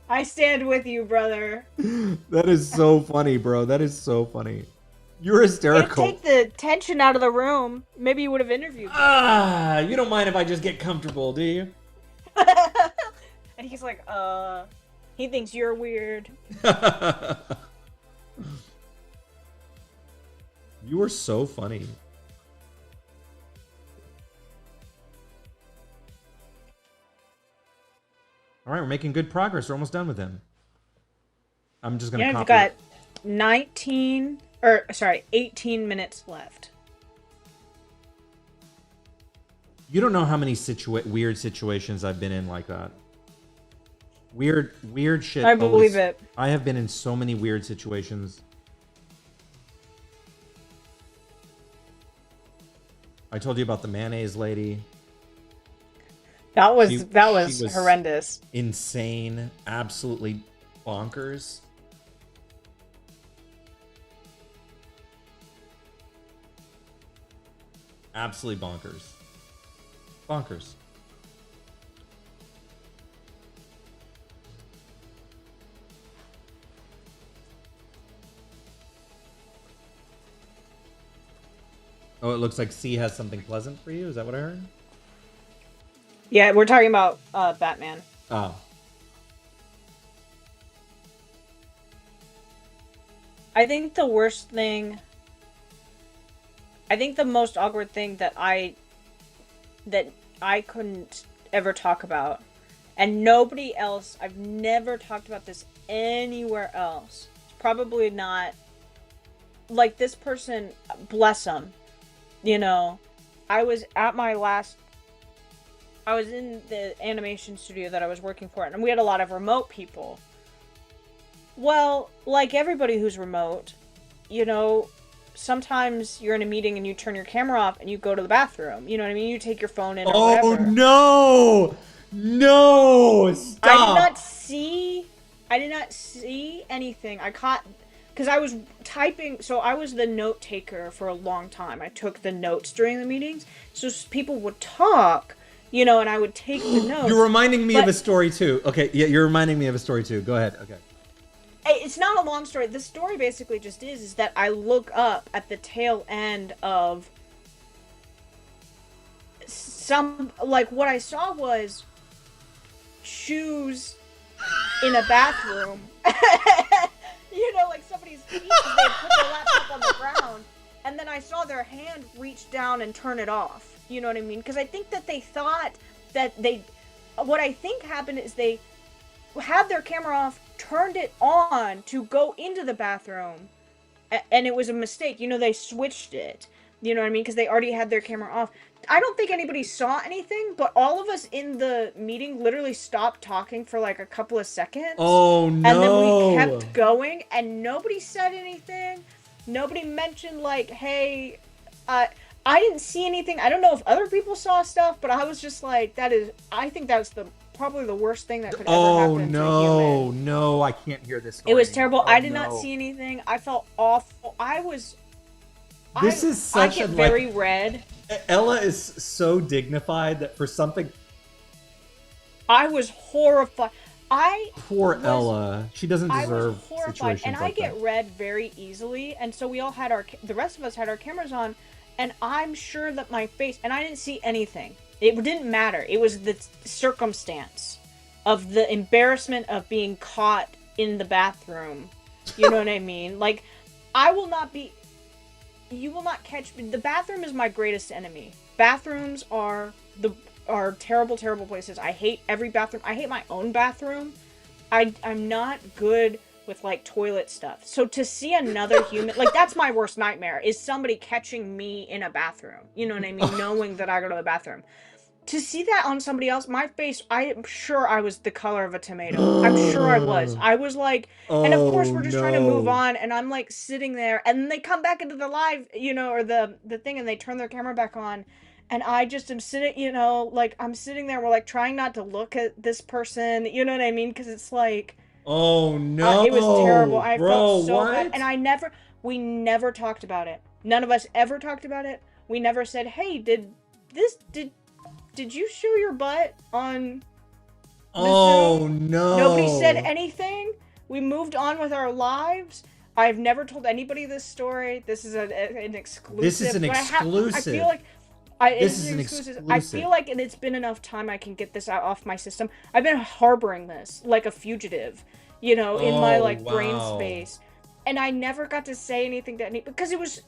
I stand with you, brother. That is so funny, bro. That is so funny. You're hysterical. Take the tension out of the room. Maybe you would have interviewed me. You don't mind if I just get comfortable, do you? And he's like, he thinks you're weird. You are so funny. All right, we're making good progress. We're almost done with him. I'm just gonna copy. We've got 18 minutes left. You don't know how many weird situations I've been in like that. Weird shit. I believe it. I have been in so many weird situations. I told you about the mayonnaise lady. That was horrendous. Insane. Absolutely bonkers. Absolutely bonkers. Bonkers. Oh, it looks like C has something pleasant for you. Is that what I heard? Yeah, we're talking about Batman. Oh. I think the most awkward thing that I couldn't ever talk about, and nobody else, I've never talked about this anywhere else. It's probably not, like, this person, bless them, you know, I was in the animation studio that I was working for, and we had a lot of remote people. Well, like everybody who's remote, you know, sometimes you're in a meeting and you turn your camera off and you go to the bathroom. You know what I mean? You take your phone in or whatever. Oh, no! No! Stop! I did not see anything. I caught... Because I was typing... So I was the note taker for a long time. I took the notes during the meetings. So people would talk, you know, and I would take the notes. You're reminding me of a story, too. Okay, yeah, you're reminding me of a story, too. Go ahead. Okay. It's not a long story. The story basically just is that I look up at the tail end of what I saw was shoes in a bathroom. You know, like somebody's feet, they put their laptop on the ground, and then I saw their hand reach down and turn it off. You know what I mean? Because I think that they thought that what I think happened is they had their camera off, turned it on to go into the bathroom, and it was a mistake. You know, they switched it. You know what I mean? Because they already had their camera off. I don't think anybody saw anything, but all of us in the meeting literally stopped talking for like a couple of seconds. Oh, no. And then we kept going, and nobody said anything. Nobody mentioned, like, hey, I didn't see anything. I don't know if other people saw stuff, but I was just like, I think that's probably the worst thing that could ever happen to a human. No, I can't hear this story. It was terrible. Oh, I did not see anything. I felt awful. I was This is I such get a very like. red. Ella is so dignified that for something. I was horrified. I Poor was Ella. She doesn't I was deserve horrified, and situations I like get that. red very easily, and so we all had the rest of us had our cameras on, and I'm sure that my face, and I didn't see anything. It didn't matter. It was the circumstance of the embarrassment of being caught in the bathroom. You know what I mean? Like, I will not be. You will not catch me. The bathroom is my greatest enemy. Bathrooms are terrible, terrible places. I hate every bathroom. I hate my own bathroom. I'm not good with like toilet stuff. So to see another human, like that's my worst nightmare, is somebody catching me in a bathroom. You know what I mean? Knowing that I go to the bathroom. To see that on somebody else, my face, I am sure I was the color of a tomato. I'm sure I was. I was like, and of course Oh we're just trying to move no. on, and I'm like sitting there, and then they come back into the live, or the thing, and they turn their camera back on, and I just am sitting, like I'm sitting there, we're like trying not to look at this person, you know what I mean? Because it's like, Oh it was terrible. no, I felt bro, so bad, and what? we never talked about it. None of us ever talked about it. We never said, "Hey, did you show your butt on the Oh Zoom?" Nobody said no. anything. We moved on with our lives. I've never told anybody this story. This is an This is exclusive, an but I feel exclusive. like it This is is an an exclusive. I exclusive. feel like it's been enough time I can get this out off my system. I've been harboring this like a fugitive, in my Oh like brain wow. space, and I never got to say anything to any because it was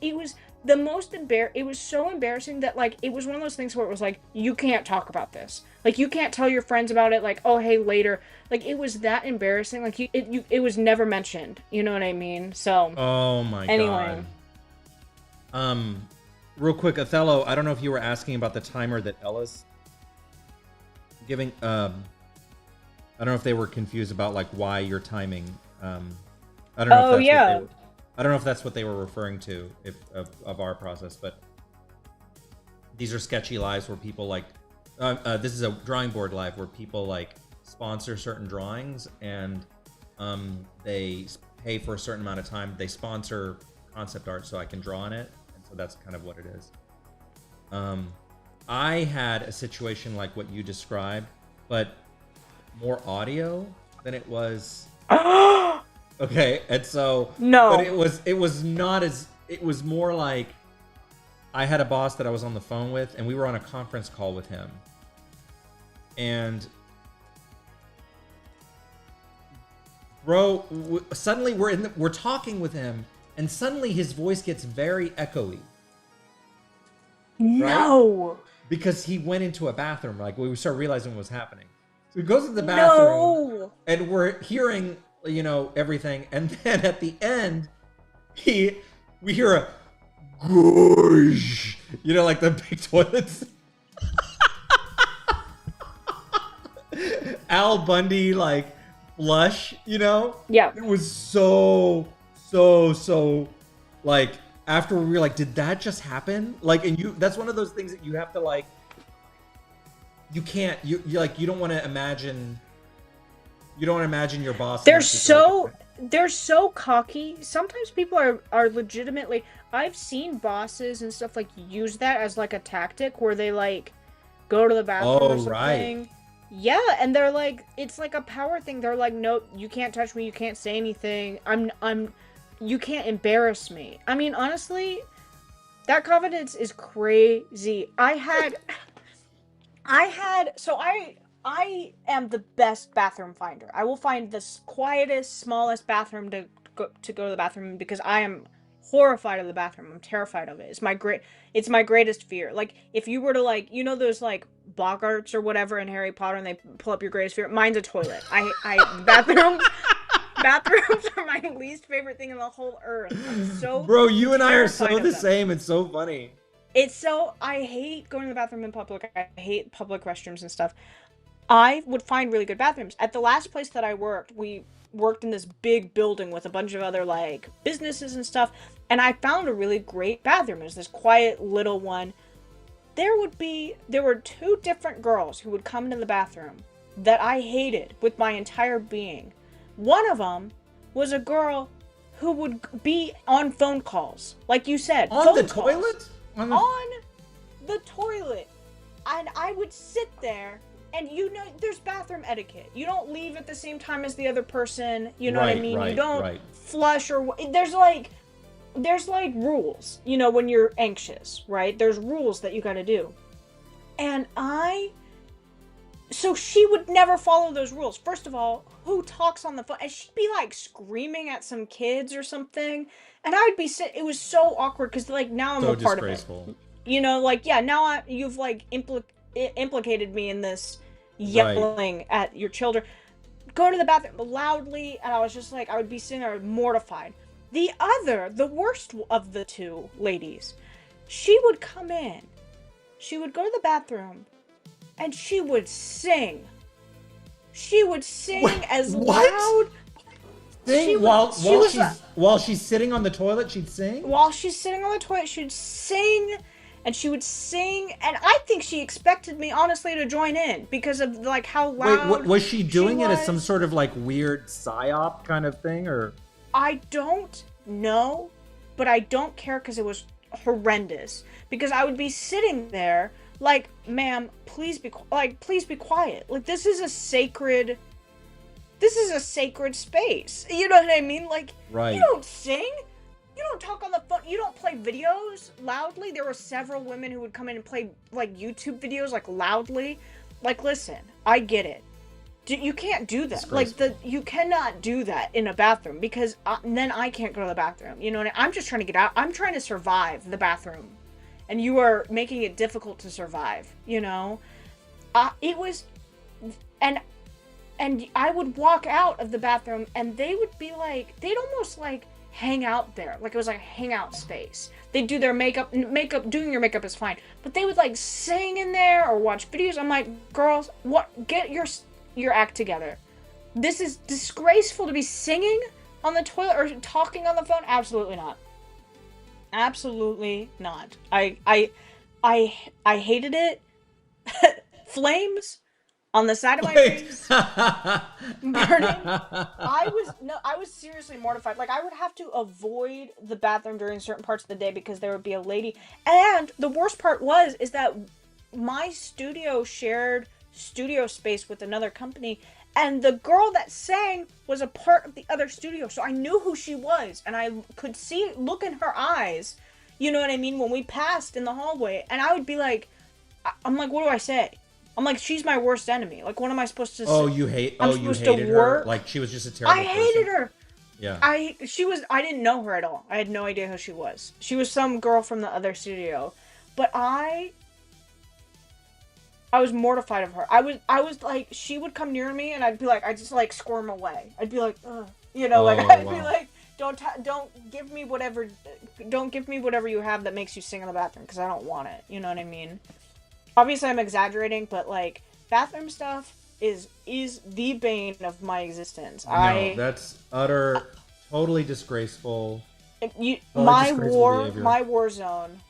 the most it was so embarrassing that like it was one of those things where it was like you can't talk about this. Like you can't tell your friends about it like, "Oh, hey, later." Like it was that embarrassing. Like it was never mentioned. You know what I mean? So, Oh my anyway. god. Um, real quick, Othello, I don't know if you were asking about the timer that Ella's giving. I don't know if they were confused about like why you're timing. I don't know if Oh, that's what they yeah. were. I don't know if that's what they were referring to if of our process, but these are sketchy lives where people like. This is a drawing board live where people like sponsor certain drawings and they pay for a certain amount of time. They sponsor concept art so I can draw on it, and so that's kind of what it is. I had a situation like what you described, but more audio than it was. Okay, and so, but No. it was not as it was more like I had a boss that I was on the phone with, and we were on a conference call with him, and bro, suddenly we're talking with him, and suddenly his voice gets very echoey, right? No. Because he went into a bathroom. Like we started realizing what was happening. So he goes to the bathroom, No. and we're hearing, everything. And then at the end, we hear a goosh, like the big toilets. Al Bundy, like flush, Yeah. It was so like after we were like, did that just happen? Like, and that's one of those things that you have to like. You can't. You like. You don't want to imagine. You don't want to imagine your boss in They're that situation. so they're so cocky. Sometimes people are legitimately, I've seen bosses and stuff like use that as like a tactic where they like go to the bathroom or Oh right. something. Yeah, and they're like it's like a power thing. They're like, "Nope, you can't touch me. You can't say anything. You can't embarrass me." I mean, honestly, that confidence is crazy. I am the best bathroom finder. I will find the quietest, smallest bathroom to go to the bathroom because I am horrified of the bathroom. I'm terrified of it. It's my greatest fear. Like if you were to like, those like boggarts or whatever in Harry Potter and they pull up your greatest fear, mine's a toilet. I bathrooms are my least favorite thing in the whole earth. I'm so Bro, you and I are terrified so of the them. same. It's so funny. I hate going to the bathroom in public. I hate public restrooms and stuff. I would find really good bathrooms. At the last place that I worked, we worked in this big building with a bunch of other like businesses and stuff, and I found a really great bathroom. It was this quiet little one. There were two different girls who would come into the bathroom that I hated with my entire being. One of them was a girl who would be on phone calls, like you said, on phone the calls, toilet, on the toilet, and I would sit there. And there's bathroom etiquette. You don't leave at the same time as the other person. You know what I mean? You don't flush or there's like rules. When you're anxious, right? There's rules that you got to do. And so she would never follow those rules. First of all, who talks on the phone? And she'd be like screaming at some kids or something. And I would be it was so awkward because like now I'm a part of it. Now you've like implicated me in this yelling at your children. Go to the bathroom loudly, and I was just like, I would be sitting there mortified. The worst of the two ladies, she would come in, she would go to the bathroom, and she would sing. She would sing loud. Sing while she's sitting on the toilet, she'd sing? While she's sitting on the toilet, she'd sing. And she would sing, and I think she expected me, honestly, to join in because of like how loud. Wait, was she doing it as some sort of like weird psyop kind of thing, or? I don't know, but I don't care because it was horrendous. Because I would be sitting there, like, ma'am, please be quiet. Like this is a sacred space. You know what I mean? Like, you don't sing. You don't talk on the phone. You don't play videos loudly. There were several women who would come in and play like YouTube videos like loudly. Like, listen, I get it. You can't do that. Like you cannot do that in a bathroom because then I can't go to the bathroom. You know what I'm just trying to get out. I'm trying to survive the bathroom, and you are making it difficult to survive. It was, and I would walk out of the bathroom, and they would be like, they'd almost like hang out there, like it was like a hangout space. They'd do their makeup. Doing your makeup is fine, but they would like sing in there or watch videos. I'm like, girls, what? Get your act together. This is disgraceful to be singing on the toilet or talking on the phone. Absolutely not. Absolutely not. I hated it. Flames on the side of my face, burning. I was seriously mortified. Like, I would have to avoid the bathroom during certain parts of the day because there would be a lady. And the worst part is that my studio shared studio space with another company, and the girl that sang was a part of the other studio, so I knew who she was, and I could look in her eyes, you know what I mean, when we passed in the hallway, and I would be like, I'm like, what do I say? I'm like, she's my worst enemy. Like, what am I supposed to say? You hated her? Like, she was just a terrible person? I hated her. Yeah. I didn't know her at all. I had no idea who she was. She was some girl from the other studio. But I was mortified of her. I was like, she would come near me, and I'd be like, I just like squirm away. I'd be like, ugh. You know, like, I'd be like, don't give me whatever you have that makes you sing in the bathroom, because I don't want it. You know what I mean? Obviously, I'm exaggerating, but like, bathroom stuff is the bane of my existence. No, that's totally disgraceful. My war zone.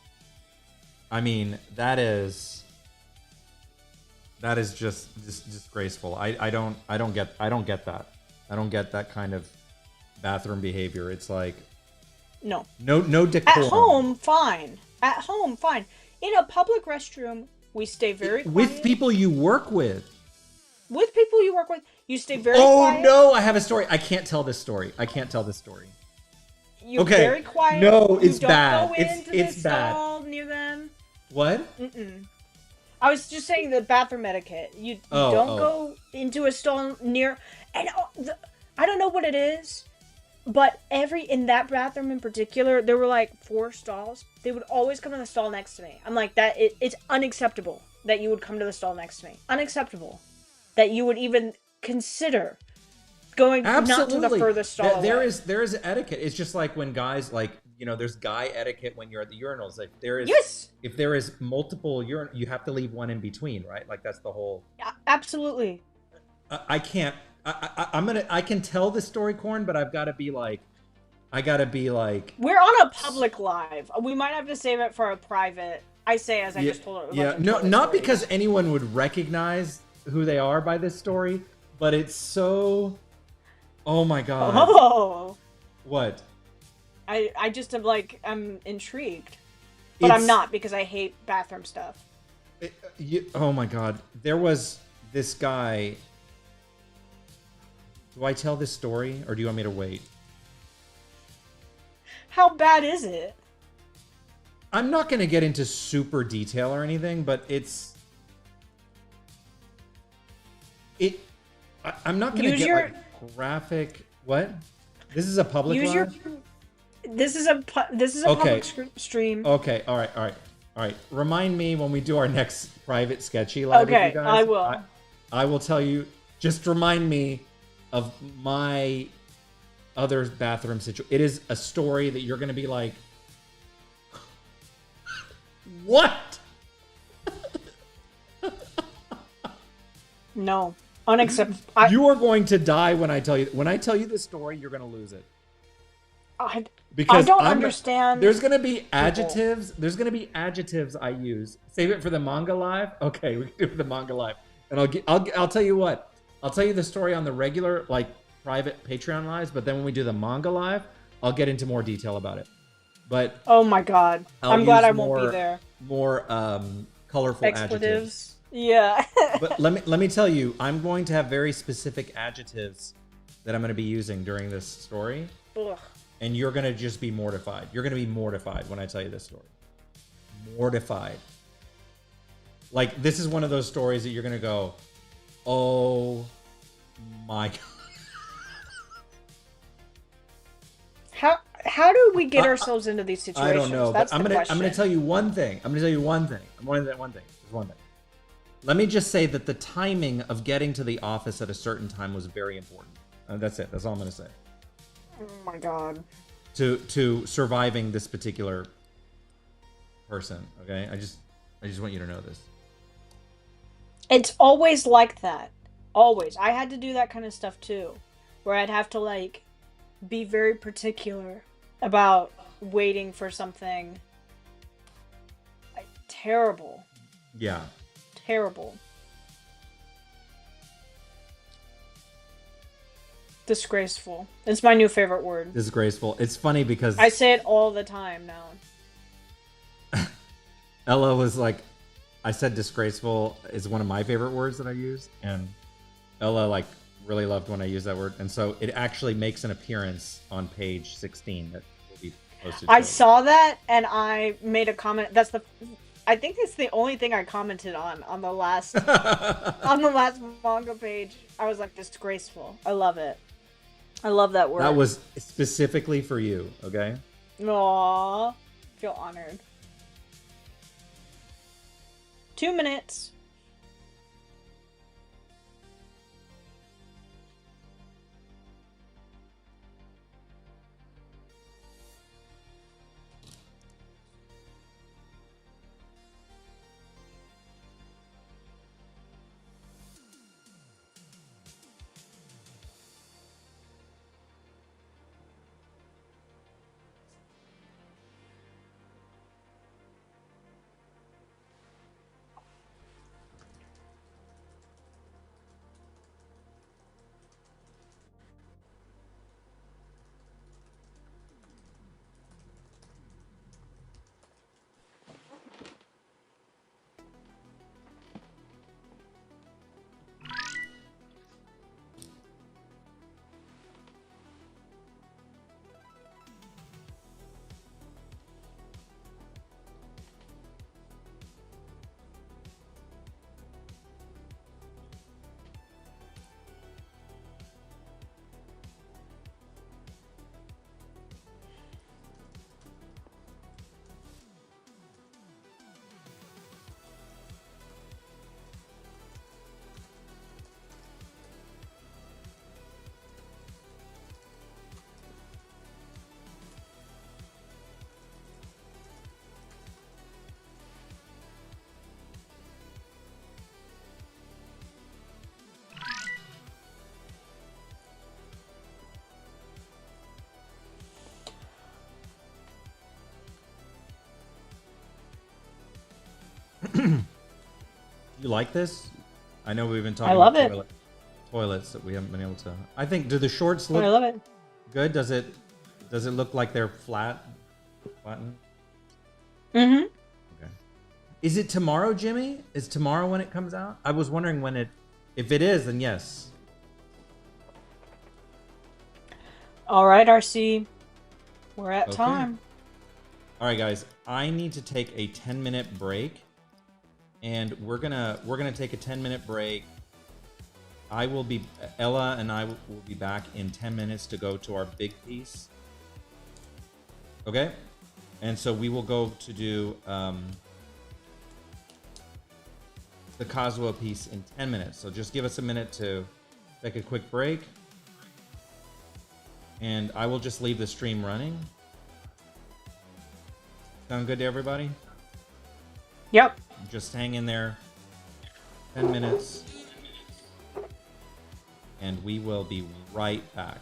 I mean, that is just disgraceful. I don't get that. I don't get that kind of bathroom behavior. It's like no decorum. At home, fine. In a public restroom, we stay very quiet. With people you work with. With people you work with, you stay very quiet. Oh no, I have a story. I can't tell this story. You're very quiet. No, it's bad. Don't go into it's the bad. stall near them. What? Mm-mm. I was just saying the bathroom etiquette. You don't go into a stall near. And I don't know what it is, but in that bathroom in particular, there were like 4 stalls. They would always come to the stall next to me. I'm like, it's unacceptable that you would come to the stall next to me. Unacceptable that you would even consider going not to the furthest stall away. There is etiquette. It's just like when guys, like, you know, there's guy etiquette when you're at the urinals. Like, if there is multiple you have to leave one in between, right? Like, that's the whole. Absolutely. I can't. I can tell the story, Corn, but I've got to be like. We're on a public live. We might have to save it for a private. I just told it. Yeah, no, not because anyone would recognize who they are by this story, but it's so. Oh my god. Oh. What? I just am like, I'm intrigued. But I'm not, because I hate bathroom stuff. Oh my god. There was this guy. Do I tell this story or do you want me to wait? How bad is it? I'm not going to get into super detail or anything, but I'm not going to get like graphic. What? This is a public live? This is a public stream. Okay, all right. Remind me when we do our next private sketchy live with you guys. I will. I will tell you. Just remind me of my other bathroom situation. It is a story that you're going to be like, what? No, unacceptable. You are going to die when I tell you. When I tell you this story, you're going to lose it. Because I don't understand. There's going to be adjectives. There's going to be adjectives I use. Save it for the manga live. Okay, we can do it for the manga live. And I'll tell you what. I'll tell you the story on the regular, like, private Patreon lives. But then when we do the manga live, I'll get into more detail about it. But oh my god, I'm glad I won't be there. More colorful adjectives. Yeah. But let me tell you, I'm going to have very specific adjectives that I'm going to be using during this story. Ugh. And you're going to just be mortified. You're going to be mortified when I tell you this story. Mortified. Like, this is one of those stories that you're going to go, oh my God. How do we get ourselves into these situations? I don't know. That's but I'm going to tell you one thing. There's one thing. Let me just say that the timing of getting to the office at a certain time was very important. That's it. That's all I'm going to say. Oh my god. To surviving this particular person, okay? I just want you to know this. It's always like that. Always. I had to do that kind of stuff too, where I'd have to like be very particular about waiting for something. Like, terrible. Yeah. Terrible. Disgraceful. It's my new favorite word. Disgraceful. It's funny because I say it all the time now. Ella was like, I said disgraceful is one of my favorite words that I use, and Ella like really loved when I used that word, and so it actually makes an appearance on page 16 that will be posted. I saw that and I made a comment. I think it's the only thing I commented on the last on the last manga page. I was like, disgraceful. I love it. I love that word. That was specifically for you, okay? Aww. Feel honored. 2 minutes. You like this? I know we've been talking about toilets that we haven't been able to. I think, do the shorts look I love it. good? Does it Does it look like they're flattened? Mm-hmm. Okay. Is it tomorrow, Jimmy? Is tomorrow when it comes out? I was wondering when it. If it is, then yes. All right, RC. We're at Okay. time. All right, guys. I need to take a 10-minute break, and we're gonna take a 10-minute break. Ella and I will be back in 10 minutes to go to our big piece. Okay? And so we will go to do the Kazuo piece in 10 minutes. So just give us a minute to take a quick break. And I will just leave the stream running. Sound good to everybody? Yep. Just hang in there. 10 minutes. And we will be right back.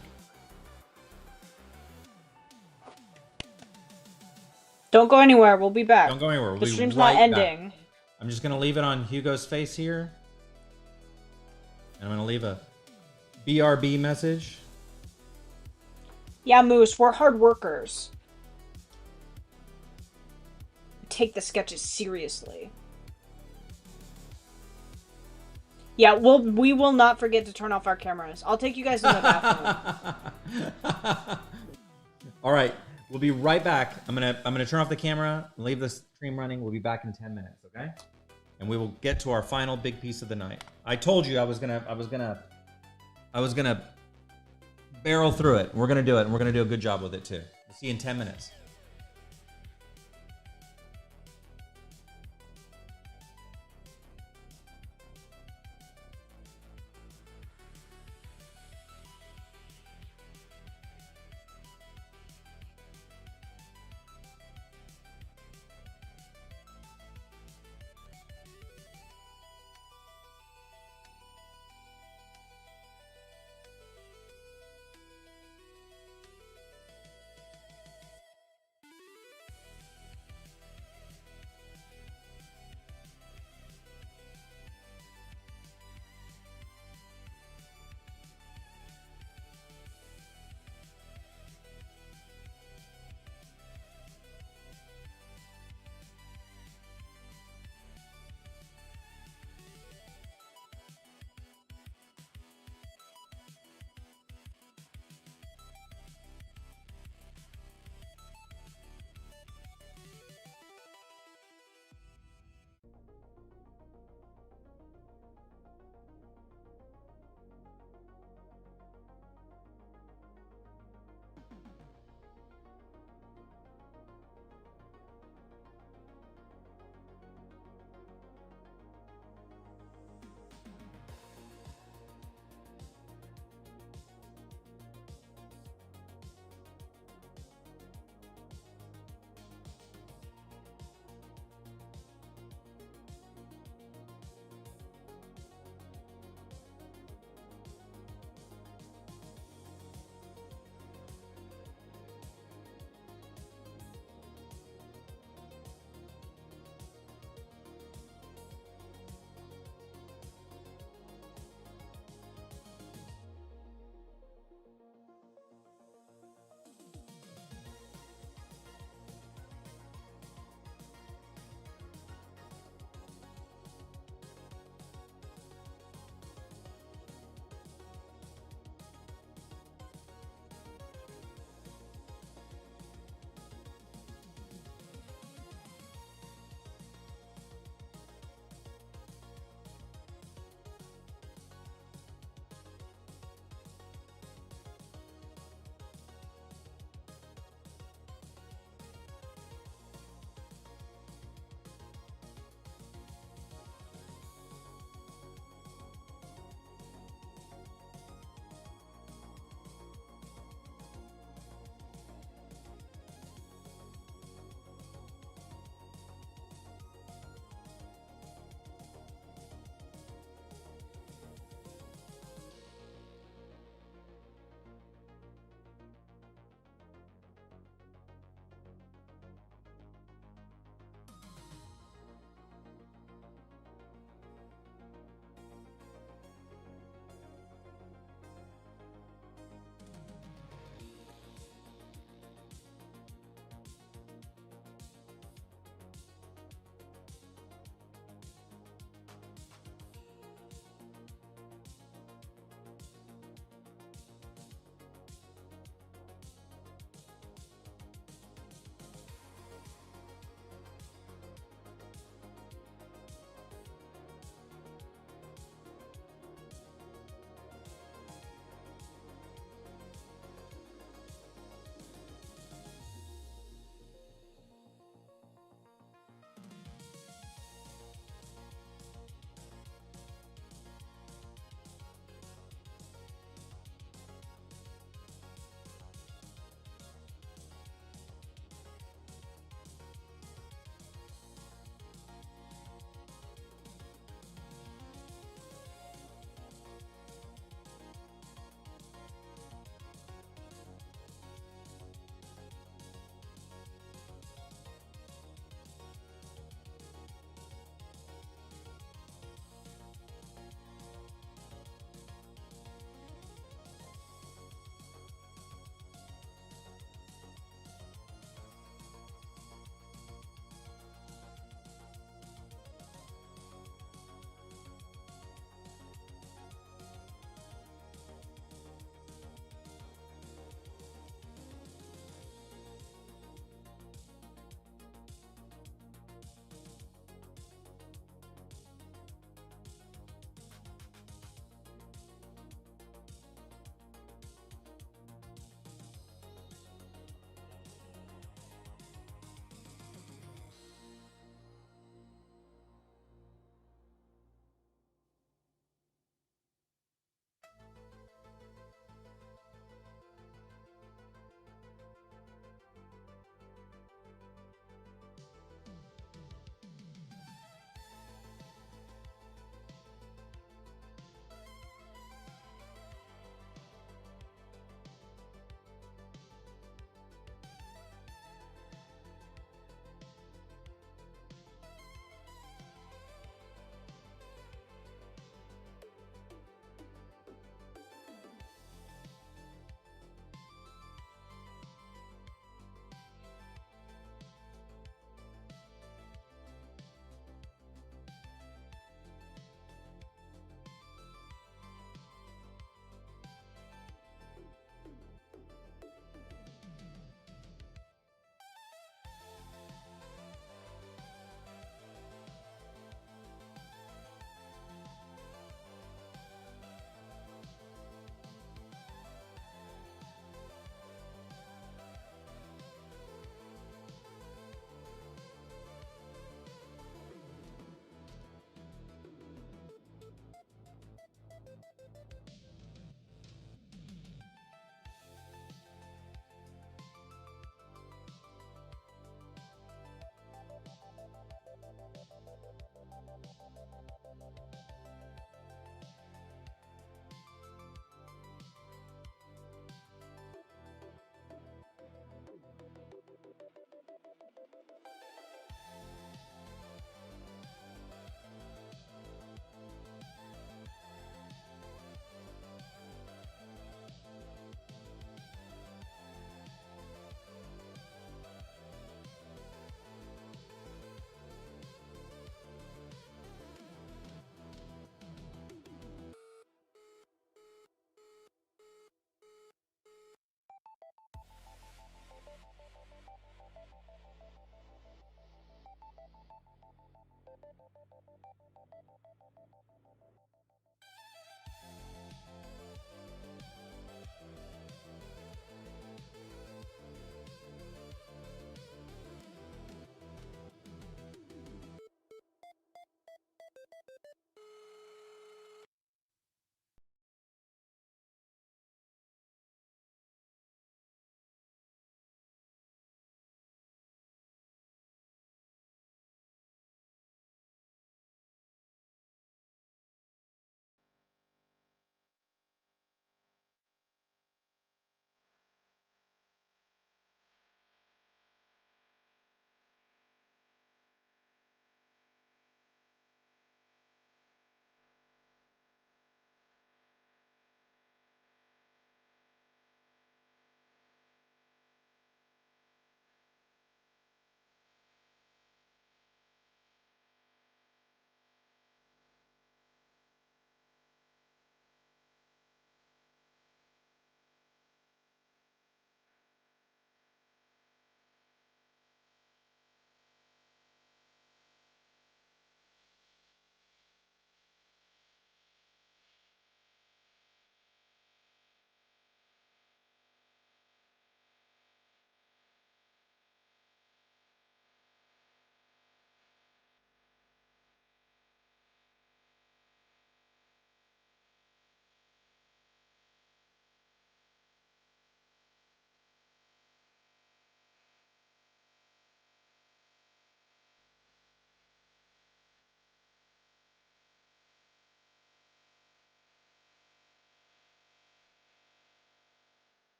Don't go anywhere. We'll be back. Don't go anywhere. We'll The be stream's right not ending. back. I'm just going to leave it on Hugo's face here. And I'm going to leave a BRB message. Yeah, Moose, we're hard workers. Take the sketches seriously. Yeah, we will not forget to turn off our cameras. I'll take you guys in the bathroom. All right, we'll be right back. I'm gonna turn off the camera, leave the stream running. We'll be back in 10 minutes, okay? And we will get to our final big piece of the night. I told you I was gonna barrel through it. We're gonna do it, and we're gonna do a good job with it too. We'll see you in 10 minutes.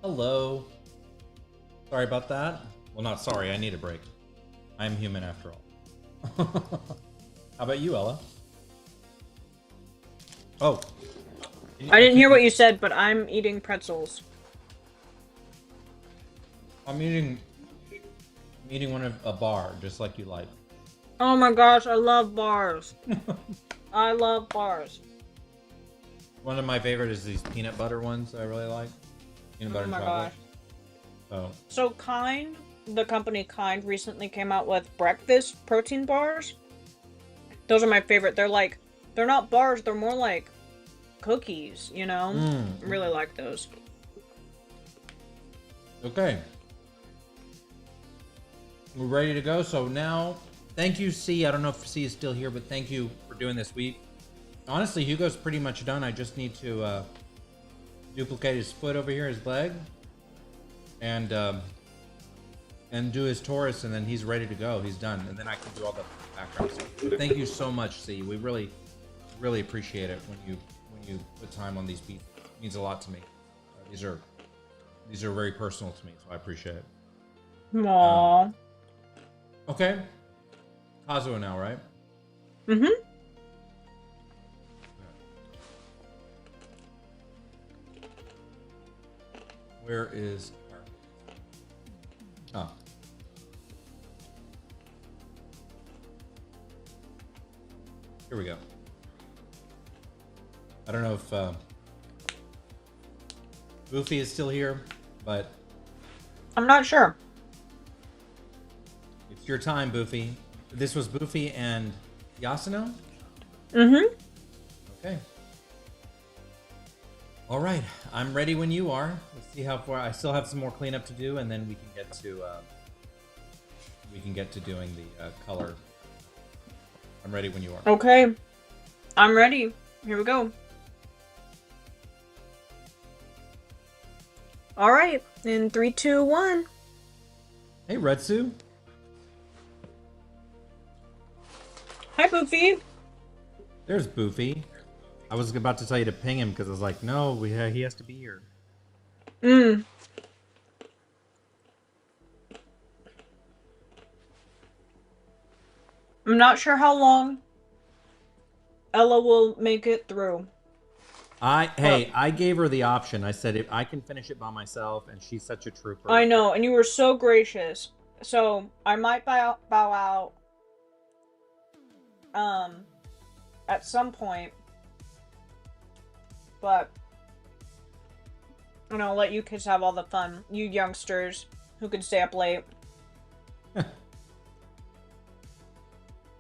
Hello. Sorry about that. Well, not sorry. I need a break. I'm human after all. How about you, Ella? Oh. I didn't hear what you said, but I'm eating pretzels. I'm eating one of a bar, just like you like. Oh my gosh, I love bars. I love bars. One of my favorite is these peanut butter ones I really like. Peanut butter and chocolate. Gosh. So Kind, the company Kind recently came out with breakfast protein bars. Those are my favorite. They're not bars, they're more like cookies, you know? I really like those. Okay. We're ready to go. So now, thank you, C. I don't know if C is still here, but thank you for doing this week. Honestly, Hugo's pretty much done. I just need to duplicate his foot over here, his leg, and do his torus, and then he's ready to go. He's done, and then I can do all the background stuff. So thank you so much, C. We really, really appreciate it when you put time on these pieces. It means a lot to me. These are very personal to me, so I appreciate it. Aww. Okay. Kazuo now, right? Mm-hmm. Where is our... Oh. Here we go. I don't know if Goofy is still here, but I'm not sure. It's your time, Boofy. This was Boofy and Yasuno? Mm-hmm. Okay. All right. I'm ready when you are. Let's see how far. I still have some more cleanup to do, and then we can get to doing the color. I'm ready when you are. Okay. I'm ready. Here we go. All right. In 3, 2, 1. Hey, Retsu. Hi, Boofy. There's Boofy. I was about to tell you to ping him because I was like, no, he has to be here. I'm not sure how long Ella will make it through. I gave her the option. I said, if I can finish it by myself, and she's such a trooper. I know, and you were so gracious. So I might bow out at some point, but I'll let you kids have all the fun. You youngsters who can stay up late.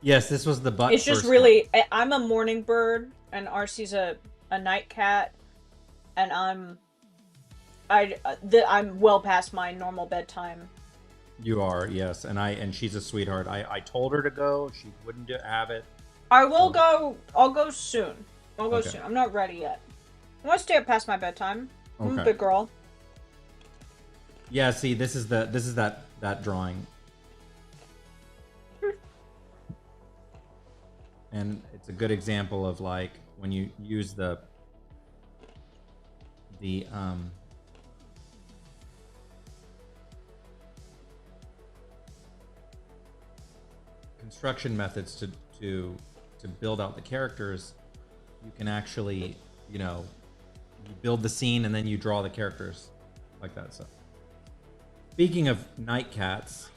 Yes, this was the butt. It's just really, I'm a morning bird, and RC's a night cat, and I'm well past my normal bedtime. You are, yes, and she's a sweetheart. I told her to go. She wouldn't have it. I will go. I'll go soon. I'll go soon. I'm not ready yet. I want to stay up past my bedtime. I'm a big girl. Yeah. See, this is that drawing, and it's a good example of like when you use the construction methods to build out the characters. You can actually, you build the scene and then you draw the characters like that. So speaking of night cats,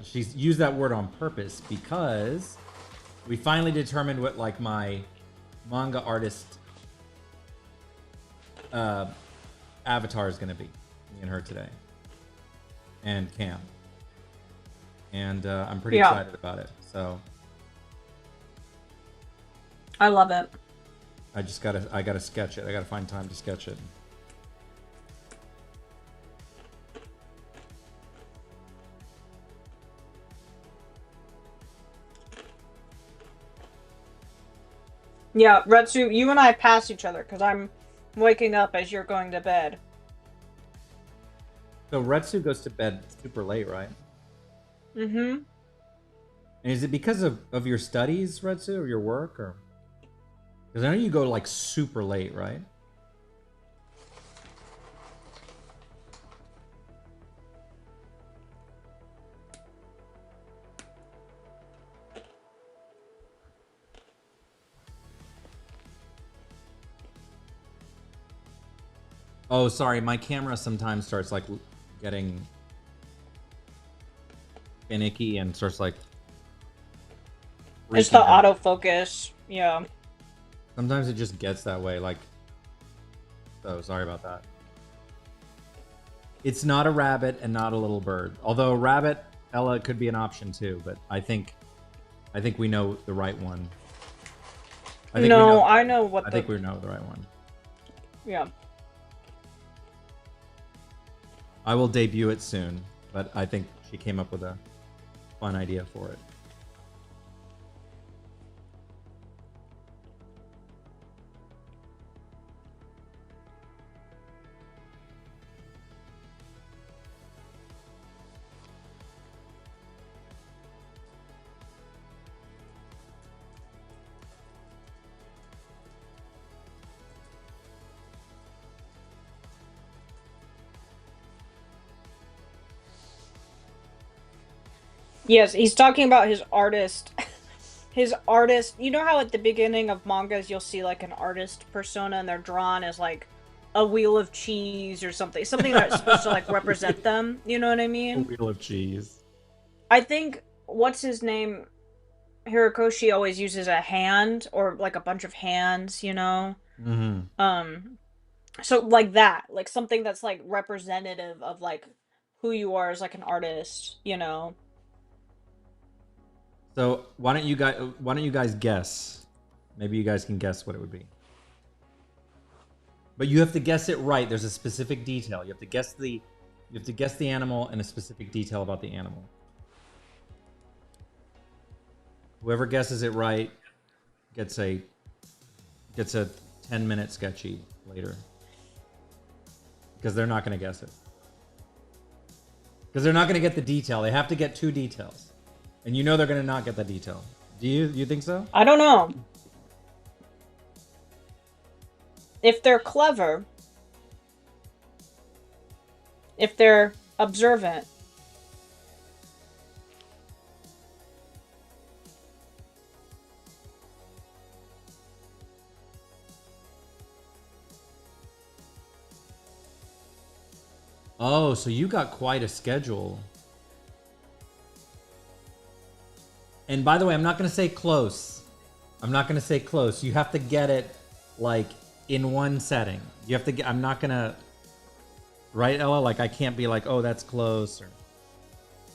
she's used that word on purpose because we finally determined what like my manga artist avatar is going to be, me and her today, and Cam, and I'm pretty excited about it. So I love it. I gotta sketch it. I gotta find time to sketch it. Yeah, Retsu, you and I pass each other because I'm waking up as you're going to bed. So Retsu goes to bed super late, right? Mm-hmm. And is it because of your studies, Retsu, or your work, or? Because I know you go like super late, right? Oh, sorry, my camera sometimes starts like getting finicky and starts like It's the freaking out. autofocus. Yeah. Sometimes it just gets that way. Like, so sorry about that. It's not a rabbit and not a little bird. Although a rabbit, Ella, could be an option too. But I think we know the right one. No, I know what I think we know the right one. Yeah. I will debut it soon, but I think she came up with a fun idea for it. Yes, he's talking about his artist. His artist. You know how at the beginning of mangas you'll see like an artist persona and they're drawn as like a wheel of cheese or something. Something that's supposed to like represent them. You know what I A mean? wheel of cheese. I think what's his name? Hirikoshi always uses a hand or like a bunch of hands, you know? Mm-hmm. Um so like that, like something that's like representative of like who you are as like an artist, you know? So why don't you guys guess? Maybe you guys can guess what it would be. But you have to guess it right. There's a specific detail. You have to guess the animal and a specific detail about the animal. Whoever guesses it right gets a 10-minute sketchy later. Because they're not going to guess it. Because they're not going to get the detail. They have to get 2 details. And you know they're going to not get that detail. Do you think so? I don't know. If they're clever, if they're observant. Oh, so you got quite a schedule. And by the way, I'm not going to say close. I'm not going to say close. You have to get it like in one setting. You have to get, I'm not going to, right, Ella? Like I can't be like, oh, that's close. Or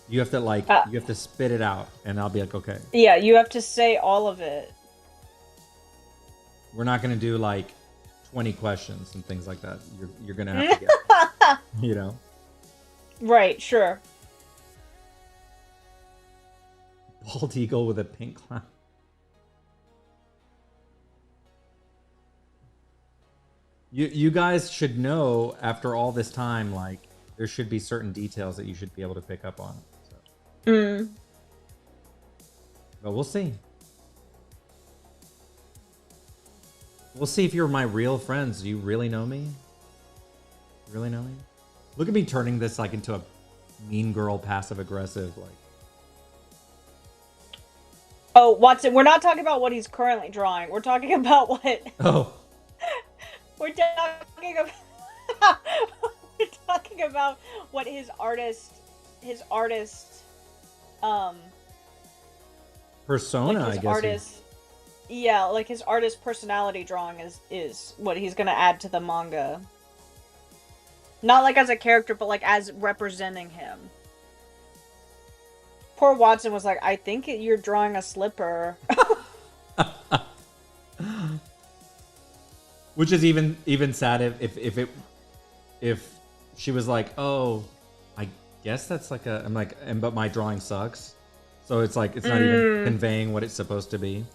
you have to like, you have to spit it out and I'll be like, okay. Yeah, you have to say all of it. We're not going to do like 20 questions and things like that. You're going to have to get, you know? Right, sure. Bald eagle with a pink clown. You guys should know after all this time, like there should be certain details that you should be able to pick up on. So. But we'll see. We'll see if you're my real friends. Do you really know me? You really know me? Look at me turning this like into a mean girl, passive aggressive, like. Oh, Watson, we're not talking about what he's currently drawing. We're talking about what. Oh. We're talking about. We're talking about what his artist, persona, like his I guess. Artist, yeah, like his artist personality drawing is what he's gonna add to the manga. Not like as a character, but like as representing him. Poor Watson was like, I think you're drawing a slipper. Which is even sad if she was like, oh, I guess that's like a, I'm like, but my drawing sucks. So it's like, it's not even conveying what it's supposed to be.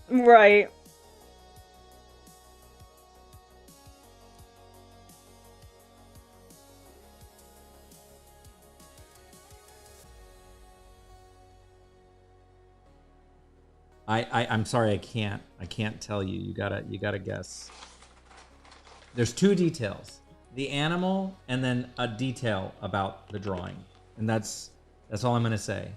Right. I'm sorry, I can't tell you. You gotta guess. There's 2 details: the animal and then a detail about the drawing, and that's all I'm gonna say.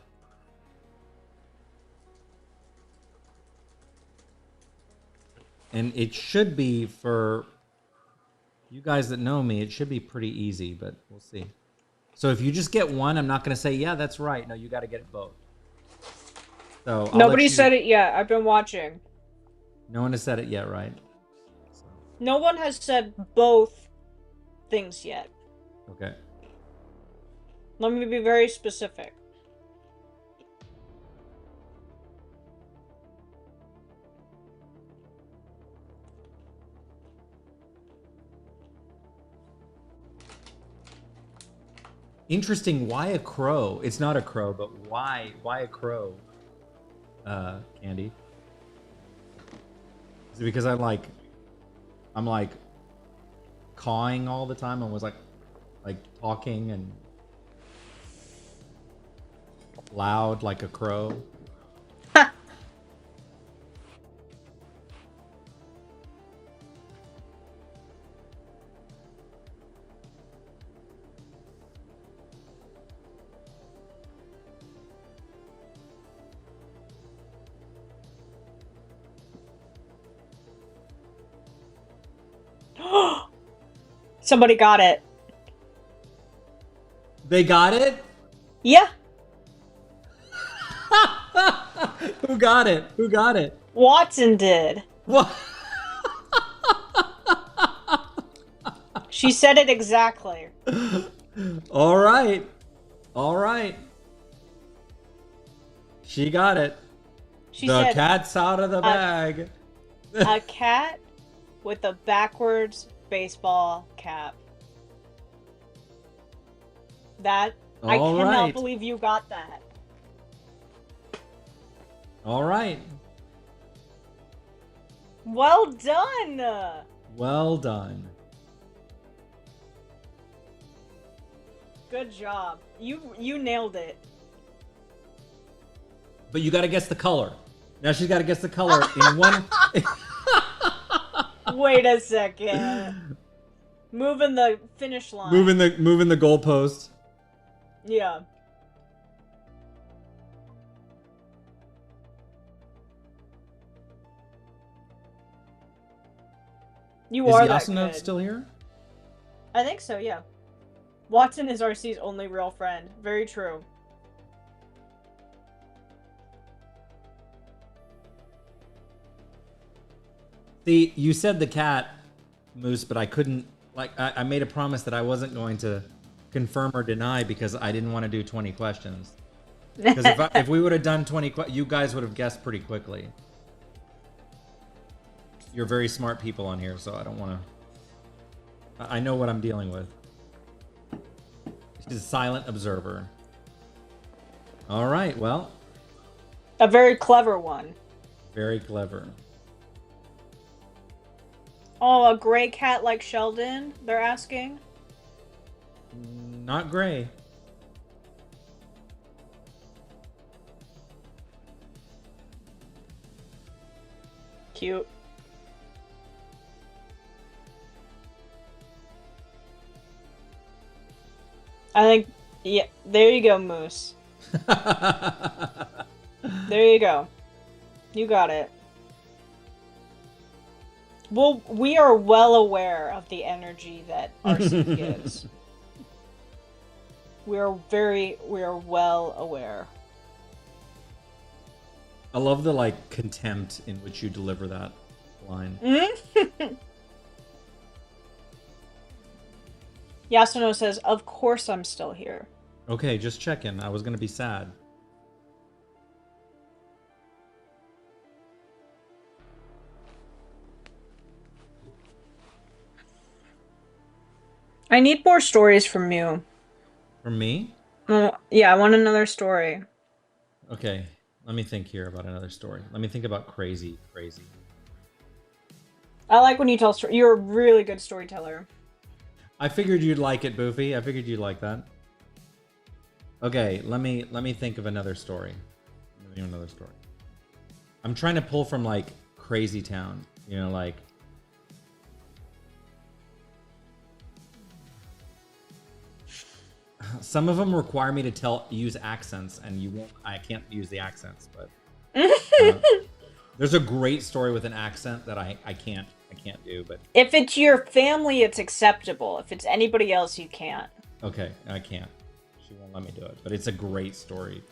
And it should be for You guys that know me, it should be pretty easy, but we'll see. So if you just get one, I'm not going to say, yeah, that's right. No, you got to get both. So Nobody said it yet. I've been watching. No one has said it yet, right? So. No one has said both things yet. Okay. Let me be very specific. Interesting. Why a crow? It's not a crow, but why a crow? Candy. Is it because I'm like cawing all the time and was like talking and loud like a crow? Somebody got it. They got it? Yeah. Who got it? Who got it? Watson did. What? She said it exactly. All right. All right. She got it. She the said, cat's out of the bag. A cat with a backwards baseball cap. That I cannot believe you got that. All right. Well done. Well done. Good job. You nailed it. But you got to guess the color. Now she's got to guess the color in one. Wait a second. Moving the finish line. Moving the goalpost. Yeah. You are that good. Is still here? I think so, yeah. Watson is RC's only real friend. Very true. See, you said the cat, Moose, but I couldn't, I made a promise that I wasn't going to confirm or deny because I didn't want to do 20 questions. Because if we would have done 20 questions, you guys would have guessed pretty quickly. You're very smart people on here, so I don't want to... I know what I'm dealing with. She's a silent observer. All right, well. A very clever one. Very clever. Oh, a gray cat like Sheldon, they're asking? Not gray. Cute. I think, yeah, there you go, Moose. There you go. You got it. Well, we are well aware of the energy that RC gives. We are well aware. I love the, contempt in which you deliver that line. Yasuno says, of course I'm still here. Okay, just checking. I was going to be sad. I need more stories from you. From me? Yeah, I want another story. Okay, let me think here about another story. Let me think about crazy. I like when you tell stories. You're a really good storyteller. I figured you'd like it, Boofy. I figured you'd like that. Okay, let me think of another story. I'm trying to pull from Crazy Town, some of them require me to use accents, and I can't use the accents, but there's a great story with an accent that I can't I can't do. But If it's your family, it's acceptable. If it's anybody else, you can't. okay, I can't. She won't let me do it. But it's a great story.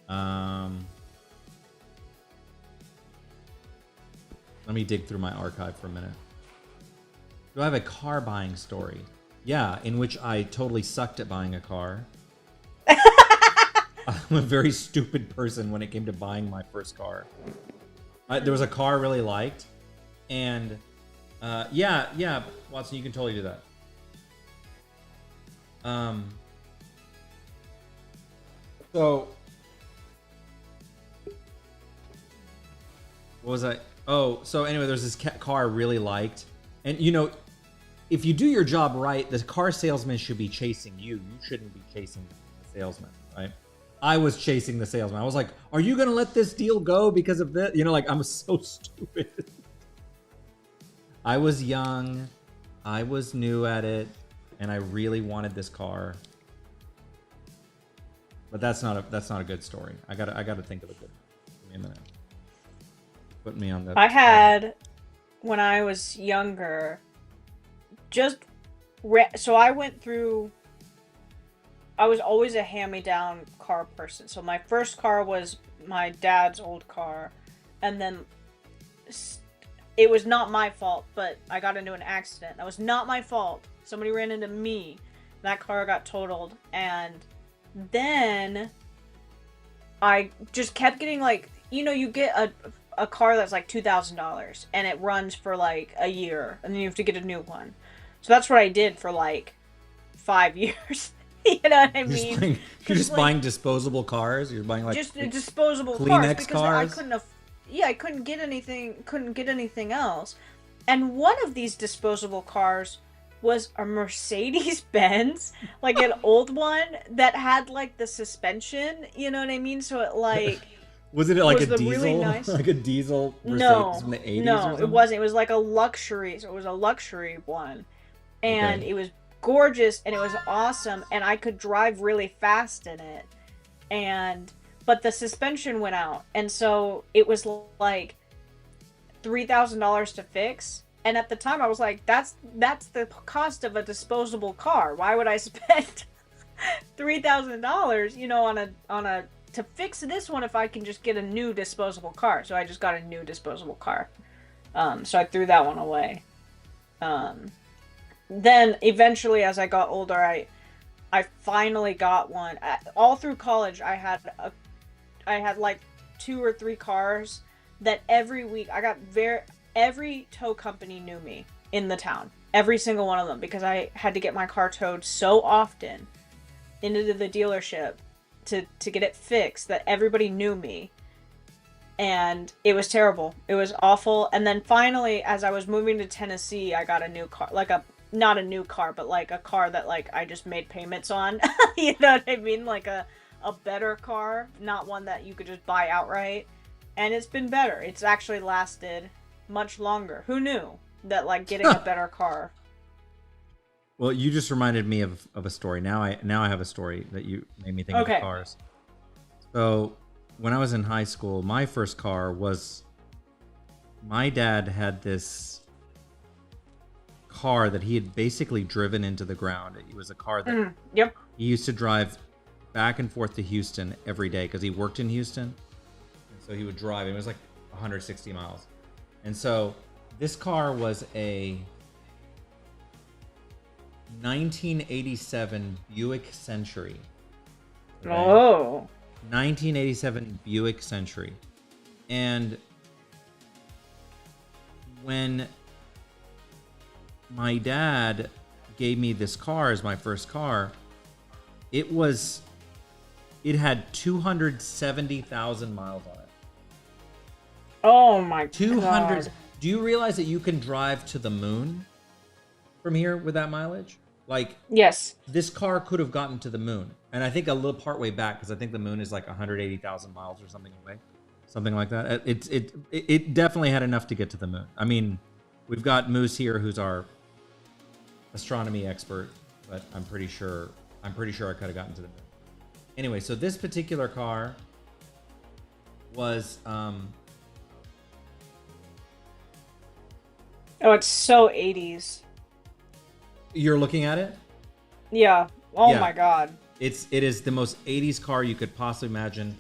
Let me dig through my archive for a minute. Do I have a car buying story? Yeah, in which I totally sucked at buying a car. I'm a very stupid person when it came to buying my first car. There was a car I really liked, and yeah, Watson, you can totally do that. So what was I? Oh, so anyway, there's this car I really liked, and you know, if you do your job right, the car salesman should be chasing you. You shouldn't be chasing the salesman, right? I was chasing the salesman. I was like, "Are you gonna let this deal go because of this?" You know, like I'm so stupid. I was young, I was new at it, and I really wanted this car. But that's not a good story. I gotta think of a good. Give me a minute. Put me on the. I had, when I was younger, so I went through. I was always a hand-me-down car person. So my first car was my dad's old car, and then it was not my fault, but I got into an accident. That was not my fault. Somebody ran into me. That car got totaled, and then I just kept getting, like, you know, you get a car that's like $2,000 and it runs for like a year, and then you have to get a new one. So that's what I did for like 5 years. You know what I mean? You're just buying disposable cars. You're buying like just disposable Kleenex cars cars. I couldn't get anything else. And one of these disposable cars was a Mercedes Benz, like an old one that had like the suspension. You know what I mean? So it like. Was it like was a diesel? Really nice... Like a diesel Mercedes from the 80s? No, it wasn't. It was like a luxury. So it was a luxury one, and It was gorgeous, and it was awesome, and I could drive really fast in it. But the suspension went out, and so it was like $3,000 to fix. And at the time, I was like, "That's the cost of a disposable car. Why would I spend $3,000, you know, on a to fix this one if I can just get a new disposable car?" So I just got a new disposable car. So I threw that one away. Then eventually, as I got older, I finally got one. All through college, I had like 2 or 3 cars that every week every tow company knew me in the town. Every single one of them, because I had to get my car towed so often into the dealership to get it fixed that everybody knew me. And it was terrible. It was awful. And then finally, as I was moving to Tennessee, I got a new car, like not a new car, but like a car that like I just made payments on. You know what I mean? Like a better car, not one that you could just buy outright. And it's been better. It's actually lasted much longer. Who knew that like getting a better car? Well, you just reminded me of a story. Now I have a story that you made me think of the cars. So when I was in high school, my first car was, my dad had this car that he had basically driven into the ground. It was a car that he used to drive back and forth to Houston every day because he worked in Houston. And so he would drive. It was like 160 miles. And so this car was a 1987 Buick Century. Okay? Oh. 1987 Buick Century. And when my dad gave me this car as my first car, it had 270,000 miles on it. Oh my 200. God. Do you realize that you can drive to the moon from here with that mileage? Like, yes, this car could have gotten to the moon, and I think a little part way back, because I think the moon is like 180,000 miles or something away, something like that. It definitely had enough to get to the moon. I mean, we've got Moose here, who's our astronomy expert, but I'm pretty sure I could have gotten to the moon. Anyway, so this particular car was Oh, it's so 80s. You're looking at it? Yeah. Oh Yeah. my god. It is the most 80s car you could possibly imagine.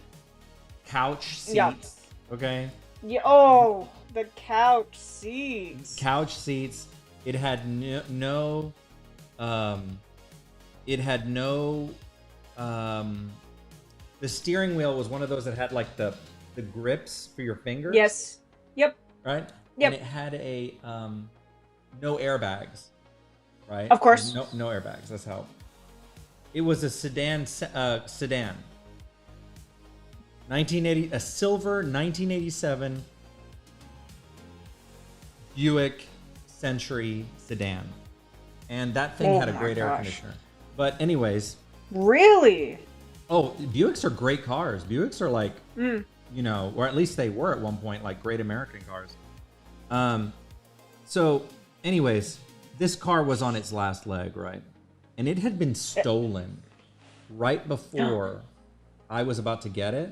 Couch Yeah. seats, okay? Yeah. Oh, the couch seats. Couch seats. It had no it had no the steering wheel was one of those that had like the grips for your fingers. Yes. Yep. Right? Yep. And it had a no airbags, right? Of course. No airbags. That's how. It was a sedan 1980, a silver 1987 Buick Century sedan. And that thing had a great air conditioner. But anyways. Really? Oh, Buicks are great cars. Buicks are like, you know, or at least they were at one point, like great American cars. So anyways, this car was on its last leg, right? And it had been stolen right before I was about to get it.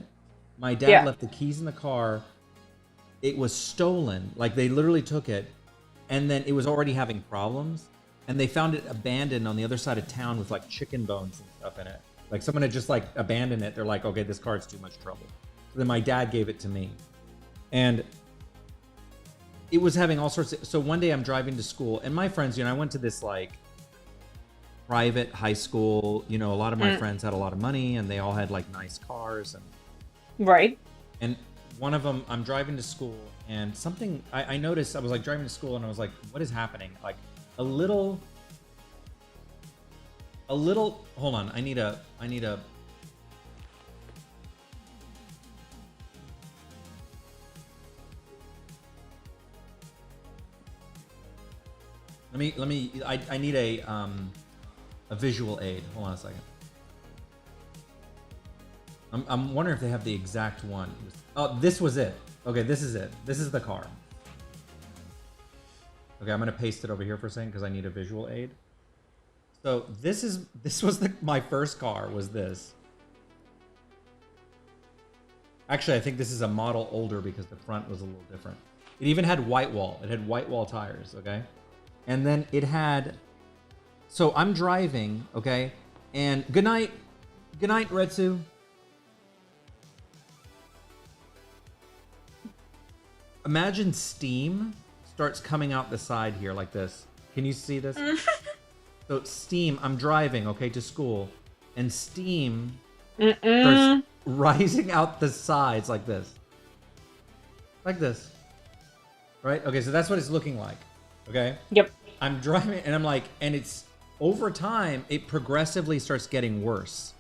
My dad left the keys in the car. It was stolen. Like they literally took it, and then it was already having problems. And they found it abandoned on the other side of town with like chicken bones and stuff in it. Like someone had just like abandoned it. They're like, okay, this car's too much trouble. So then my dad gave it to me. And it was having all sorts of... So one day I'm driving to school, and my friends, you know, I went to this like private high school. You know, a lot of my friends had a lot of money, and they all had like nice cars. And right. And one of them, I'm driving to school, and something... I noticed, I was like driving to school, and I was like, what is happening? Like a little... Hold on, I need a... I need a visual aid. Hold on a second. I'm wondering if they have the exact one. Oh, this was it. Okay, this is it. This is the car. Okay, I'm gonna paste it over here for a second because I need a visual aid. So this was my first car. Was this? Actually, I think this is a model older because the front was a little different. It even had white wall. It had white wall tires. Okay. And then it had, so I'm driving, okay, and good night, Retsu. Imagine steam starts coming out the side here like this. Can you see this? So steam, I'm driving, okay, to school, and steam starts rising out the sides like this. Like this. Right? Okay, so that's what it's looking like. Okay? Yep. I'm driving, and I'm like, and it's over time, it progressively starts getting worse.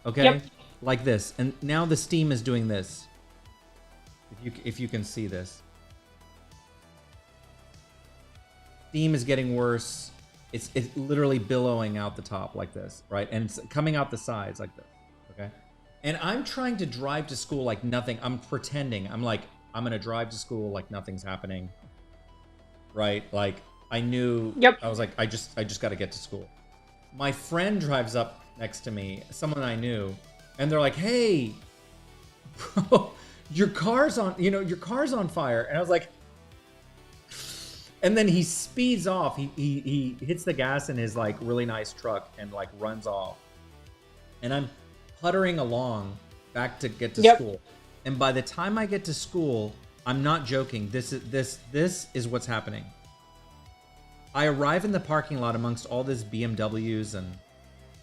Okay? Yep. Like this. And now the steam is doing this. If you can see this. Steam is getting worse. It's literally billowing out the top like this, right? And it's coming out the sides like this. Okay? And I'm trying to drive to school like nothing. I'm pretending. I'm like, I'm gonna drive to school like nothing's happening. Right? Like I knew. Yep. I was like, I just got to get to school. My friend drives up next to me, someone I knew, and they're like, "Hey, bro, your car's on. You know, your car's on fire." And I was like, and then he speeds off. He hits the gas in his like really nice truck and like runs off. And I'm puttering along back to get to school. And by the time I get to school, I'm not joking. This is what's happening. I arrive in the parking lot amongst all this BMWs and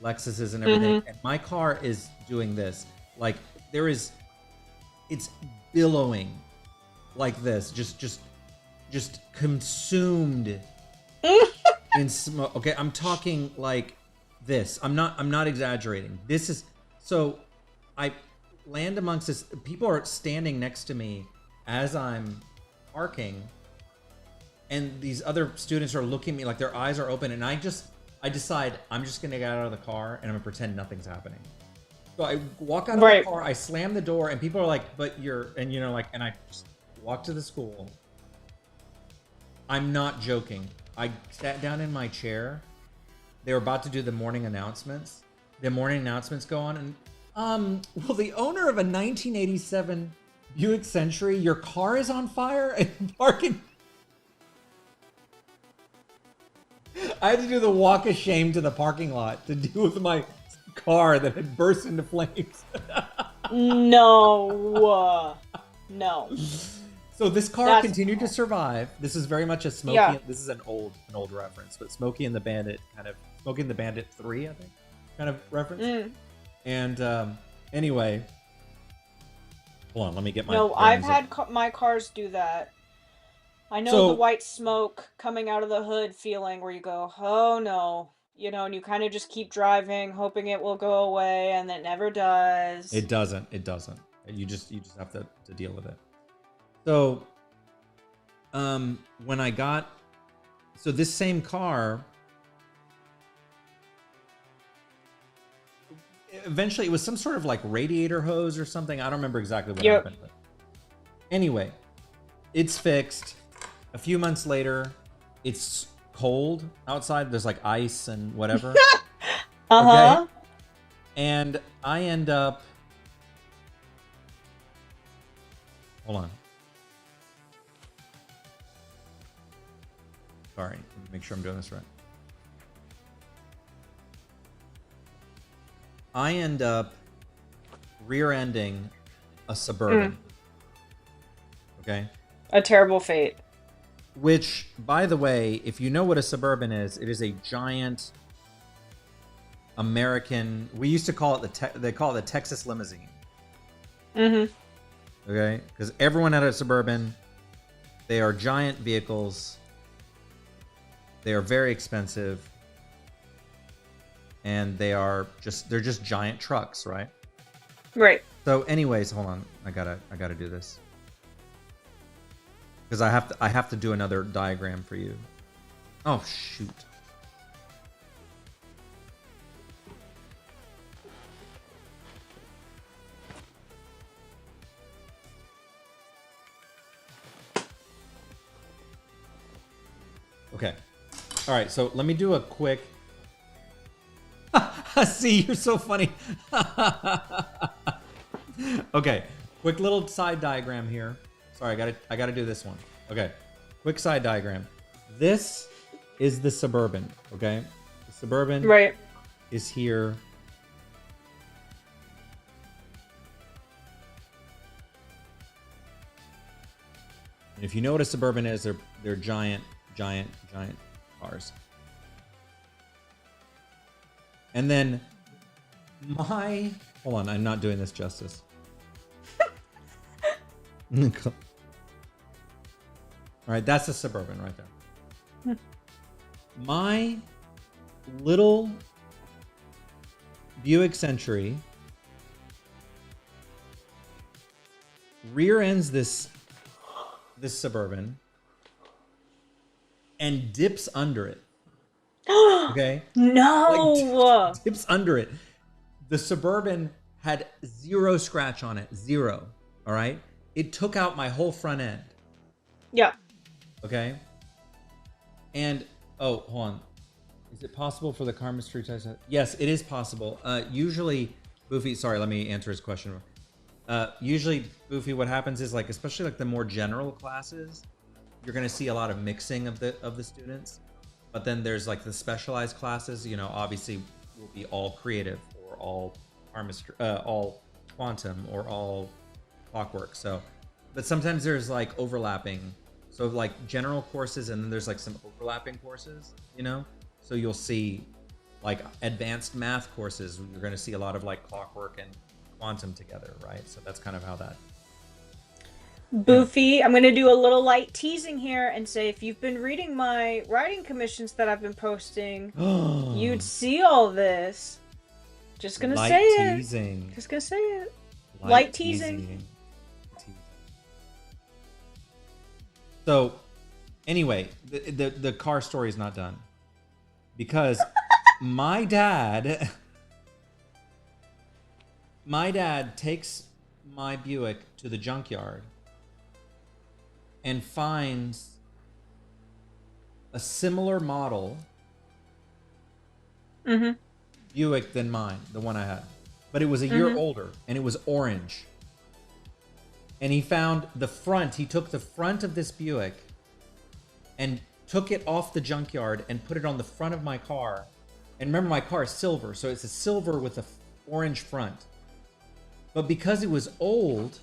Lexuses and everything, and my car is doing this. Like it's billowing like this, just consumed in smoke. Okay, I'm talking like this. I'm not exaggerating. This is so. I land amongst this. People are standing next to me as I'm parking, and these other students are looking at me like their eyes are open, and I decide I'm just gonna get out of the car and I'm gonna pretend nothing's happening. So I walk out of the car, I slam the door, and people are like, "But you're," and you know, like, and I just walk to the school. I'm not joking. I sat down in my chair. They were about to do the morning announcements. The morning announcements go on, and well, the owner of a 1987 Buick Century, your car is on fire and parking. I had to do the walk of shame to the parking lot to deal with my car that had burst into flames. No. No. So this car That's continued to bad. survive. This is very much a Smokey. Yeah. This is an old reference, but Smokey and the Bandit Smokey and the Bandit 3, I think, kind of reference. And anyway, hold on, let me get my. No, I've had my cars do that. I know the white smoke coming out of the hood feeling where you go, oh no, you know, and you kind of just keep driving, hoping it will go away, and it never does. It doesn't. It doesn't. You just have to deal with it. So, when I got, so this same car, eventually it was some sort of like radiator hose or something. I don't remember exactly what happened. But anyway, it's fixed. A few months later, it's cold outside. There's like ice and whatever. Okay? And I end up, hold on. Sorry, let me make sure I'm doing this right. I end up rear-ending a Suburban. Okay? A terrible fate. Which, by the way, if you know what a Suburban is, it is a giant American. We used to call it they call it the Texas limousine. Okay? Because everyone had a Suburban. They are giant vehicles. They are very expensive. And they're just giant trucks, right? Right. So anyways, hold on. I gotta do this. Because I have to do another diagram for you. Oh shoot. Okay. All right, so let me do a quick. See, you're so funny. Okay, quick little side diagram here. Sorry, I gotta do this one. Okay, quick side diagram. This is the Suburban. Okay, the Suburban is here. And if you know what a Suburban is, they're giant cars. And then hold on, I'm not doing this justice. All right, that's a Suburban right there. My little Buick Century rear ends this Suburban and dips under it. Okay? No! Like, dips under it. The Suburban had zero scratch on it. Zero. All right? It took out my whole front end. Yeah. Okay? And, oh, hold on. Is it possible for the karmastry test? Yes, it is possible. Usually, Boofy, sorry, let me answer his question. Usually, Boofy, what happens is, like, especially like the more general classes, you're going to see a lot of mixing of the students. But then there's like the specialized classes, you know, obviously will be all creative or all all quantum or all clockwork. So, but sometimes there's like overlapping. So like general courses, and then there's like some overlapping courses, you know? So you'll see like advanced math courses. You're going to see a lot of like clockwork and quantum together, right? So that's kind of how that. Boofy, I'm going to do a little light teasing here and say if you've been reading my writing commissions that I've been posting, you'd see all this. Just going to say it. Just going to say it. Light teasing. So, anyway, the car story is not done. Because my dad takes my Buick to the junkyard and finds a similar model Buick than mine, the one I had. But it was a year older, and it was orange. And he found the front. He took the front of this Buick and took it off the junkyard and put it on the front of my car. And remember, my car is silver, so it's a silver with a orange front. But because it was old,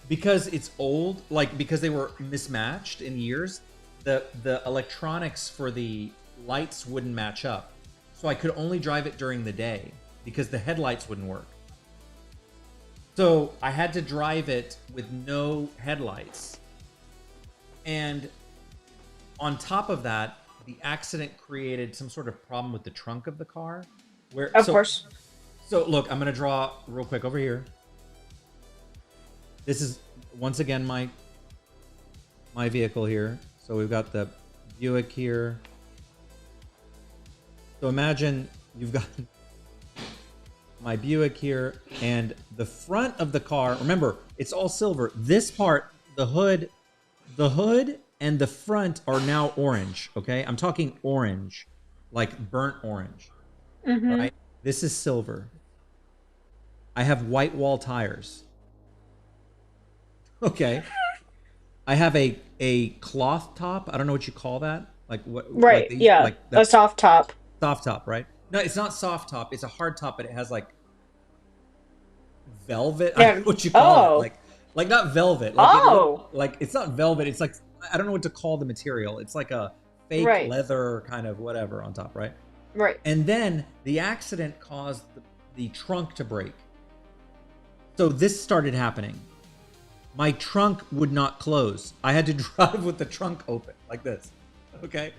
because they were mismatched in years, the electronics for the lights wouldn't match up. So I could only drive it during the day because the headlights wouldn't work. So I had to drive it with no headlights. And on top of that, the accident created some sort of problem with the trunk of the car. Of course. So look, I'm going to draw real quick over here. This is, once again, my vehicle here. So we've got the Buick here. So imagine you've got my Buick here, and the front of the car, remember, it's all silver. This part, the hood and the front are now orange, okay? I'm talking orange, like burnt orange, right? This is silver. I have white wall tires. Okay. I have a cloth top. I don't know what you call that. Like what? Right. Like Yeah. Like a soft top. Soft top, right? No, it's not soft top. It's a hard top, but it has like velvet. Yeah. I don't know what you call it. Like not velvet. Like like it's not velvet. It's like, I don't know what to call the material. It's like a fake leather kind of whatever on top, right? Right. And then the accident caused the trunk to break. So this started happening. My trunk would not close. I had to drive with the trunk open like this. Okay?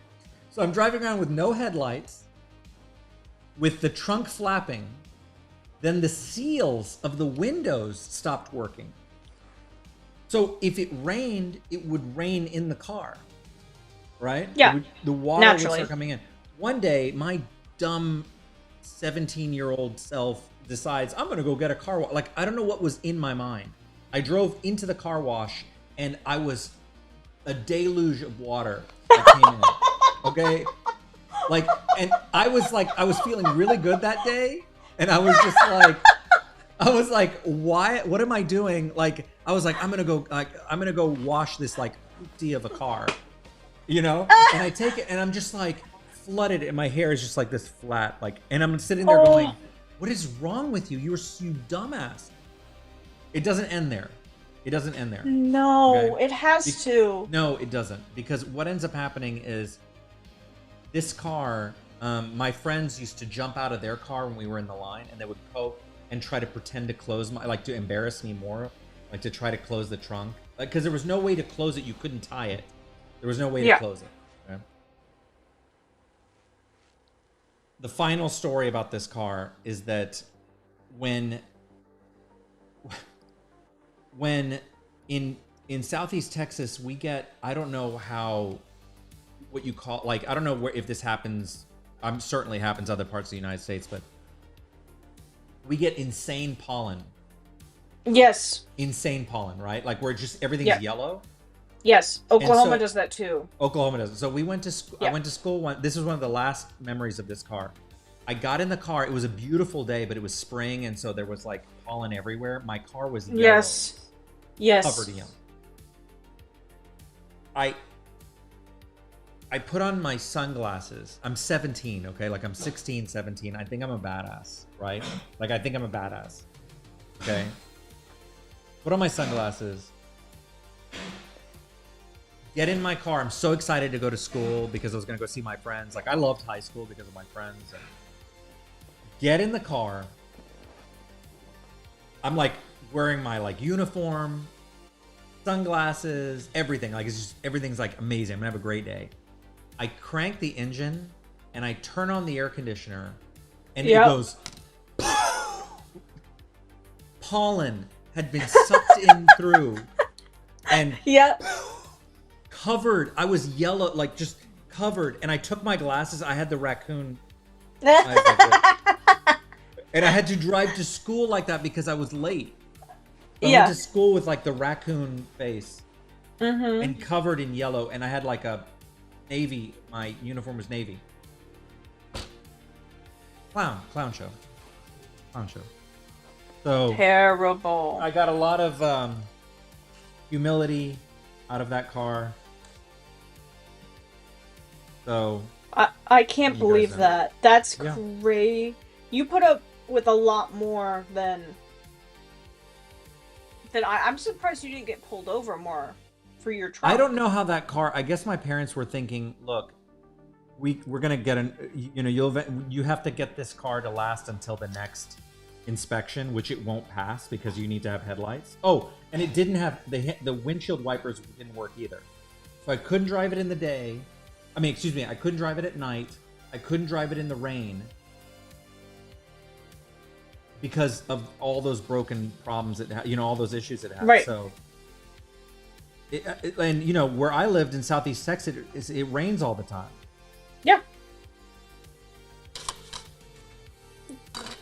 So I'm driving around with no headlights, with the trunk flapping. Then the seals of the windows stopped working. So if it rained, it would rain in the car, right? Yeah. The water would start coming in. One day, my dumb 17-year-old self decides, I'm going to go get a car wash. Like, I don't know what was in my mind. I drove into the car wash, and I was a deluge of water that came in. Okay? Like, and I was feeling really good that day, and I was like, why? What am I doing? Like, I was like, I'm gonna go wash this like hoopty of a car, you know? And I take it, and I'm just like flooded, and my hair is just like this flat, like, and I'm sitting there going, what is wrong with you? You dumbass. It doesn't end there. It doesn't end there. No, okay? It has to. No, it doesn't, because what ends up happening is this car. My friends used to jump out of their car when we were in the line, and they would go and try to pretend to close like to embarrass me more, like to try to close the trunk, because there was no way to close it. You couldn't tie it. There was no way to close it. Okay? The final story about this car is that when in Southeast Texas, we get, I don't know what you call, like, I don't know if this happens. Certainly happens other parts of the United States, but we get insane pollen. Yes. Insane pollen, right? Like where just everything's yellow. Yes. Oklahoma does that too. Oklahoma does it. So we went to school. I went to school. This was one of the last memories of this car. I got in the car. It was a beautiful day, but it was spring, and so there was like pollen everywhere. My car was yellow. Yes. Covered in yellow. I put on my sunglasses. I'm 17, okay? Like I'm 16, 17. I think I'm a badass, right? Like I think I'm a badass, okay? Put on my sunglasses. Get in my car. I'm so excited to go to school because I was going to go see my friends. Like I loved high school because of my friends. And get in the car. I'm like wearing my like uniform, sunglasses, everything. Like it's just, everything's like amazing. I'm going to have a great day. I crank the engine and I turn on the air conditioner and it goes. Pollen had been sucked in through and covered. I was yellow, like just covered. And I took my glasses. I had the raccoon. And I had to drive to school like that because I was late. I went to school with like the raccoon face and covered in yellow. And I had like a navy. My uniform was navy. Clown show. So terrible. I got a lot of humility out of that car. So I can't you guys believe know. that. That's Yeah. crazy. You put up with a lot more than I'm surprised you didn't get pulled over more for your I trunk. don't know how that car. I guess my parents were thinking, look, we're gonna get you have to get this car to last until the next inspection, which it won't pass because you need to have headlights. Oh, and it didn't have the windshield wipers didn't work either, so I couldn't drive it in the day. I mean, excuse me, I couldn't drive it at night. I couldn't drive it in the rain because of all those broken problems it had, all those issues it had. Right. So, and where I lived in Southeast Texas, it rains all the time. Yeah.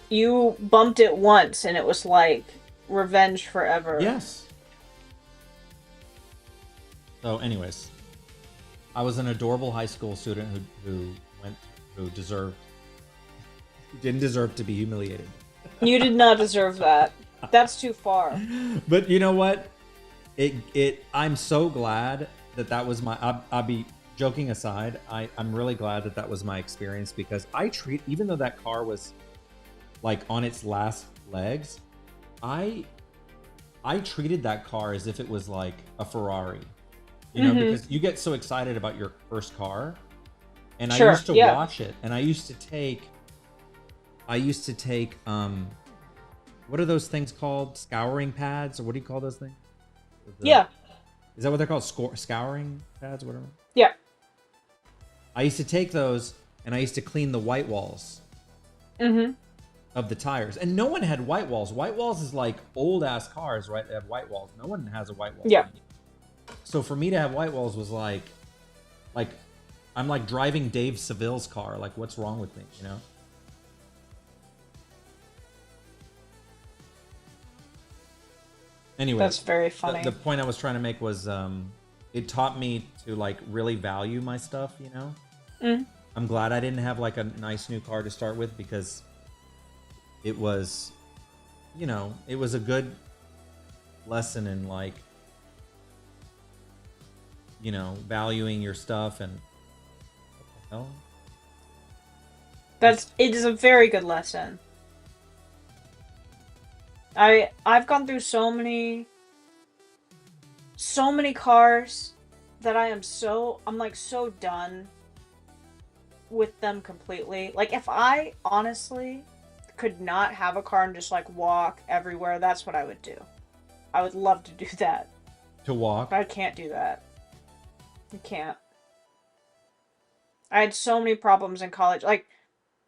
You bumped it once and it was like revenge forever. Yes. So, anyways, I was an adorable high school student who didn't deserve to be humiliated. You did not deserve that. That's too far. But you know what? I'm so glad that was my. I'll be joking aside. I'm really glad that was my experience because even though that car was like on its last legs, I treated that car as if it was like a Ferrari. Because you get so excited about your first car, and sure, I used to watch it, and I used to take what are those things called? Scouring pads, or what do you call those things? Yeah. Is that what they're called? Scouring pads, whatever. Yeah. I used to take those, and I used to clean the white walls of the tires, and no one had white walls. White walls is like old ass cars, right? They have white walls. No one has a white wall. Yeah. So for me to have white walls was like I'm like driving Dave Seville's car. Like, what's wrong with me, Anyway, that's very funny. The point I was trying to make was it taught me to like really value my stuff, I'm glad I didn't have like a nice new car to start with because it was it was a good lesson in like valuing your stuff and what the hell? It is a very good lesson. I've gone through so many cars that I'm like so done with them completely. Like if I honestly could not have a car and just like walk everywhere, that's what I would do. I would love to do that. To walk? But I can't do that. You can't. I had so many problems in college. Like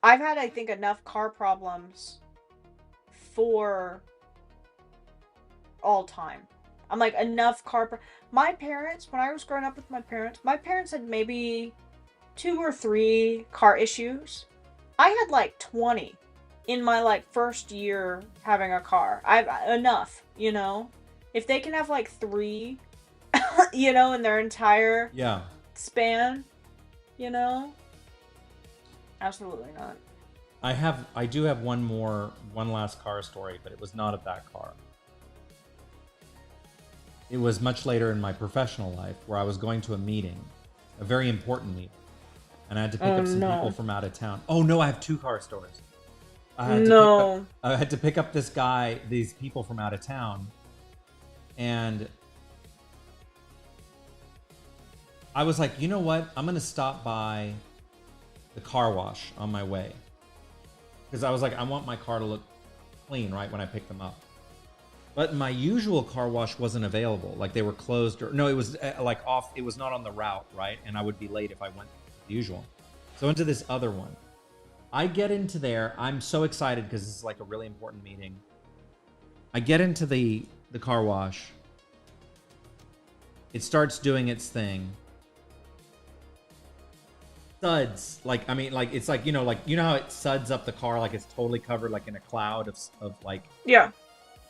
I've had, I think, enough car problems for all time. I'm like, enough my parents, when I was growing up with my parents had maybe 2 or 3 car issues. I had like 20 in my like first year having a car. I've enough, if they can have like 3 in their entire span, absolutely not. I do have one last car story, but it was not of that car. It was much later in my professional life where I was going to a meeting, a very important meeting, and I had to pick up some people from out of town. Oh no, I have 2 car stories. I had to pick up these people from out of town, and I was like, you know what? I'm going to stop by the car wash on my way. Because I was like, I want my car to look clean, right, when I pick them up. But my usual car wash wasn't available. Like they were closed or no, it was like off. It was not on the route, right? And I would be late if I went to the usual. So I went to this other one. I get into there. I'm so excited because this is like a really important meeting. I get into the car wash. It starts doing its thing. Suds, like, I mean, like, it's like, how it suds up the car, like it's totally covered, like in a cloud of like. Yeah.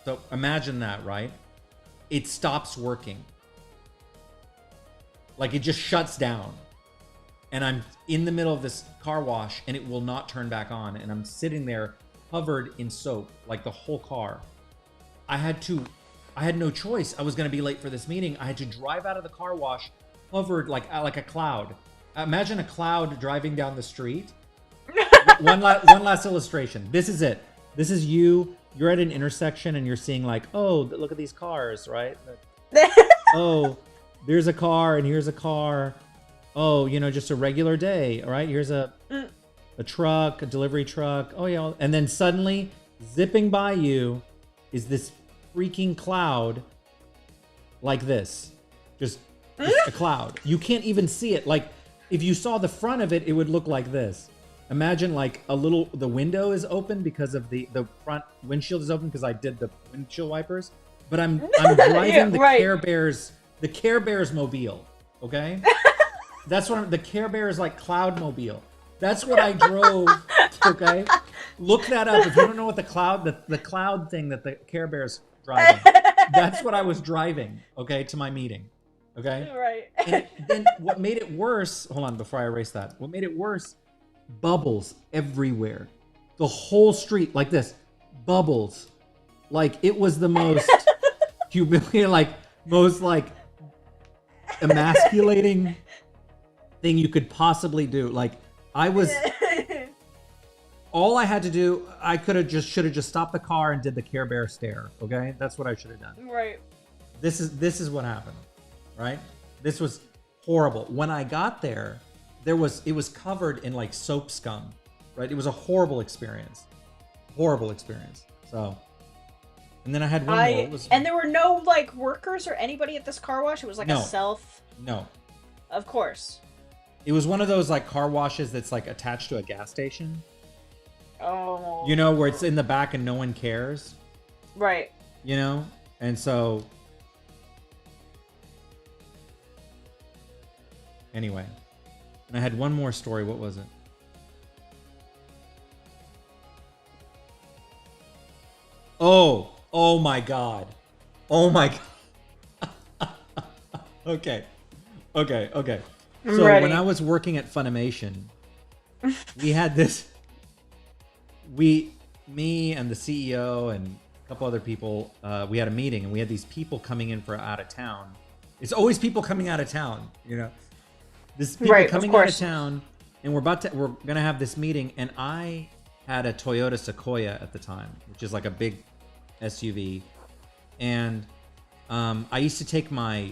So imagine that, right? It stops working. Like it just shuts down. And I'm in the middle of this car wash and it will not turn back on. And I'm sitting there covered in soap, like the whole car. I had no choice. I was going to be late for this meeting. I had to drive out of the car wash covered like a cloud. Imagine a cloud driving down the street. One last illustration. This is it. This is you. You're at an intersection and you're seeing like, oh, look at these cars, right? Oh, there's a car and here's a car. Oh, you know, just a regular day. All right, here's a truck, a delivery truck. Oh yeah, and then suddenly, zipping by you, is this freaking cloud, like this, just a cloud. You can't even see it. Like, if you saw the front of it, it would look like this. Imagine like the window is open because of the front windshield is open because I did the windshield wipers. But I'm driving the Care Bears mobile. Okay, that's what the Care Bears like cloud mobile. That's what I drove. Okay, look that up if you don't know what the cloud thing that the Care Bears driving. That's what I was driving. Okay, to my meeting. Okay, right. And then what made it worse? Hold on, before I erase that. What made it worse? Bubbles everywhere, the whole street like this, bubbles. Like it was the most humiliating, like most like emasculating thing you could possibly do. Like I was, all I had to do, I should have just stopped the car and did the Care Bear stare. Okay, that's what I should have done. Right. This is what happened, right? This was horrible. When I got there, it was covered in like soap scum, right? It was a horrible experience. So, and then I had one more. And there were no like workers or anybody at this car wash. It was like a self. No. Of course. It was one of those like car washes that's like attached to a gas station. Oh. You know, where it's in the back and no one cares. Right. You know, and so. Anyway. And I had one more story. What was it? Oh my God. Oh my God. Okay. So when I was working at Funimation, we had this, me and the CEO and a couple other people, we had a meeting and we had these people coming in for out of town. It's always people coming out of town, you know? This people coming out of town, and we're gonna have this meeting, and I had a Toyota Sequoia at the time, which is like a big SUV, and I used to take my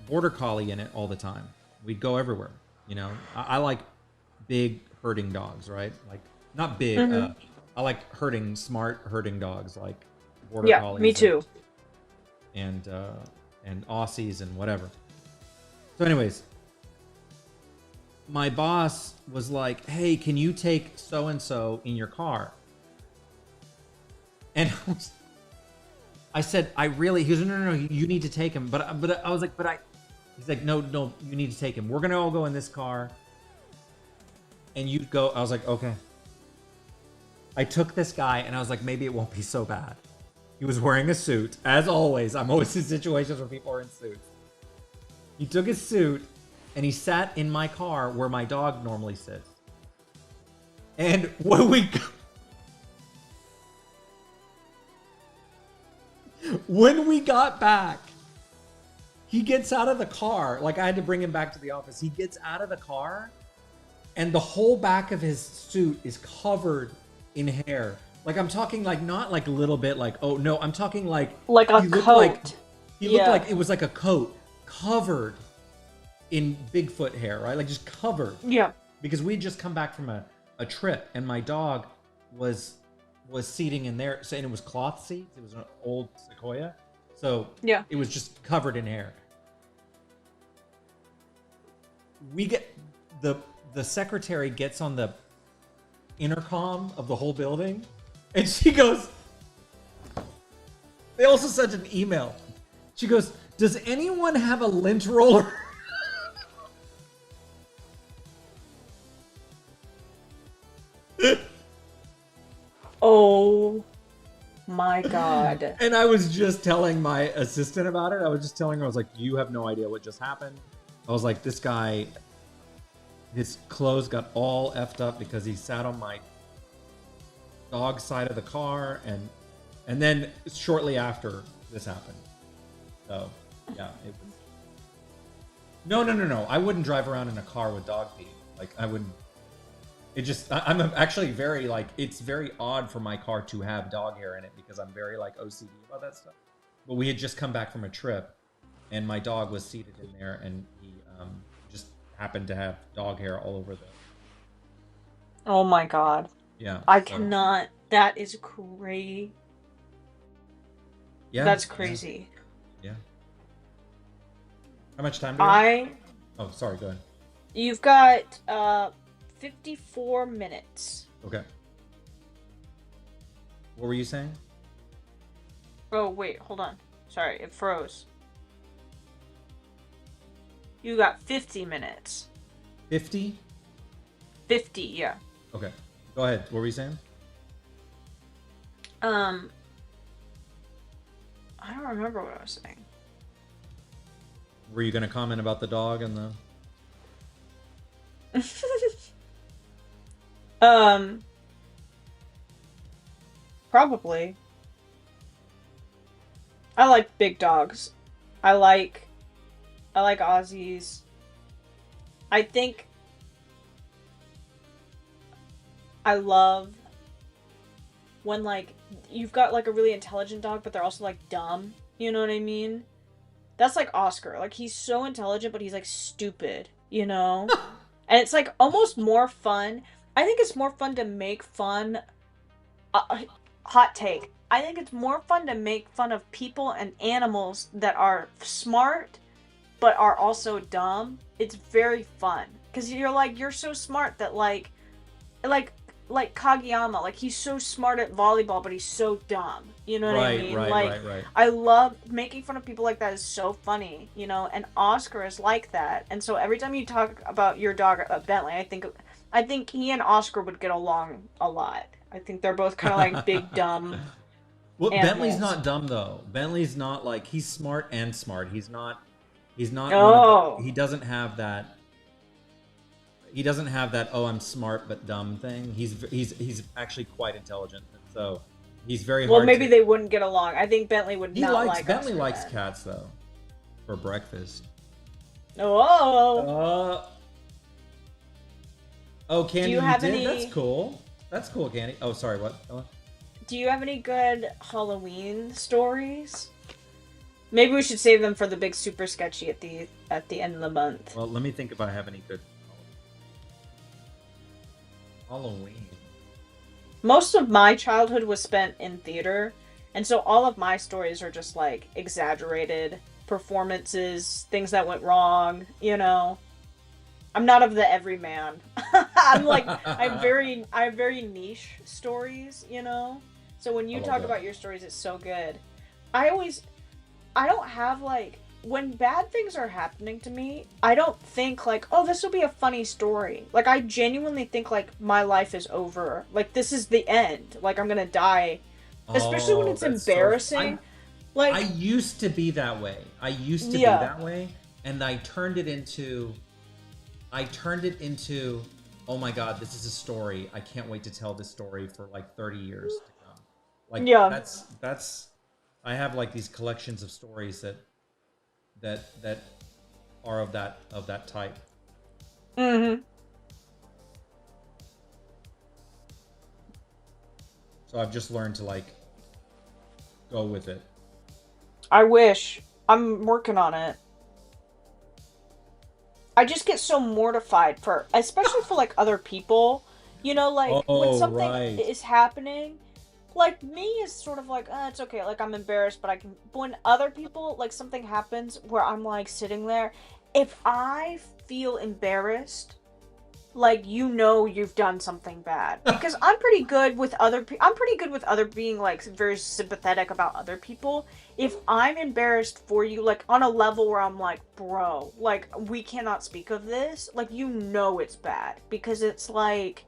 Border Collie in it all the time. We'd go everywhere, you know. I like big herding dogs, right? Like not big. I like smart herding dogs, like Border Collies. Me too. And Aussies and whatever. So, anyways. My boss was like, hey, can you take so-and-so in your car? And I said, he goes, no, you need to take him. But I was like, he's like, no, you need to take him. We're going to all go in this car. And you go, I was like, okay. I took this guy and I was like, maybe it won't be so bad. He was wearing a suit. As always, I'm always in situations where people are in suits. He took his suit. And he sat in my car where my dog normally sits. And when we got back, he gets out of the car. Like I had to bring him back to the office. He gets out of the car and the whole back of his suit is covered in hair. Like I'm talking like not like a little bit like, oh no, I'm talking like a coat. He looked like it was like a coat covered in Bigfoot hair, right? Like just covered. Yeah. Because we'd just come back from a trip and my dog was seating in there. So, and it was cloth seats. It was an old Sequoia. So yeah, it was just covered in hair. We get the secretary gets on the intercom of the whole building and she goes, they also sent an email. She goes, does anyone have a lint roller? Oh my God. And I was just telling my assistant about it. I was just telling her, I was like, you have no idea what just happened. I was like, this guy, his clothes got all effed up because he sat on my dog's side of the car. And then shortly after this happened. So, yeah, it was. No, no, no, no. I wouldn't drive around in a car with dog pee. Like I would. It just. I'm actually very like. It's very odd for my car to have dog hair in it because I'm very like OCD about that stuff. But we had just come back from a trip, and my dog was seated in there, and he just happened to have dog hair all over the. Oh my god. Yeah. I So, cannot. That is crazy. yeah. That's Yeah. crazy. Yeah. How much time do we have? Oh, sorry. Go ahead. You've got 54 minutes. Okay. What were you saying? Oh, wait, hold on. Sorry, it froze. You got 50 minutes. 50? 50, yeah. Okay. Go ahead. What were you saying? I don't remember what I was saying. Were you going to comment about the dog and the... Probably. I like big dogs. I like Aussies. I think I love when like you've got like a really intelligent dog, but they're also like dumb. You know what I mean? That's like Oscar. Like he's so intelligent, but he's like stupid. You know? And it's like almost more fun. I think it's more fun to make fun. Hot take. I think it's more fun to make fun of people and animals that are smart but are also dumb. It's very fun because you're so smart that like Kageyama, like he's so smart at volleyball but he's so dumb. You know what I mean? Right. I love making fun of people like that. Is so funny, you know. And Oscar is like that. And so every time you talk about your dog Bentley, I think he and Oscar would get along a lot. I think they're both kind of like big dumb. Well, animals. Bentley's not dumb though. Bentley's not like he's smart and smart. He's not. Oh. He doesn't have that. He doesn't have that. Oh, I'm smart but dumb thing. He's actually quite intelligent. So he's very hard. Well, maybe they wouldn't get along. I think Bentley would not like. Bentley Oscar likes then. cats though, for breakfast. Oh. Oh, Candy, you have did? any... That's cool. That's cool, Candy. Oh, sorry, what? Do you have any good Halloween stories? Maybe we should save them for the big super sketchy at the end of the month. Well, let me think if I have any good Halloween. Most of my childhood was spent in theater, and so all of my stories are just like exaggerated performances, things that went wrong, you know. I'm not of the everyman. I have very niche stories, you know? So when you talk about your stories, it's so good. I don't have like, when bad things are happening to me, I don't think like, oh, this will be a funny story. Like I genuinely think like my life is over. Like this is the end. Like I'm gonna die. Especially when it's embarrassing. I used to be that way. And I turned it into, oh my god, this is a story. I can't wait to tell this story for like 30 years to come. Like that's I have like these collections of stories that are of that type. Mm-hmm. So I've just learned to like go with it. I wish. I'm working on it. I just get so mortified especially for like other people, you know, like when something is happening, like me is sort of like, it's okay, like I'm embarrassed, but when other people, like something happens where I'm like sitting there, if I feel embarrassed, like, you know you've done something bad. Because I'm pretty good with being like very sympathetic about other people. If I'm embarrassed for you, like on a level where I'm like, bro, like we cannot speak of this, like you know it's bad. Because it's like,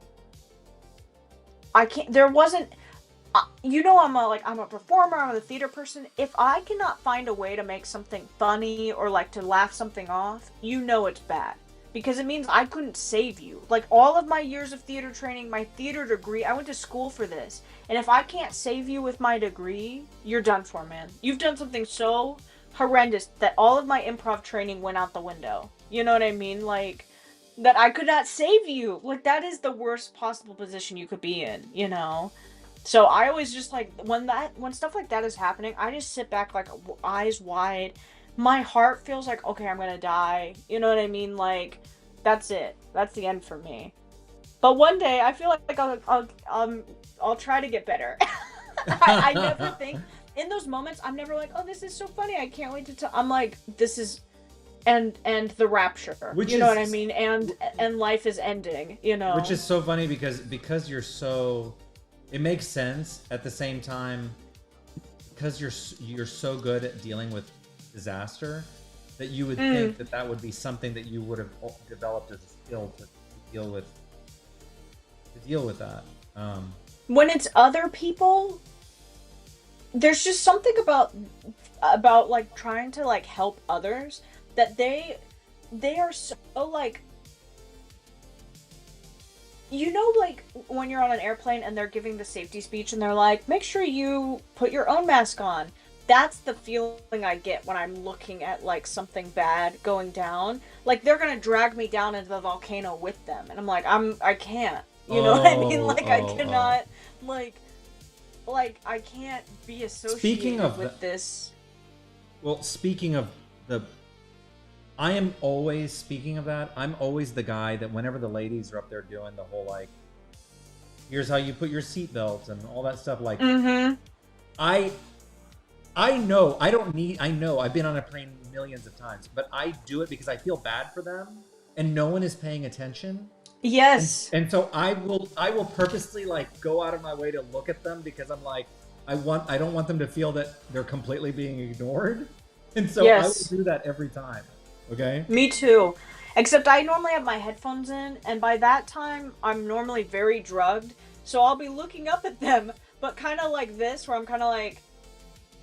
you know, I'm a performer, I'm a theater person. If I cannot find a way to make something funny or like to laugh something off, you know it's bad. Because it means I couldn't save you. Like, all of my years of theater training, my theater degree, I went to school for this. And if I can't save you with my degree, you're done for, man. You've done something so horrendous that all of my improv training went out the window. You know what I mean? Like, that I could not save you. Like, that is the worst possible position you could be in, you know? So I always just like when stuff like that is happening, I just sit back like eyes wide. My heart feels like, okay, I'm gonna die. You know what I mean? Like, that's it. That's the end for me. But one day, I feel like I'll try to get better. I never think in those moments. I'm never like, oh, this is so funny. I can't wait to tell. I'm like, this is and the rapture. Which You know is what I mean? And life is ending. You know. which is so funny because you're so, it makes sense at the same time, because you're so good at dealing with disaster, that you would think that that would be something that you would have developed as a skill to deal with that. When it's other people, there's just something about like trying to like help others that they are so like, you know, like when you're on an airplane and they're giving the safety speech and they're like, make sure you put your own mask on. That's the feeling I get when I'm looking at like something bad going down. Like they're gonna drag me down into the volcano with them, and I'm like, I can't. You know what I mean? Like I cannot, like I can't be associated with this. Well, speaking of the, I am always, speaking of that, I'm always the guy that whenever the ladies are up there doing the whole like, here's how you put your seatbelt and all that stuff, like, I know I don't need, I know I've been on a plane millions of times, but I do it because I feel bad for them and no one is paying attention. Yes. And so I will purposely like go out of my way to look at them because I'm like, I don't want them to feel that they're completely being ignored. And so I will do that every time. Okay? Me too. Except I normally have my headphones in, and by that time I'm normally very drugged, so I'll be looking up at them, but kind of like this, where I'm kind of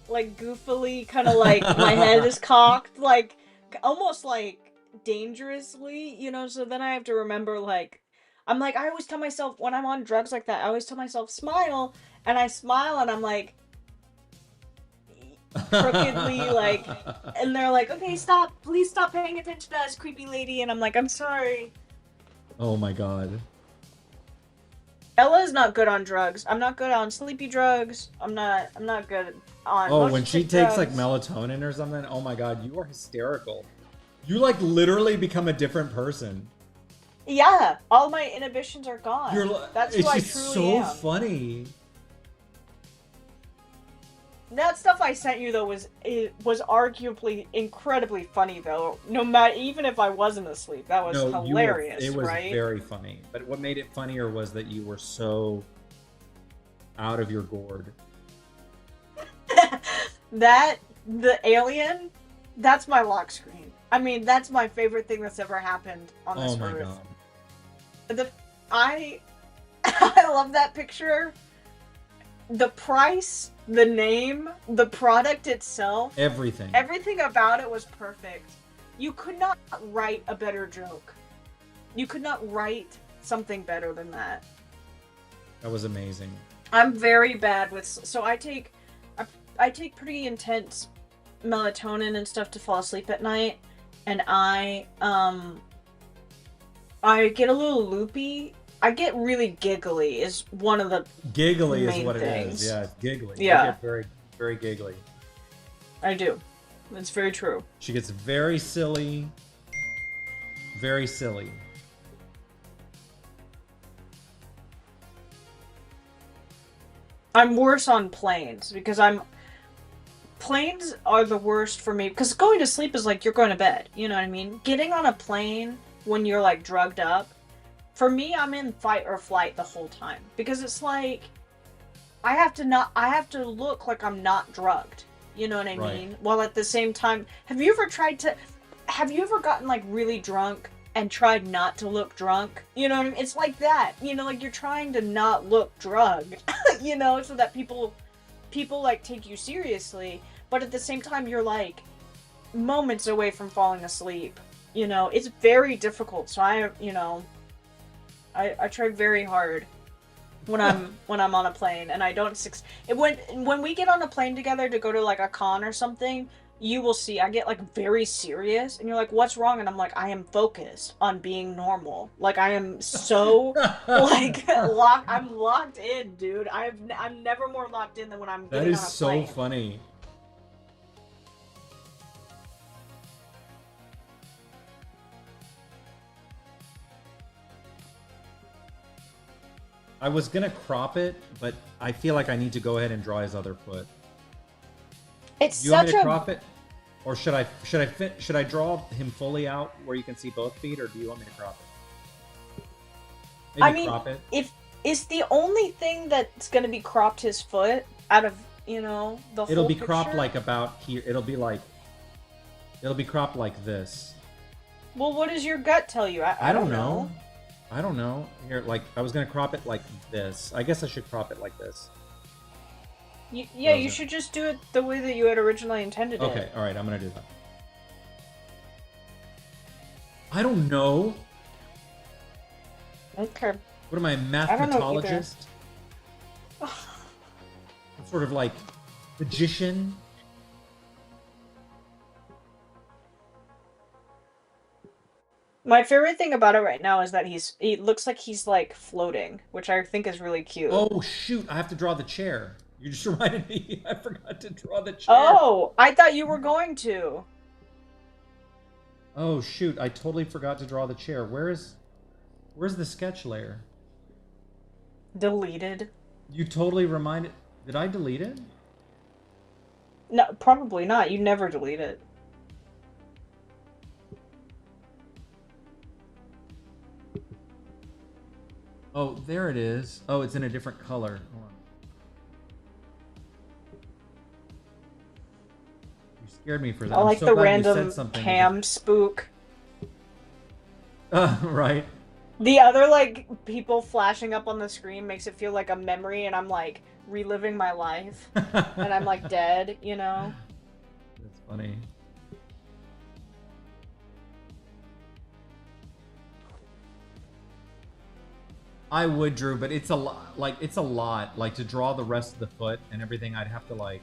like goofily, kind of like my head is cocked, like almost like dangerously, you know. So then I have to remember, like, I'm like, I always tell myself when I'm on drugs like that, I always tell myself smile, and I smile, and I'm like crookedly, like, and they're like, okay, stop, please stop paying attention to us, creepy lady, and I'm like, I'm sorry. Oh my god. Ella is not good on drugs. I'm not good on sleepy drugs. I'm not good on. Oh, when she takes drugs. like melatonin or something, oh my god, you are hysterical. You like literally become a different person. Yeah, all my inhibitions are gone. That's who I truly so am. Funny. That stuff I sent you though was arguably incredibly funny though. No matter, even if I wasn't asleep, that was hilarious. It was right? very funny. But what made it funnier was that you were so out of your gourd. The alien, that's my lock screen. I mean, that's my favorite thing that's ever happened on this earth. Oh my god. I love that picture. The price, the name, the product itself, everything about it was perfect. You could not write a better joke. You could not write something better than that. That was amazing. I'm very bad with, so I take pretty intense melatonin and stuff to fall asleep at night, and I get a little loopy. I get really giggly is one of the giggly main is what things. It is. Yeah, it's giggly. Yeah. I get very, very giggly. I do. It's very true. She gets very silly. Very silly. I'm worse on planes because planes are the worst for me because going to sleep is like you're going to bed. You know what I mean? Getting on a plane when you're like drugged up. For me, I'm in fight or flight the whole time because it's like I have to look like I'm not drugged. You know what I mean? While at the same time, have you ever gotten like really drunk and tried not to look drunk? You know what I mean? It's like that. You know, like you're trying to not look drugged, you know, so that people like take you seriously, but at the same time you're like moments away from falling asleep. You know, it's very difficult. So I try very hard when I'm on a plane, and I don't when we get on a plane together to go to like a con or something, you will see I get like very serious and you're like, what's wrong? And I'm like, I am focused on being normal. Like I am so like I'm locked in, dude. I'm never more locked in than when I'm That getting is on a so plane. funny. I was gonna crop it, but I feel like I need to go ahead and draw his other foot. It's Do you want me such to a crop it, or should I draw him fully out where you can see both feet, or do you want me to crop it? I Maybe mean, crop it. if is the only thing that's gonna be cropped his foot out of, you know, the It'll whole be picture? cropped like about here. It'll be cropped like this. Well, what does your gut tell you? I don't know. I don't know. Here, like I was gonna crop it like this. I guess I should crop it like this. Yeah, you should just do it the way that you had originally intended it. Okay, all right. I'm gonna do that. I don't know. Okay. What am I, a mathematologist? Sort of like magician. My favorite thing about it right now is that he looks like he's like floating, which I think is really cute. Oh shoot! I have to draw the chair. You just reminded me. I forgot to draw the chair. Oh, I thought you were going to. Oh shoot! I totally forgot to draw the chair. Where's the sketch layer? Deleted. You totally reminded. Did I delete it? No, probably not. You never delete it. Oh, there it is. Oh, it's in a different color. Hold on. You scared me for that. I like so the glad random something. cam spook. Right. The other like people flashing up on the screen makes it feel like a memory, and I'm like reliving my life, and I'm like dead, you know. That's funny. I would, Drew, but it's a lot. Like it's a lot. Like to draw the rest of the foot and everything, I'd have to like.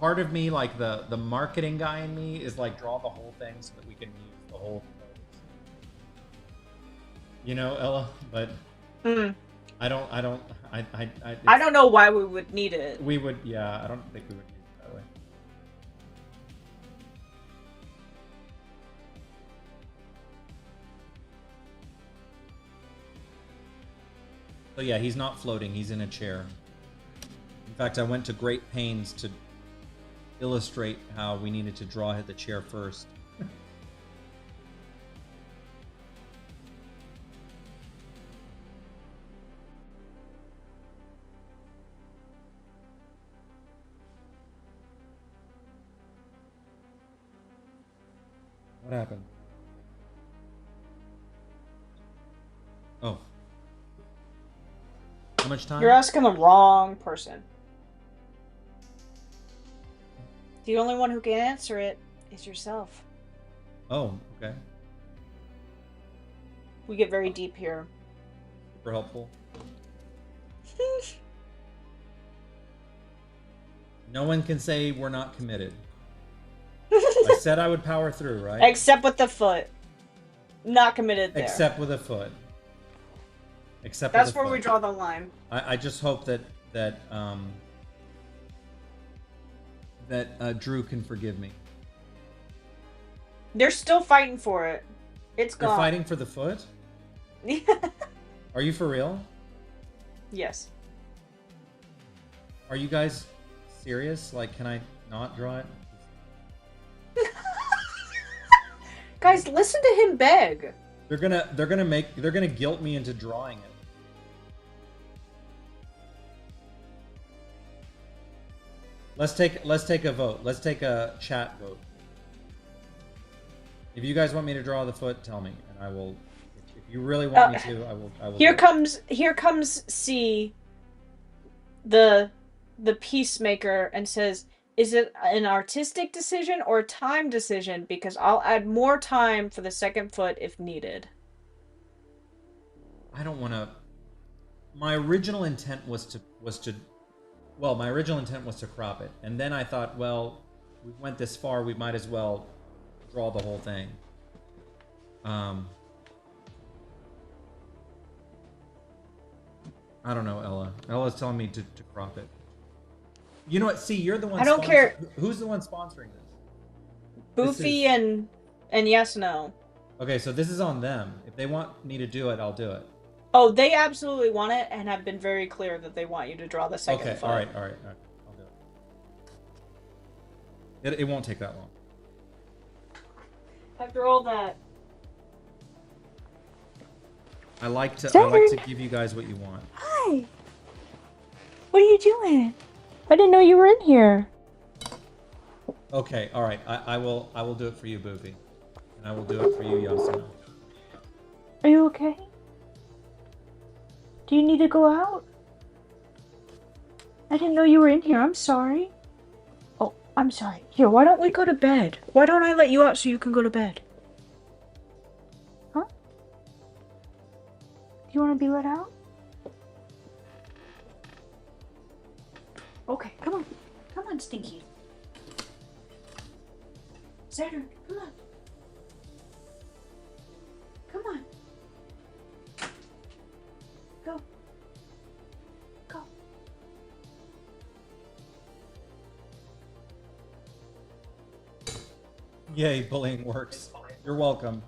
Part of me, like the marketing guy in me, is like draw the whole thing so that we can use the whole. You know, Ella, but I don't. I don't know why we would need it. We would, yeah. I don't think we would use it that way. So yeah, he's not floating. He's in a chair. In fact, I went to great pains to illustrate how we needed to draw the chair first. What happened? Oh. How much time? You're asking the wrong person. The only one who can answer it is yourself. Oh, okay. We get very deep here. Super helpful. No one can say we're not committed. I said I would power through, right? Except with the foot. Not committed there. Except with a foot. Except that's with a where foot. we draw the line. I just hope that Drew can forgive me. They're still fighting for it. It's gone. They're fighting for the foot? Are you for real? Yes. Are you guys serious? Like, can I not draw it? Guys, listen to him beg. They're gonna guilt me into drawing it. Let's take a vote. Let's take a chat vote. If you guys want me to draw the foot, tell me, and I will. If you really want me to, I will. Here comes C, the peacemaker, and says, "Is it an artistic decision or a time decision? Because I'll add more time for the second foot if needed." I don't want to. My original intent was to well, my original intent was to crop it, and then I thought, well, we went this far, we might as well draw the whole thing. I don't know, Ella. Ella's telling me to crop it. You know what? See, you're the one. I don't care. Who's the one sponsoring this? Boofy and Yes No. Okay, so this is on them. If they want me to do it, I'll do it. Oh, they absolutely want it and have been very clear that they want you to draw the second Okay, foot. all right. I'll do it. It won't take that long. After all that. I like to give you guys what you want. Hi. What are you doing? I didn't know you were in here. Okay, all right. I will do it for you, Boofy. And I will do it for you, Yasuna. Are you okay? Do you need to go out? I didn't know you were in here. I'm sorry. Oh, I'm sorry. Here, why don't we go to bed? Why don't I let you out so you can go to bed? Huh? Do you want to be let out? Okay, come on. Come on, Stinky. Saturn, come on. Come on. Go. Go. Yay, bullying works. You're welcome.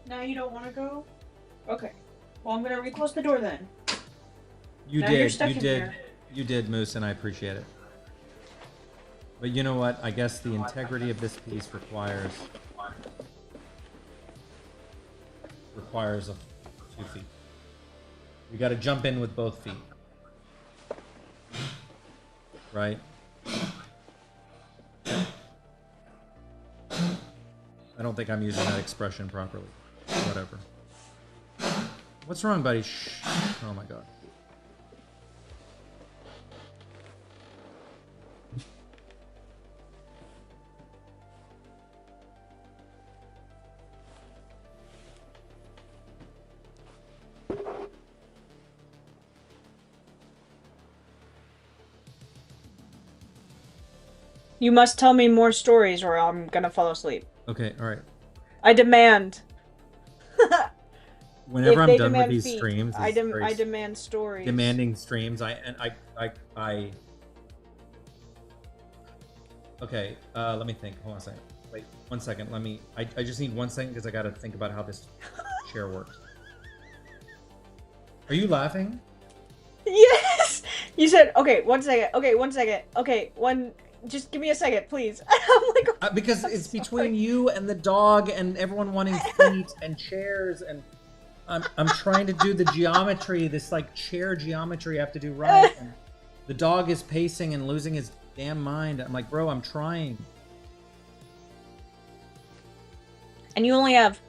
Now you don't want to go? Okay. Well, I'm going to reclose the door then. You did, Moose, and I appreciate it. But you know what? I guess the integrity of this piece requires a 2 feet. We got to jump in with both feet, right? I don't think I'm using that expression properly. Whatever. What's wrong, buddy? Shh. Oh my god. You must tell me more stories or I'm gonna fall asleep. Okay, alright. I demand. Whenever I'm done with these streams, I demand stories. Demanding streams. Okay, let me think. Hold on a second. Wait, 1 second. I just need 1 second because I gotta think about how this chair works. Are you laughing? Yes! You said, okay, 1 second. Okay, 1 second. Okay, just give me a second, please. I'm like, because it's between you and the dog and everyone wanting feet and chairs, and I'm trying to do the geometry, this like chair geometry I have to do right. And the dog is pacing and losing his damn mind. I'm like, bro, I'm trying. And you only have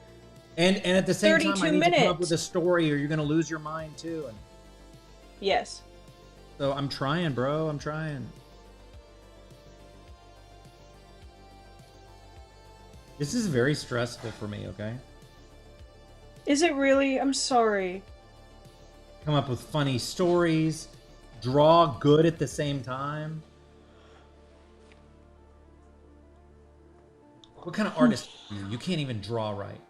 and at the same time, I need minutes. to come up with a story, or you're gonna lose your mind too. And yes. so I'm trying, bro. I'm trying. This is very stressful for me, okay? Is it really? I'm sorry. Come up with funny stories, draw good at the same time. What kind of artist are you? You can't even draw right.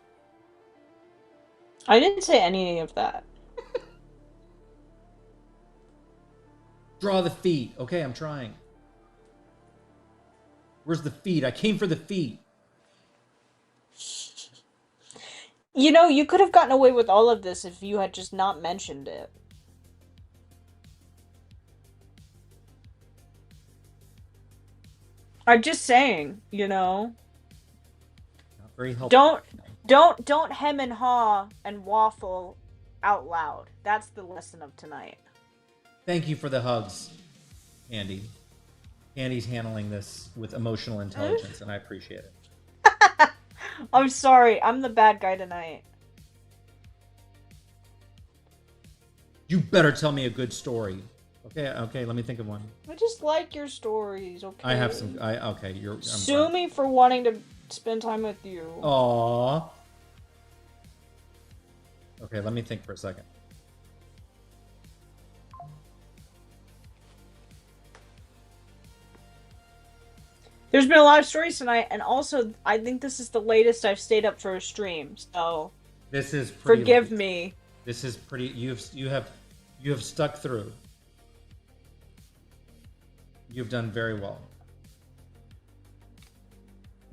I didn't say any of that. Draw the feet. Okay, I'm trying. Where's the feet? I came for the feet. You know, you could have gotten away with all of this if you had just not mentioned it. I'm just saying, you know. Not very helpful. Don't hem and haw and waffle out loud. That's the lesson of tonight. Thank you for the hugs, Andy. Andy's handling this with emotional intelligence, and I appreciate it. I'm sorry, I'm the bad guy tonight. You better tell me a good story. Okay, let me think of one. I just like your stories, okay? I have some. Okay, Sue me for wanting to spend time with you. Aww. Okay, let me think for a second. There's been a lot of stories tonight, and also I think this is the latest I've stayed up for a stream. So This is pretty forgive late. me. This is pretty. You have stuck through. You've done very well.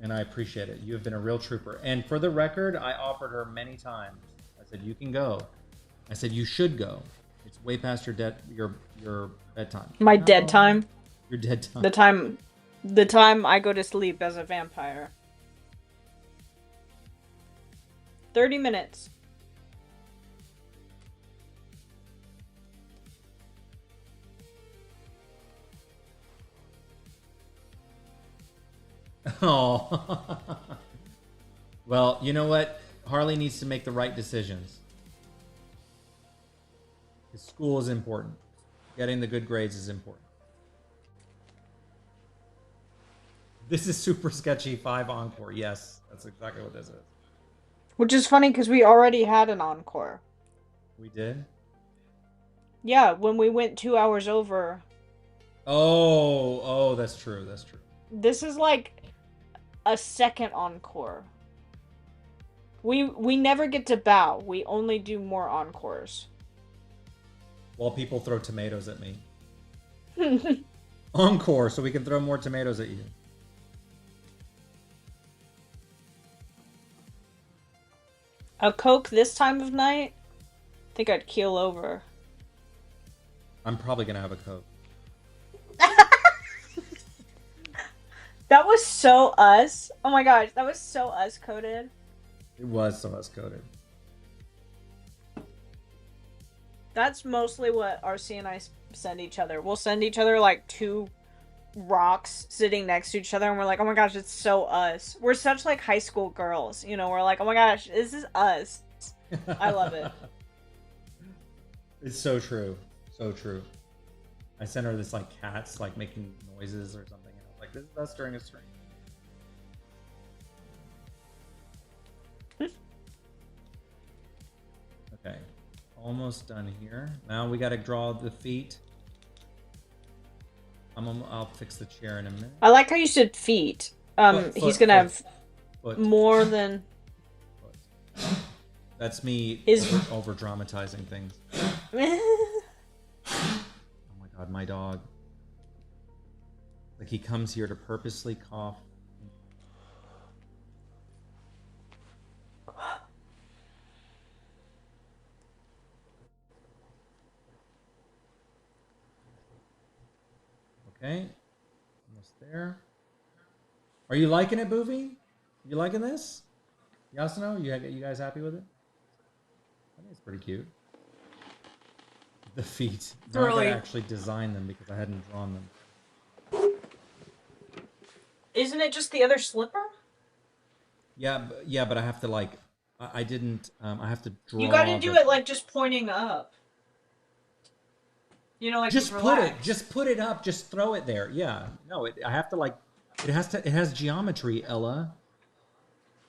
And I appreciate it. You have been a real trooper. And for the record, I offered her many times. I said, you can go. I said, you should go. It's way past your bedtime. My dead time. Your dead time. The time I go to sleep as a vampire. 30 minutes. Oh. Well, you know what? Harley needs to make the right decisions. His school is important. Getting the good grades is important. This is Super Sketchy 5 Encore. Yes, that's exactly what this is. Which is funny because we already had an encore. We did? Yeah, when we went 2 hours over. Oh, that's true. That's true. This is like a second encore. We never get to bow. We only do more encores. While people throw tomatoes at me. Encore, so we can throw more tomatoes at you. A Coke this time of night? I think I'd keel over. I'm probably gonna have a Coke. That was so us. Oh my gosh, that was so us coded. It was so us coded. That's mostly what RC and I send each other. We'll send each other like 2 rocks sitting next to each other, and we're like, oh my gosh, it's so us. We're such like high school girls, you know. We're like, oh my gosh, this is us. I love it. It's so true. So true. I sent her this like cats like making noises or something. Like, this is us during a stream. Okay. Almost done here. Now we gotta draw the feet. I'll fix the chair in a minute. I like how you said feet. He's gonna have more than. That's me over dramatizing things. Oh my god, my dog. Like, he comes here to purposely cough. Okay, almost there. Are you liking it, Boovie? You liking this? Yasuno, you guys happy with it? I think it's pretty cute. The feet. Now I gotta actually design them because I hadn't drawn them. Isn't it just the other slipper? Yeah, but I have to like, I didn't. I have to draw. You got to do it like just pointing up. You know, like just put it up. Just throw it there. Yeah. No, I have to like. It has geometry, Ella.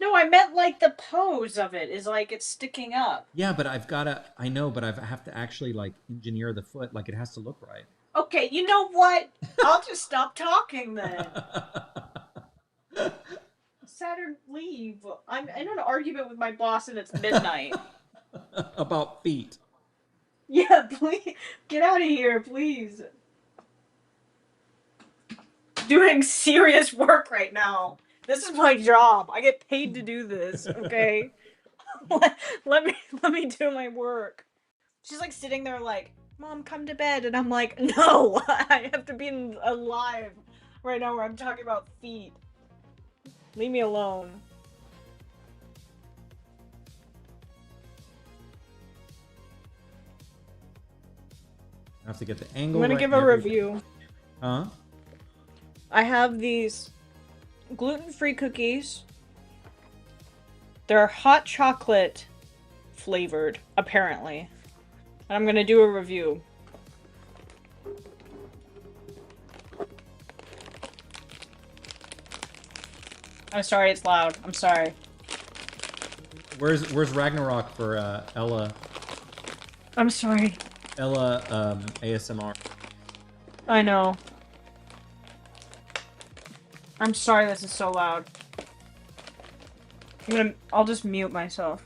No, I meant like the pose of it is like it's sticking up. Yeah, but I've got to. I know, but I have to actually like engineer the foot. Like, it has to look right. Okay, you know what? I'll just stop talking then. Saturn, leave. I'm in an argument with my boss and it's midnight. About feet. Yeah, please. Get out of here, please. Doing serious work right now. This is my job. I get paid to do this, okay? let me do my work. She's like sitting there like, Mom, come to bed. And I'm like, no, I have to be alive right now where I'm talking about feet. Leave me alone. I have to get the angle. I'm gonna give a review. Huh? I have these gluten-free cookies. They're hot chocolate flavored, apparently. And I'm gonna do a review. I'm sorry, it's loud. I'm sorry. Where's Ragnarok for Ella? I'm sorry. Ella ASMR. I know. I'm sorry this is so loud. I'll just mute myself.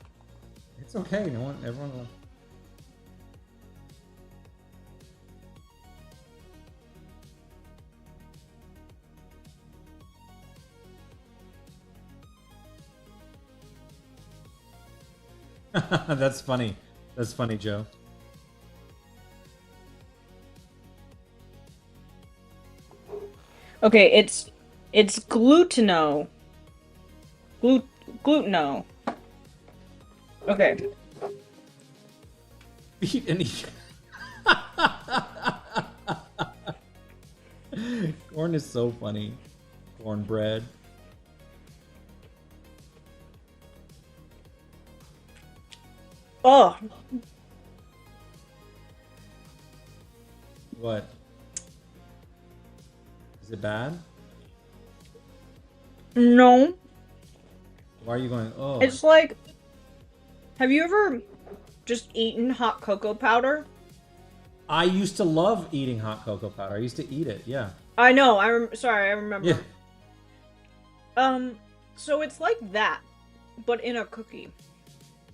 It's okay. No one, everyone will. That's funny. That's funny, Joe. Okay, it's gluteno. Gluteno. Okay. Beat and eat. Corn is so funny. Cornbread. Oh. What? Is it bad? No. Why are you going, oh? It's like, have you ever just eaten hot cocoa powder? I used to love eating hot cocoa powder. I used to eat it, yeah. I know, sorry, I remember. Yeah. So it's like that, but in a cookie.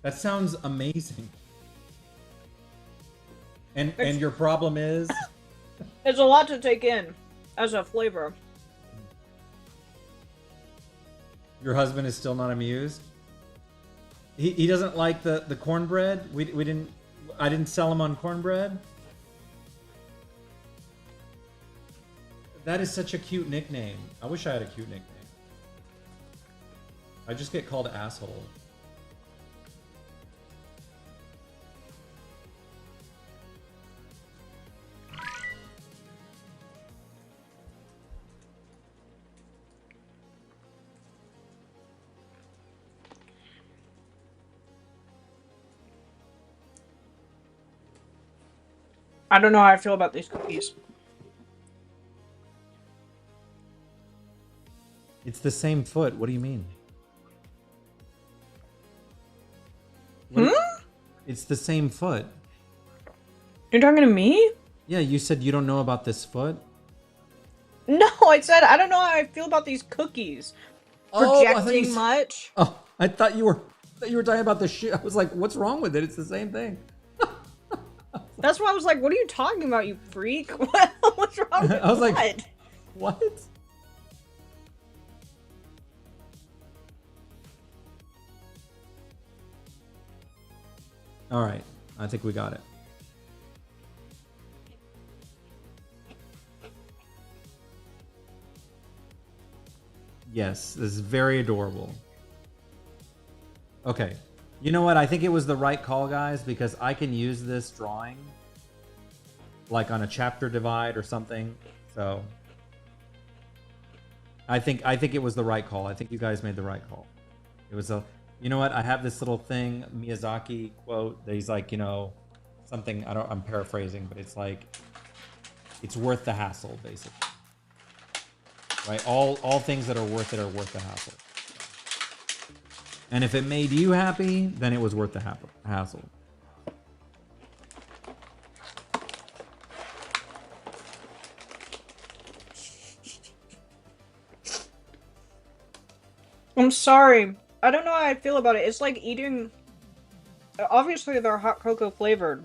That sounds amazing. And your problem is? It's a lot to take in as a flavor. Your husband is still not amused? He doesn't like the cornbread? I didn't sell him on cornbread? That is such a cute nickname. I wish I had a cute nickname. I just get called asshole. I don't know how I feel about these cookies. It's the same foot. What do you mean? It's the same foot. You're talking to me? Yeah, you said you don't know about this foot? No, I said I don't know how I feel about these cookies. Projecting much? Oh, I thought you were talking about the shit. I was like, what's wrong with it? It's the same thing. That's why I was like, what are you talking about, you freak? What's wrong with I was what? like, what? All right, I think we got it. Yes, this is very adorable. Okay, you know what? I think it was the right call, guys, because I can use this drawing like on a chapter divide or something. So I think it was the right call. I think you guys made the right call. It was a, you know what? I have this little thing, Miyazaki quote that he's like, you know, something, I'm paraphrasing, but it's like, it's worth the hassle, basically. Right? All things that are worth it are worth the hassle. And if it made you happy, then it was worth the hassle. I'm sorry. I don't know how I feel about it. It's like eating... Obviously, they're hot cocoa flavored.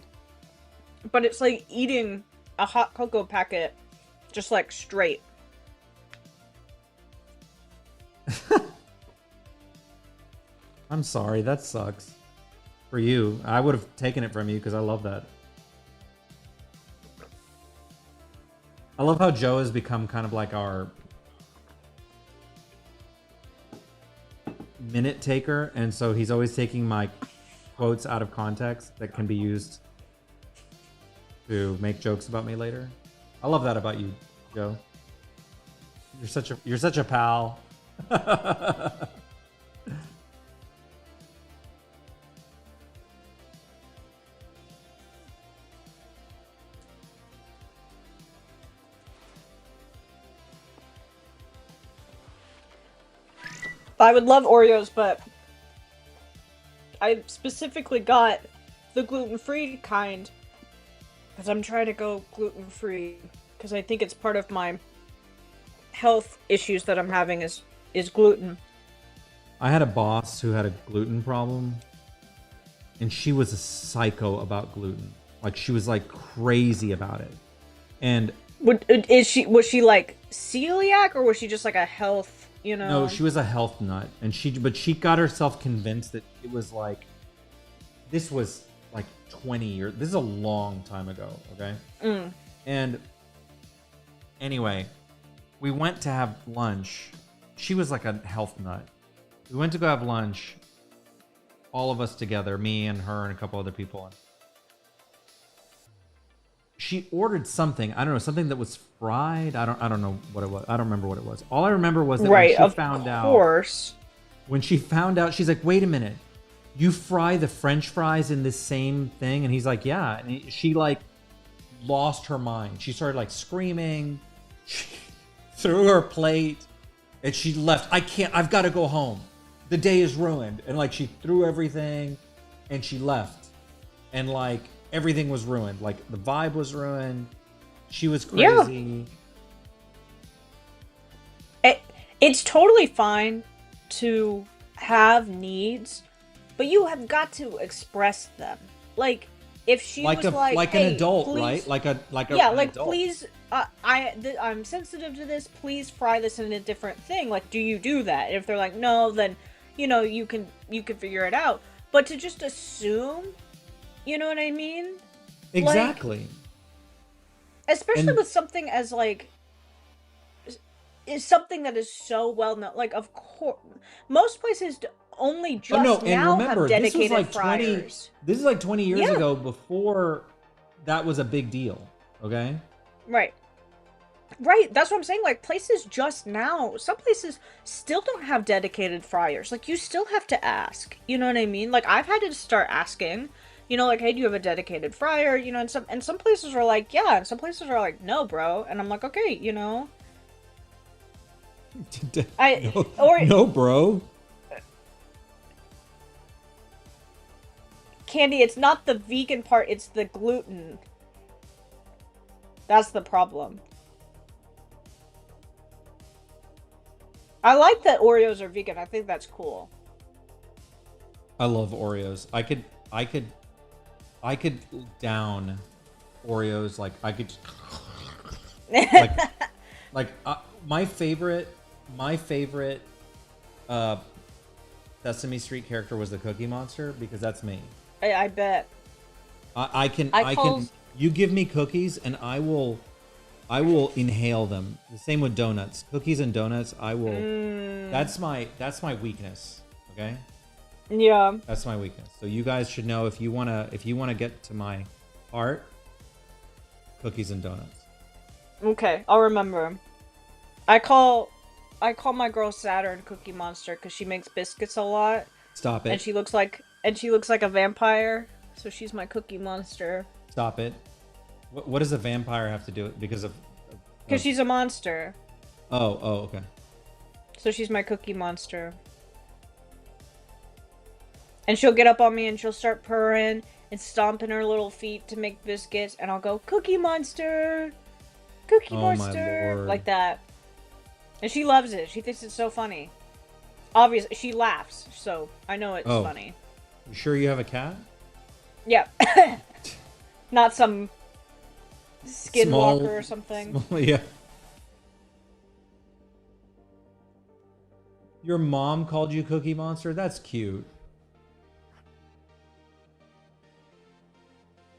But it's like eating a hot cocoa packet just like straight. I'm sorry, that sucks. For you. I would have taken it from you because I love that. I love how Joe has become kind of like our minute taker, and so he's always taking my quotes out of context that can be used to make jokes about me later. I love that about you, Joe. You're such a pal. I would love Oreos, but I specifically got the gluten-free kind because I'm trying to go gluten-free because I think it's part of my health issues that I'm having is gluten. I had a boss who had a gluten problem, and she was a psycho about gluten. Like, she was like crazy about it. And Was she like celiac, or was she just like a health, no, she was a health nut, and she got herself convinced that it was like, this was like 20 years. This is a long time ago, okay? And anyway, we went to have lunch. She was like a health nut. We went to go have lunch, all of us together, me and her and a couple other people. She ordered something, I don't know, something that was fried. I don't know what it was. I don't remember what it was. All I remember was that when she found out, she's like, wait a minute, you fry the French fries in this same thing? And he's like, yeah. And she like lost her mind. She started like screaming. She threw her plate and she left. I've got to go home. The day is ruined. And like, she threw everything and she left. And like, everything was ruined. Like, the vibe was ruined. She was crazy. Yeah. It's totally fine to have needs, but you have got to express them. Like, if she was like an hey, adult, please, right? Like an adult. Please, I'm sensitive to this. Please fry this in a different thing. Like, do you do that? And if they're like, no, then you can figure it out. But to just assume, you know what I mean? Exactly. Like, especially with something as like is something that is so well known. Like, of course, most places only just now have dedicated fryers. This is like 20 years ago, before that was a big deal. Okay. Right. That's what I'm saying. Like, places just now, some places still don't have dedicated fryers. Like, you still have to ask. You know what I mean? Like, I've had to start asking. Like, hey, do you have a dedicated fryer? And some places are like, yeah, and some places are like, no, bro. And I'm like, okay, no, bro. Candy, it's not the vegan part, it's the gluten. That's the problem. I like that Oreos are vegan. I think that's cool. I love Oreos. I could down Oreos. Like, I could my favorite Sesame Street character was the Cookie Monster, because that's me. I bet. I can you give me cookies and I will inhale them. The same with donuts. Cookies and donuts, I will that's my weakness, okay? Yeah. That's my weakness. So you guys should know, if you wanna get to my heart, cookies and donuts. Okay, I'll remember. I call my girl Saturn Cookie Monster because she makes biscuits a lot. Stop it. And she looks like a vampire, so she's my Cookie Monster. Stop it. What does a vampire have to do with, because she's a monster. Oh, okay. So she's my Cookie Monster. And she'll get up on me and she'll start purring and stomping her little feet to make biscuits, and I'll go, Cookie Monster! Cookie Monster! Like that. And she loves it. She thinks it's so funny. Obviously, she laughs, so I know it's funny. You sure you have a cat? Yeah. Not some skinwalker or something. Yeah. Your mom called you Cookie Monster? That's cute.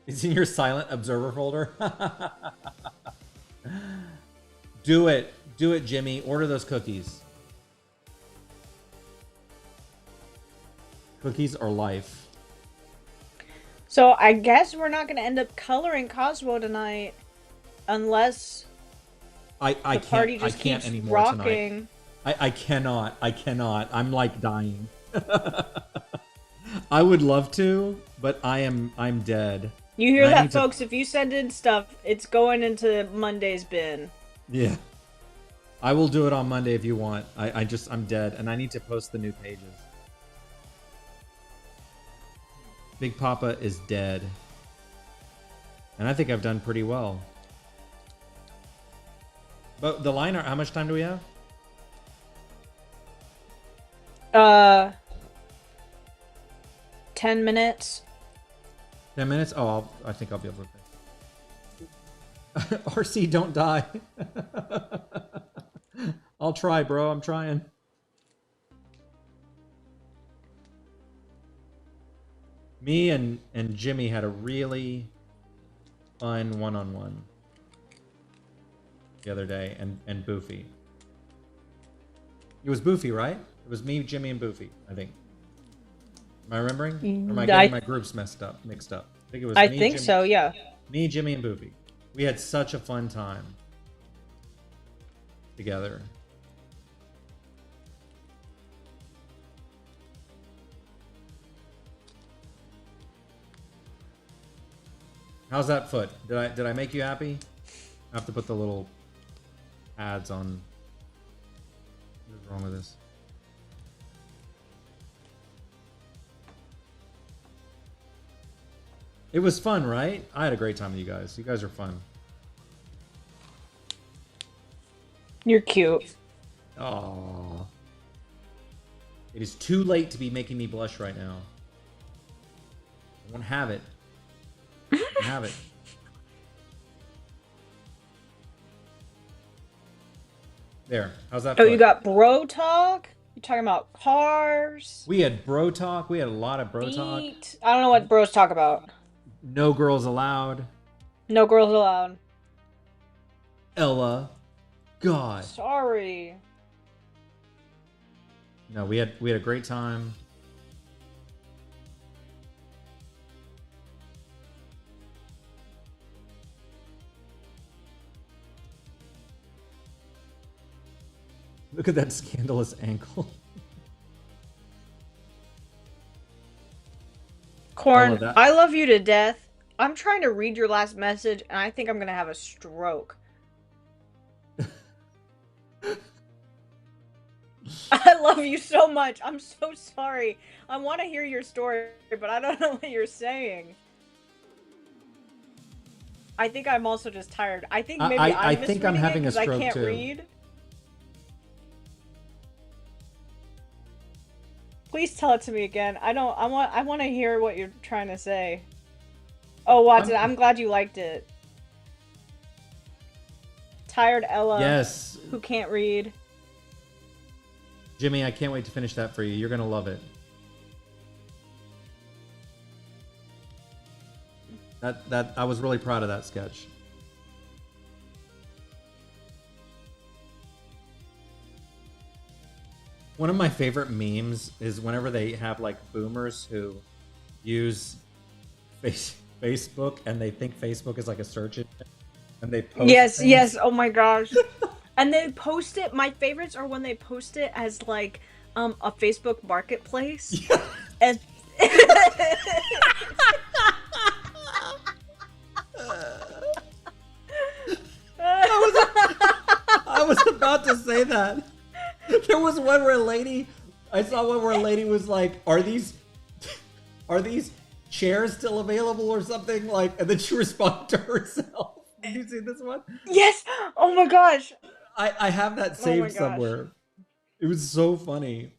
It's in your silent observer folder. Do it, Jimmy. Order those cookies. Cookies are life. So I guess we're not going to end up coloring Cosmo tonight, unless the party just keeps rocking. I cannot. I'm like dying. I would love to, but I'm dead. You hear that, folks? If you send in stuff, it's going into Monday's bin. Yeah. I will do it on Monday if you want. I'm dead, and I need to post the new pages. Big Papa is dead. And I think I've done pretty well. But the line, how much time do we have? 10 minutes. 10 minutes? Oh, I think I'll be able to. RC, don't die. I'll try, bro. I'm trying. Me and Jimmy had a really fun one-on-one the other day, and Boofy. It was Boofy, right? It was me, Jimmy, and Boofy, I think. Am I remembering? Or am I getting my groups mixed up? I think it was. I think Jimmy, so. Yeah. Me, Jimmy, and Boofy. We had such a fun time together. How's that foot? Did I make you happy? I have to put the little ads on. What is wrong with this? It was fun, right? I had a great time with you guys. You guys are fun. You're cute. Aww. It is too late to be making me blush right now. I won't have it. Have it. There. How's that? Oh, you got bro talk? You talking about cars? We had bro talk. We had a lot of bro talk. I don't know what bros talk about. No girls allowed. No girls allowed. Ella. God. Sorry. No, we had a great time. Look at that scandalous ankle. Corn, I love you to death. I'm trying to read your last message, and I think I'm gonna have a stroke. I love you so much. I'm so sorry. I want to hear your story, but I don't know what you're saying. I think I'm also just tired. I think maybe I think I'm having a stroke too. I can't read. Please tell it to me again. I want to hear what you're trying to say. Oh, Watson, I'm glad you liked it. Tired Ella. Yes. Who can't read. Jimmy, I can't wait to finish that for you. You're gonna love it. That I was really proud of that sketch. One of my favorite memes is whenever they have like boomers who use Facebook and they think Facebook is like a search engine and they post things. Yes, oh my gosh. And they post it, my favorites are when they post it as like a Facebook marketplace. Yeah. And I was about to say that. There was one where I saw one where a lady was like, are these chairs still available or something? Like, and then she responded to herself. Did you see this one? Yes! Oh my gosh! I have that saved somewhere. It was so funny.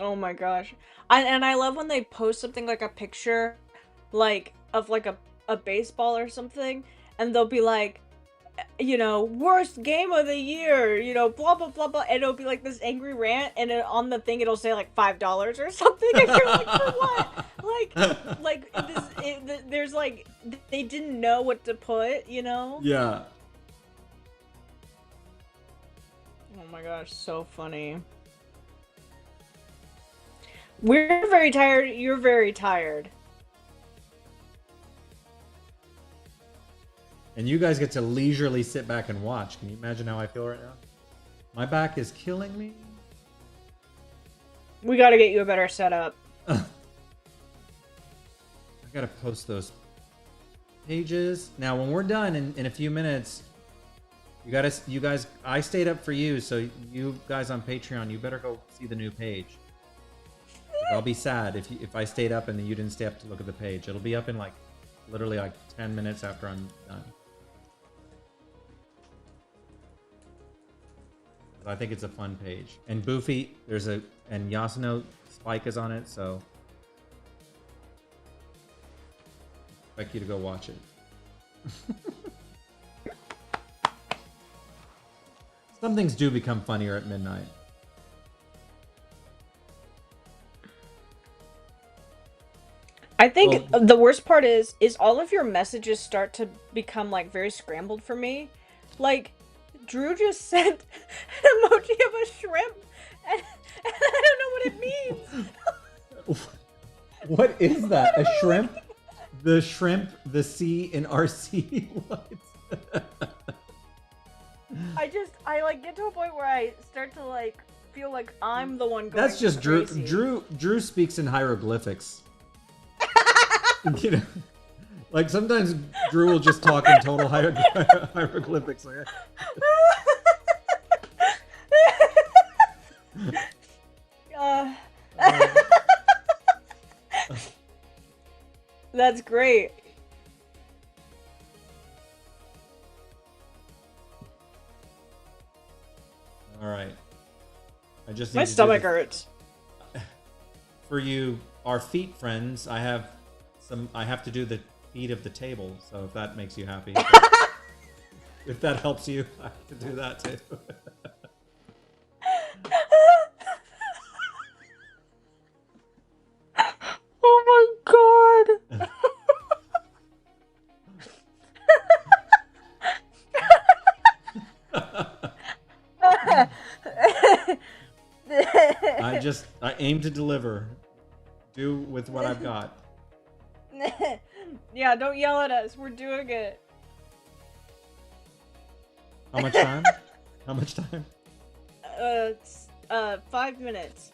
Oh my gosh. And I love when they post something like a picture, like, of like a baseball or something, and they'll be like, you know, worst game of the year, you know, blah blah blah blah, and it'll be like this angry rant, and on the thing it'll say like $5 or something, and you're like, for what? Like this, there's like, they didn't know what to put, you know? Yeah. Oh my gosh, so funny. We're very tired, you're very tired. And you guys get to leisurely sit back and watch. Can you imagine how I feel right now? My back is killing me. We gotta get you a better setup. I gotta post those pages. Now, when we're done in a few minutes, you guys, I stayed up for you, so you guys on Patreon, you better go see the new page. I'll be sad if I stayed up and you didn't stay up to look at the page. It'll be up in like literally like 10 minutes after I'm done. But I think it's a fun page. And Boofy, and Yasuno Spike is on it, so I expect you to go watch it. Some things do become funnier at midnight. I think the worst part is all of your messages start to become like very scrambled for me. Like, Drew just sent an emoji of a shrimp, and I don't know what it means. What is that? A shrimp? The shrimp, the C in RC? What? I like get to a point where I start to like feel like I'm the one going. That's just crazy. Drew speaks in hieroglyphics. You know, like sometimes Drew will just talk in total hieroglyphics. Like, that's great. all right. I just My stomach hurts. For you, our feet friends, I have to do the feet of the table. So if that makes you happy, if that helps you, I have to do that too. Oh my god. I aim to deliver. Do with what I've got. Yeah, don't yell at us. We're doing it. How much time? How much time? 5 minutes.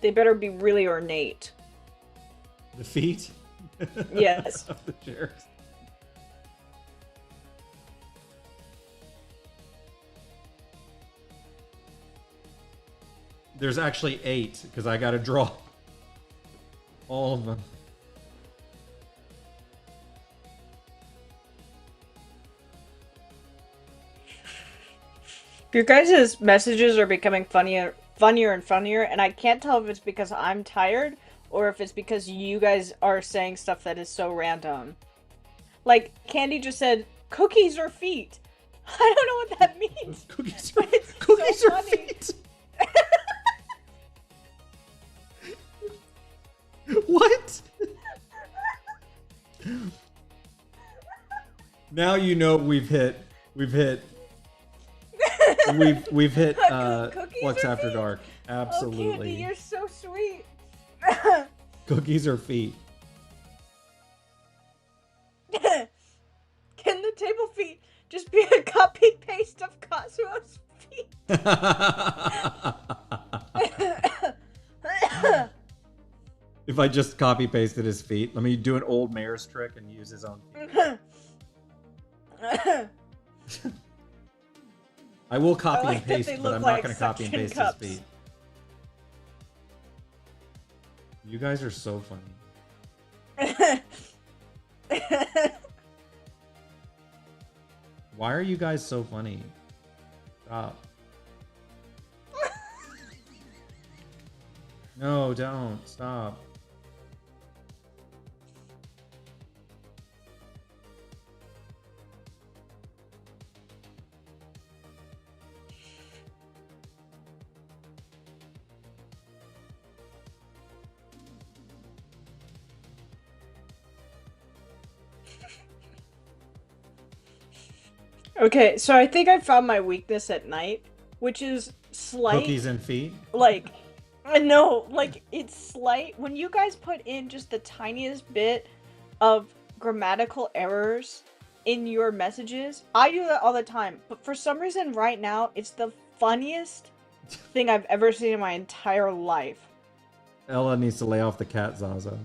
They better be really ornate. The feet? Yes. Of the chairs. There's actually 8 because I got to draw all of them. Your guys' messages are becoming funnier and funnier, and I can't tell if it's because I'm tired or if it's because you guys are saying stuff that is so random. Like, Candy just said, cookies or feet. I don't know what that means. Cookies so or feet? What? Now you know we've hit Flux After feet? Dark. Absolutely. Oh, Candy, you're so sweet. Cookies or feet? Can the table feet just be a copy paste of Kazuo's feet? If I just copy pasted his feet, let me do an old mayor's trick and use his own feet. I will copy and paste, but I'm not going to copy and paste his feet. You guys are so funny. Why are you guys so funny? Stop. No, don't. Stop. Okay, so I think I found my weakness at night, which is slight. Cookies and feet? Like, no, like, it's slight. When you guys put in just the tiniest bit of grammatical errors in your messages, I do that all the time. But for some reason, right now, it's the funniest thing I've ever seen in my entire life. Ella needs to lay off the cat, Zaza.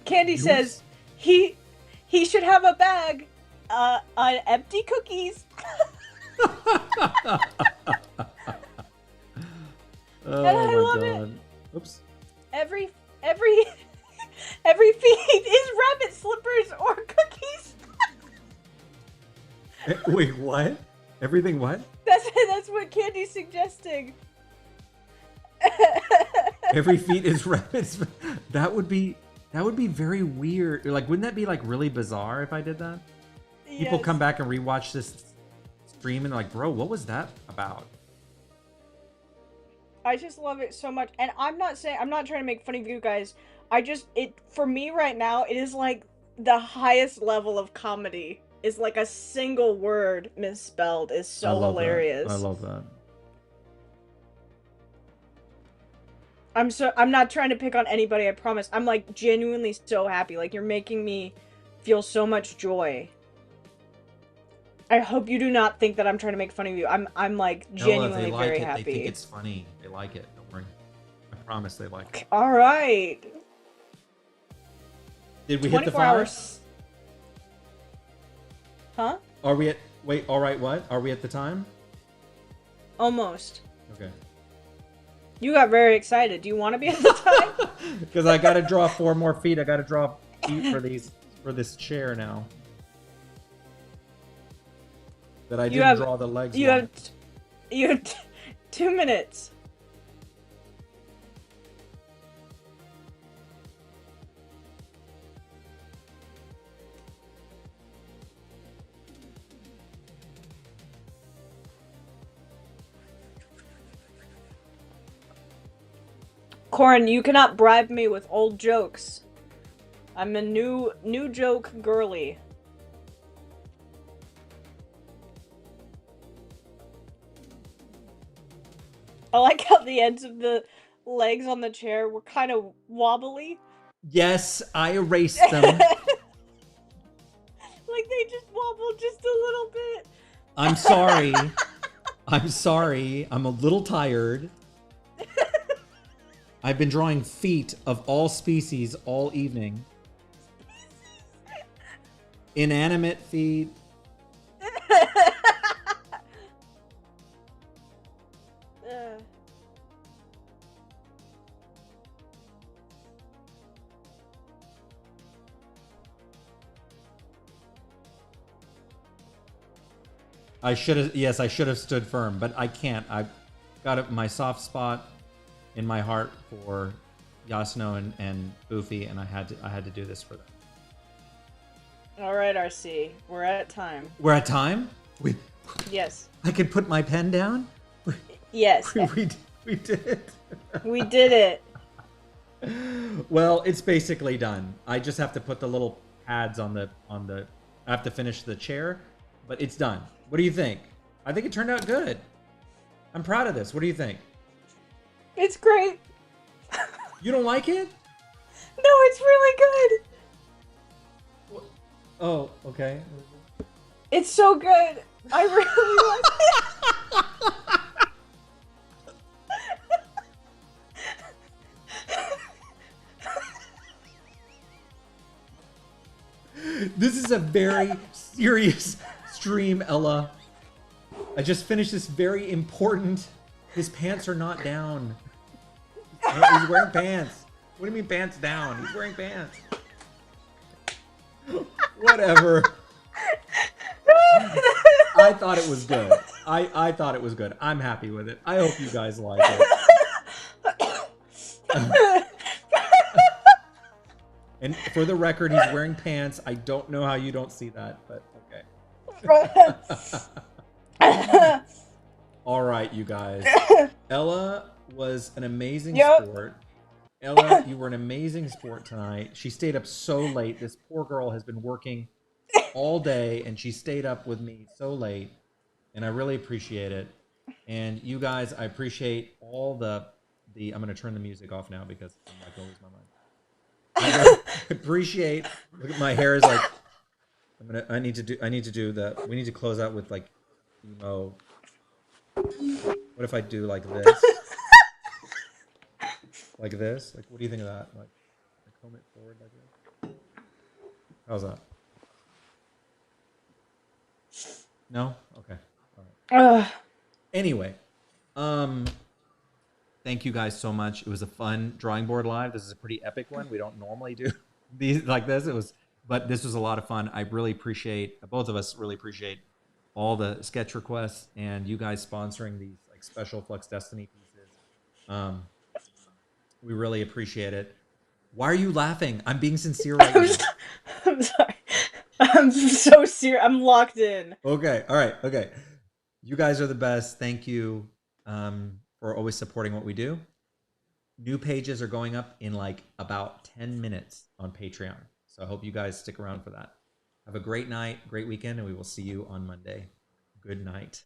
Candy says he should have a bag on empty cookies. Oh I my love god. it. Oops. Every feed is rabbit slippers or cookies. Wait, what? Everything what? That's what Candy's suggesting. Every feet is rabbits. That would be very weird. Like, wouldn't that be like really bizarre if I did that? People Yes. come back and rewatch this stream and they're like, bro, what was that about? I just love it so much. And I'm not trying to make fun of you guys. For me right now, it is like the highest level of comedy. Is like a single word misspelled is so hilarious. I love that. I'm not trying to pick on anybody, I promise. I'm like genuinely so happy. Like you're making me feel so much joy. I hope you do not think that I'm trying to make fun of you. I'm like genuinely Ella, they like very it. happy. They think it's funny. They like it. Don't worry. I promise they like it. All right. Did we hit the 24 5? hours. Huh? Are we at... Wait, all right, what? Are we at the time? Almost. Okay. You got very excited. Do you want to be at the time? Because I got to draw 4 more feet. I got to draw feet for this chair now. That I didn't draw the legs. You have 2 minutes. Corin, you cannot bribe me with old jokes. I'm a new joke girly. I like how the ends of the legs on the chair were kind of wobbly. Yes, I erased them. Like they just wobbled just a little bit. I'm sorry. I'm sorry. I'm a little tired. I've been drawing feet of all species all evening. Inanimate feet. I should have stood firm, but I can't. I've got my soft spot in my heart for Yasuno and Boofy, and I had to do this for them. All right, RC, we're at time. We're at time? Yes. I can put my pen down? Yes. We did it. We did it. Well, it's basically done. I just have to put the little pads on the I have to finish the chair, but it's done. What do you think? I think it turned out good. I'm proud of this. What do you think? It's great. You don't like it? No, it's really good. Oh, okay. It's so good. I really like it. This is a very serious stream, Ella. I just finished this very important... His pants are not down. He's wearing pants. What do you mean pants down? He's wearing pants. Whatever. I thought it was good. I thought it was good. I'm happy with it. I hope you guys like it. And for the record, he's wearing pants. I don't know how you don't see that, but okay. All right, you guys. Ella was an amazing sport. Ella, you were an amazing sport tonight. She stayed up so late. This poor girl has been working all day, and she stayed up with me so late, and I really appreciate it. And you guys, I appreciate all the I'm going to turn the music off now because I'm not going to lose my mind. I appreciate. Look at my hair is like. We need to close out with like emo What if I do like this? Like this? Like, what do you think of that? Like comb it forward like this? How's that? No? Okay. All right. Ugh. Anyway, um, thank you guys so much. It was a fun drawing board live. This is a pretty epic one. We don't normally do these like this. But this was a lot of fun. I really appreciate, both of us really appreciate all the sketch requests and you guys sponsoring these like special Flux Destiny pieces. Um, we really appreciate it. Why are you laughing? I'm being sincere right I'm, now. I'm sorry. I'm so serious. I'm locked in. Okay. All right. Okay. You guys are the best. Thank you for always supporting what we do. New pages are going up in like about 10 minutes on Patreon. So I hope you guys stick around for that. Have a great night, great weekend, and we will see you on Monday. Good night.